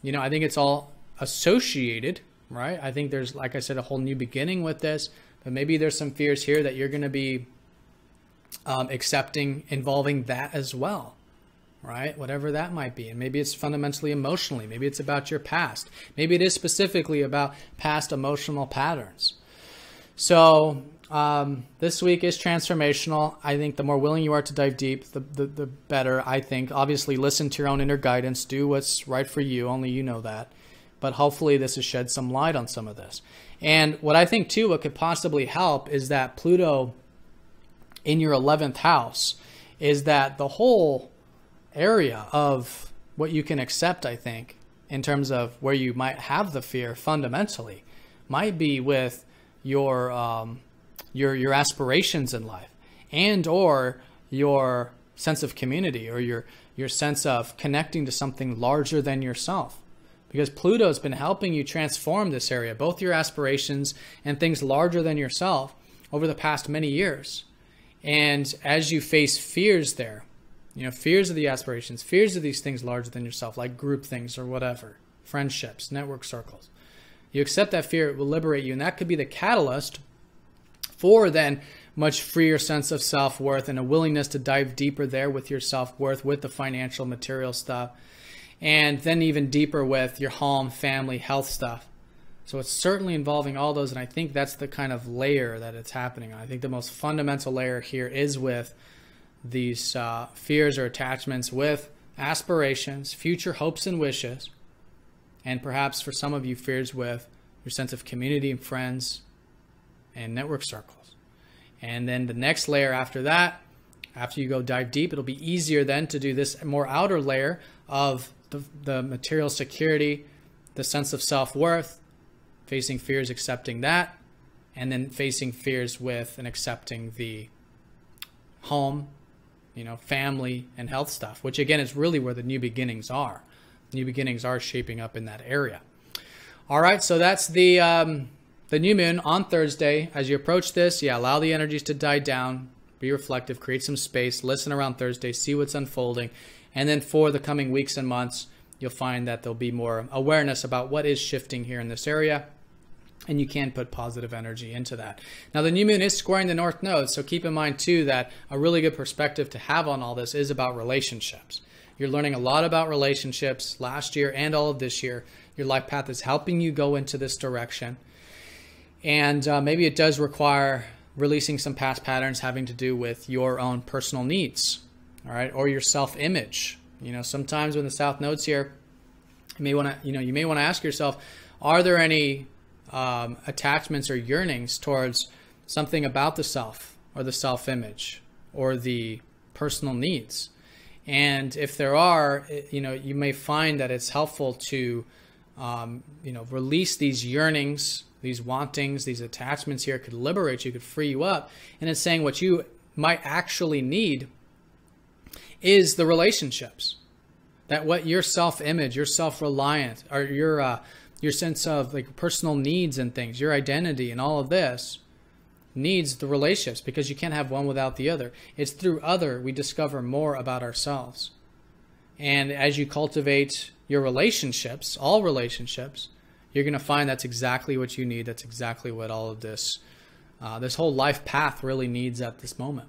you know, I think it's all associated, right? I think there's, like I said, a whole new beginning with this, but maybe there's some fears here that you're going to be accepting involving that as well, right? Whatever that might be. And maybe it's fundamentally emotionally. Maybe it's about your past. Maybe it is specifically about past emotional patterns. So this week is transformational. I think the more willing you are to dive deep, the better, I think. Obviously, listen to your own inner guidance. Do what's right for you. Only you know that. But hopefully this has shed some light on some of this. And what I think, too, what could possibly help is that Pluto in your 11th house is that the whole area of what you can accept, I think, in terms of where you might have the fear fundamentally, might be with your aspirations in life, and or your sense of community, or your sense of connecting to something larger than yourself. Because Pluto's been helping you transform this area, both your aspirations and things larger than yourself, over the past many years. And as you face fears there, you know, fears of the aspirations, fears of these things larger than yourself, like group things or whatever, friendships, network circles, you accept that fear, it will liberate you. And that could be the catalyst for then much freer sense of self-worth and a willingness to dive deeper there with your self-worth, with the financial material stuff, and then even deeper with your home, family, health stuff. So it's certainly involving all those, and I think that's the kind of layer that it's happening on. I think the most fundamental layer here is with these fears or attachments with aspirations, future hopes and wishes, and perhaps for some of you, fears with your sense of community and friends and network circles. And then the next layer after that, after you go dive deep, it'll be easier then to do this more outer layer of the material security, the sense of self-worth, facing fears, accepting that, and then facing fears with and accepting the home, family and health stuff, which again is really where the new beginnings are. New beginnings are shaping up in that area. All right, so that's the new moon on Thursday. As you approach this, allow the energies to die down, be reflective, create some space, listen around Thursday, see what's unfolding. And then for the coming weeks and months, you'll find that there'll be more awareness about what is shifting here in this area. And you can put positive energy into that. Now, the new moon is squaring the North Node, so keep in mind, too, that a really good perspective to have on all this is about relationships. You're learning a lot about relationships last year and all of this year. Your life path is helping you go into this direction. And maybe it does require releasing some past patterns having to do with your own personal needs, all right, or your self-image. Sometimes when the South Node's here, you may want to ask yourself, are there any attachments or yearnings towards something about the self or the self-image or the personal needs? And if there are, you may find that it's helpful to, release these yearnings, these wantings, these attachments here. Could liberate you, could free you up. And it's saying what you might actually need is the relationships. That what your self-image, your self-reliance, or your sense of like personal needs and things, your identity and all of this needs the relationships, because you can't have one without the other. It's through other we discover more about ourselves. And as you cultivate your relationships, all relationships, you're going to find that's exactly what you need. That's exactly what all of this, this whole life path really needs at this moment.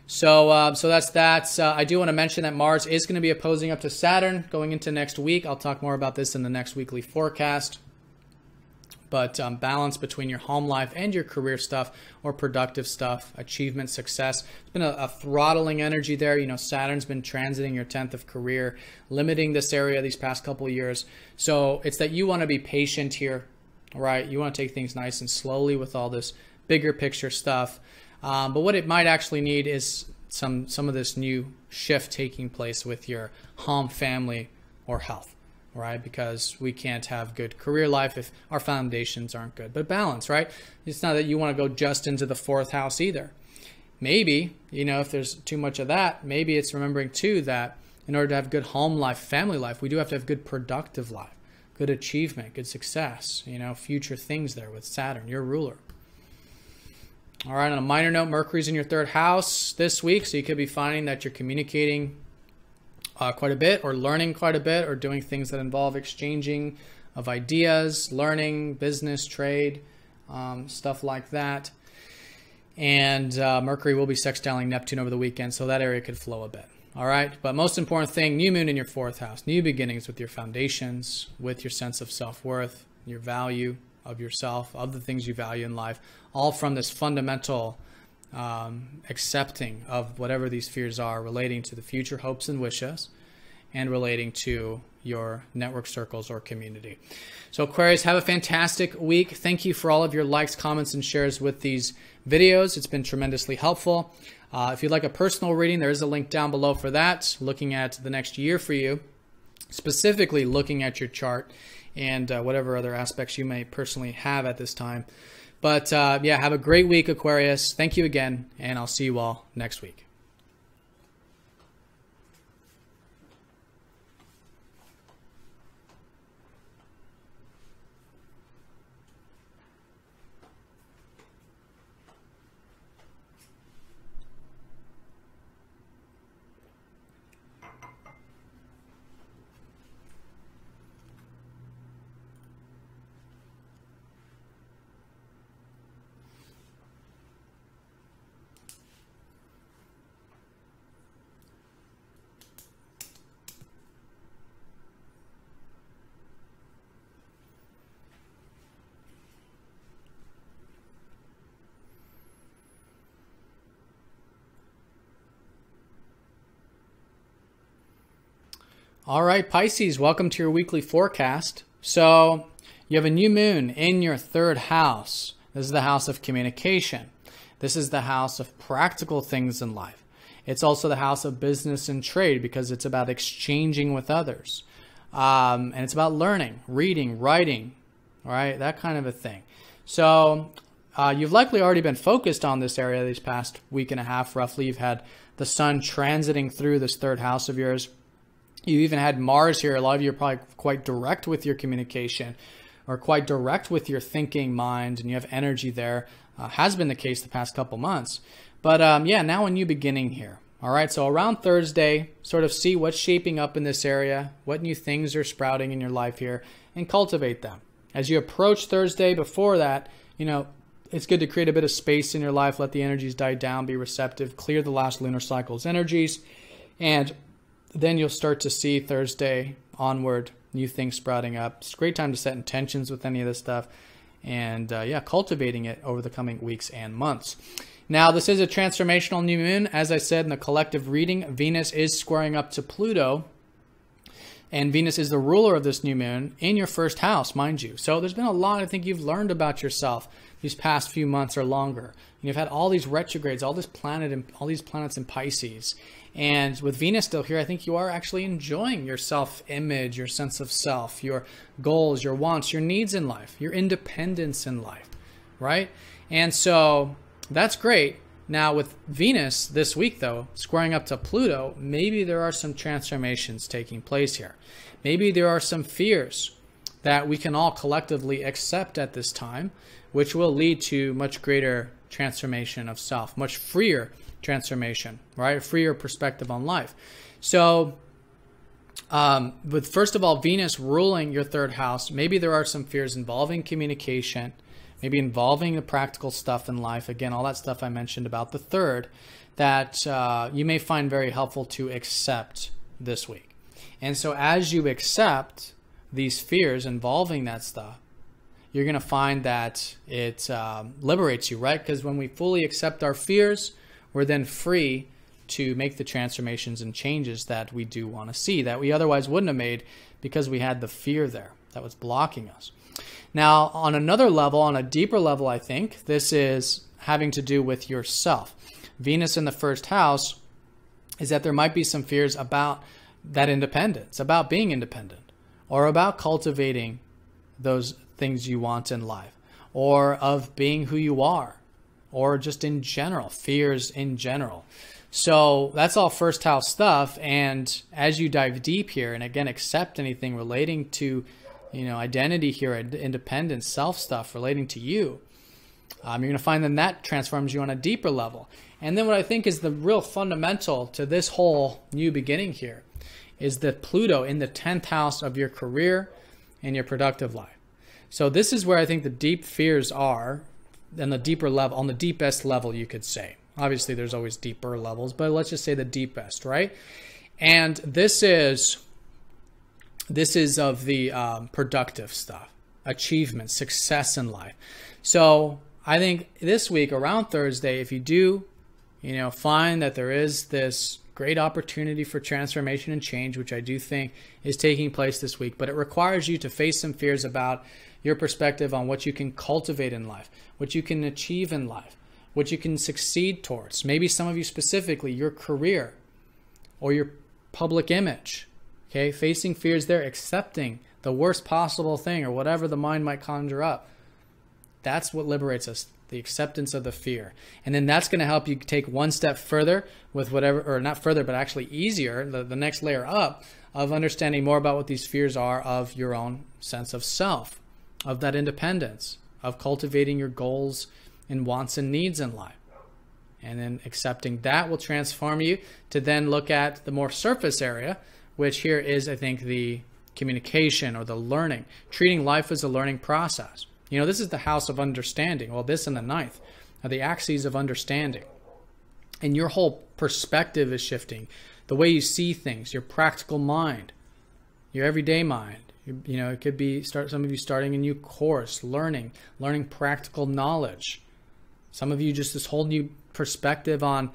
So that's that. I do want to mention that Mars is going to be opposing up to Saturn going into next week. I'll talk more about this in the next weekly forecast. But balance between your home life and your career stuff or productive stuff, achievement, success. It's been a throttling energy there. Saturn's been transiting your 10th of career, limiting this area these past couple of years. So it's that you want to be patient here, right? You want to take things nice and slowly with all this bigger picture stuff. But what it might actually need is some of this new shift taking place with your home, family, or health. Right? Because we can't have good career life if our foundations aren't good. But balance, right? It's not that you want to go just into the 4th house either. Maybe, if there's too much of that, maybe it's remembering too that in order to have good home life, family life, we do have to have good productive life, good achievement, good success, future things there with Saturn, your ruler. All right, on a minor note, Mercury's in your 3rd house this week, so you could be finding that you're communicating quite a bit, or learning quite a bit, or doing things that involve exchanging of ideas, learning, business, trade, stuff like that. And Mercury will be sextiling Neptune over the weekend, so that area could flow a bit. All right, but most important thing, new moon in your 4th house, new beginnings with your foundations, with your sense of self-worth, your value of yourself, of the things you value in life, all from this fundamental accepting of whatever these fears are relating to the future hopes and wishes and relating to your network circles or community. So Aquarius, have a fantastic week. Thank you for all of your likes, comments, and shares with these videos. It's been tremendously helpful. If you'd like a personal reading, there is a link down below for that, looking at the next year for you, specifically looking at your chart and whatever other aspects you may personally have at this time. But have a great week, Aquarius. Thank you again, and I'll see you all next week. All right, Pisces, welcome to your weekly forecast. So you have a new moon in your 3rd house. This is the house of communication. This is the house of practical things in life. It's also the house of business and trade because it's about exchanging with others. And it's about learning, reading, writing, all right, that kind of a thing. So you've likely already been focused on this area these past week and a half, roughly. You've had the sun transiting through this third house of yours. You even had Mars here. A lot of you are probably quite direct with your communication or quite direct with your thinking mind, and you have energy there. Has been the case the past couple months. But yeah, now a new beginning here. All right, so around Thursday, sort of see what's shaping up in this area, what new things are sprouting in your life here, and cultivate them. As you approach Thursday, before that, you know, it's good to create a bit of space in your life, let the energies die down, be receptive, clear the last lunar cycle's energies, and then you'll start to see Thursday onward, new things sprouting up. It's a great time to set intentions with any of this stuff, and yeah, cultivating it over the coming weeks and months. Now, this is a transformational new moon. As I said in the collective reading, Venus is squaring up to Pluto, and Venus is the ruler of this new moon in your first house, mind you. So there's been a lot I think you've learned about yourself these past few months or longer. You've had all these retrogrades, all these planets in Pisces. And with Venus still here, I think you are actually enjoying your self-image, your sense of self, your goals, your wants, your needs in life, your independence in life, right? And so that's great. Now with Venus this week, though, squaring up to Pluto, maybe there are some transformations taking place here. Maybe there are some fears that we can all collectively accept at this time, which will lead to much greater transformation of self, much freer transformation, right? A freer perspective on life. So with, first of all, Venus ruling your third house, maybe there are some fears involving communication, maybe involving the practical stuff in life. Again, all that stuff I mentioned about the third that you may find very helpful to accept this week. And so as you accept these fears involving that stuff, you're going to find that it liberates you, right? Because when we fully accept our fears, we're then free to make the transformations and changes that we do want to see, that we otherwise wouldn't have made because we had the fear there that was blocking us. Now, on another level, on a deeper level, I think, this is having to do with yourself. Venus in the first house is that there might be some fears about that independence, about being independent, or about cultivating those things you want in life, or of being who you are, or just in general, fears in general. So that's all first house stuff. And as you dive deep here, and again, accept anything relating to, you know, identity here, independence, self stuff relating to you, you're going to find that transforms you on a deeper level. And then what I think is the real fundamental to this whole new beginning here is that Pluto in the 10th house of your career and your productive life. So this is where I think the deep fears are, on the deeper level, on the deepest level, you could say. Obviously, there's always deeper levels, but let's just say the deepest, right? And this is of the productive stuff, achievement, success in life. So I think this week around Thursday, if you do, you know, find that there is this great opportunity for transformation and change, which I do think is taking place this week, but it requires you to face some fears about your perspective on what you can cultivate in life, what you can achieve in life, what you can succeed towards. Maybe some of you specifically, your career or your public image, okay? Facing fears there, accepting the worst possible thing or whatever the mind might conjure up. That's what liberates us, the acceptance of the fear. And then that's going to help you take one step further with whatever, or not further, but actually easier, the next layer up of understanding more about what these fears are of your own sense of self, of that independence, of cultivating your goals and wants and needs in life. And then accepting that will transform you to then look at the more surface area, which here is, I think, the communication or the learning, treating life as a learning process. You know, this is the house of understanding. Well, this and the 9th are the axes of understanding. And your whole perspective is shifting. The way you see things, your practical mind, your everyday mind. You know, it could be some of you starting a new course, learning practical knowledge. Some of you just this whole new perspective on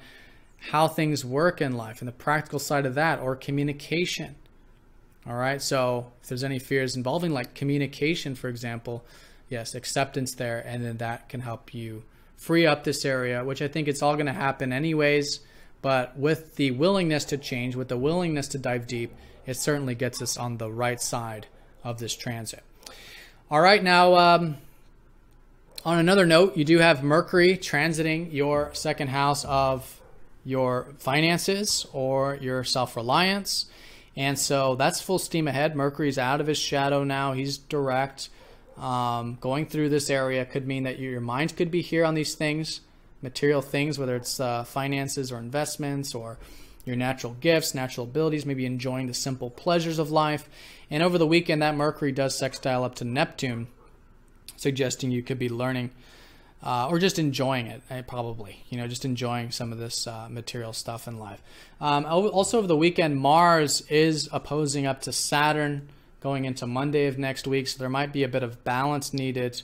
how things work in life and the practical side of that, or communication. All right, so if there's any fears involving like communication, for example, yes, acceptance there, and then that can help you free up this area, which I think it's all going to happen anyways, but with the willingness to change, with the willingness to dive deep, it certainly gets us on the right side of this transit. All right, now On another note, you do have Mercury transiting your second house of your finances or your self-reliance. And so that's full steam ahead. Mercury's out of his shadow now. He's direct. Going through this area could mean that your mind could be here on these things, material things, whether it's finances or investments or your natural gifts, natural abilities, maybe enjoying the simple pleasures of life. And over the weekend, that Mercury does sextile up to Neptune, suggesting you could be learning or just enjoying it, probably, just enjoying some of this material stuff in life. Also over the weekend, Mars is opposing up to Saturn going into Monday of next week. So there might be a bit of balance needed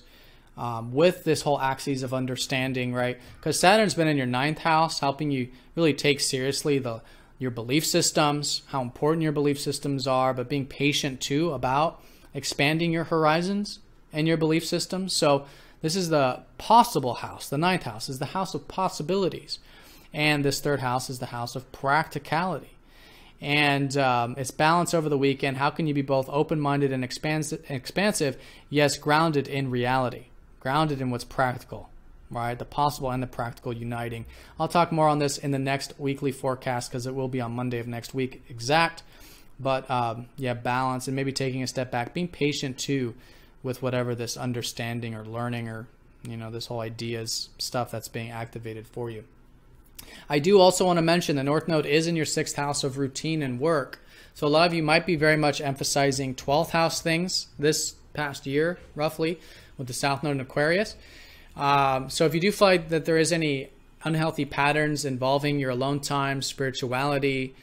with this whole axis of understanding, right? Because Saturn's been in your 9th house, helping you really take seriously your belief systems, how important your belief systems are, but being patient too about expanding your horizons and your belief systems. So this is the possible house. The 9th house is the house of possibilities. And this 3rd house is the house of practicality. And it's balance over the weekend. How can you be both open-minded and expansive, yes, grounded in reality, grounded in what's practical, right? The possible and the practical uniting. I'll talk more on this in the next weekly forecast because it will be on Monday of next week exact. But yeah, balance and maybe taking a step back, being patient too with whatever this understanding or learning or, this whole ideas stuff that's being activated for you. I do also want to mention the North Node is in your 6th house of routine and work. So a lot of you might be very much emphasizing 12th house things this past year, roughly, with the South Node in Aquarius. So if you do find that there is any unhealthy patterns involving your alone time, spirituality,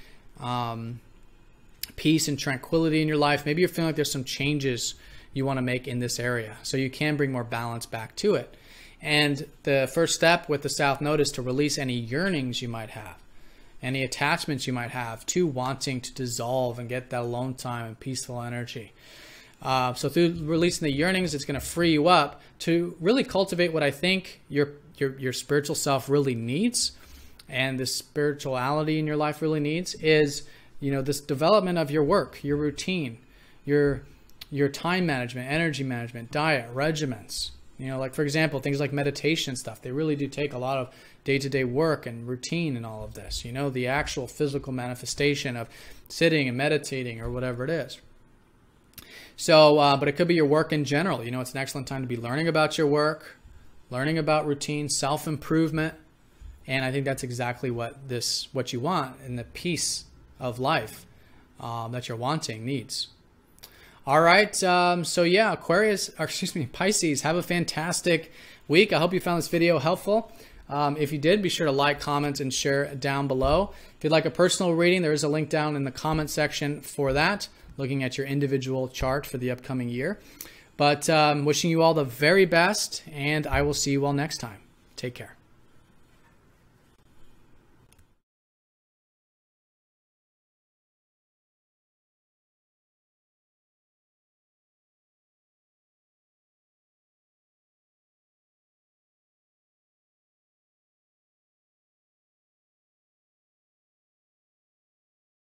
peace and tranquility in your life, maybe you're feeling like there's some changes you want to make in this area. So you can bring more balance back to it. And the first step with the South Node is to release any yearnings you might have, any attachments you might have to wanting to dissolve and get that alone time and peaceful energy. So through releasing the yearnings, it's going to free you up to really cultivate what I think your spiritual self really needs, and the spirituality in your life really needs is, this development of your work, your routine, your time management, energy management, diet, regimens. Like for example, things like meditation stuff, they really do take a lot of day-to-day work and routine and all of this, the actual physical manifestation of sitting and meditating or whatever it is. So, but it could be your work in general. It's an excellent time to be learning about your work, learning about routine, self-improvement. And I think that's exactly what you want in the peace of life that you're wanting needs. All right, so yeah, Pisces, have a fantastic week. I hope you found this video helpful. If you did, be sure to like, comment, and share down below. If you'd like a personal reading, there is a link down in the comment section for that, looking at your individual chart for the upcoming year. But wishing you all the very best, and I will see you all next time. Take care.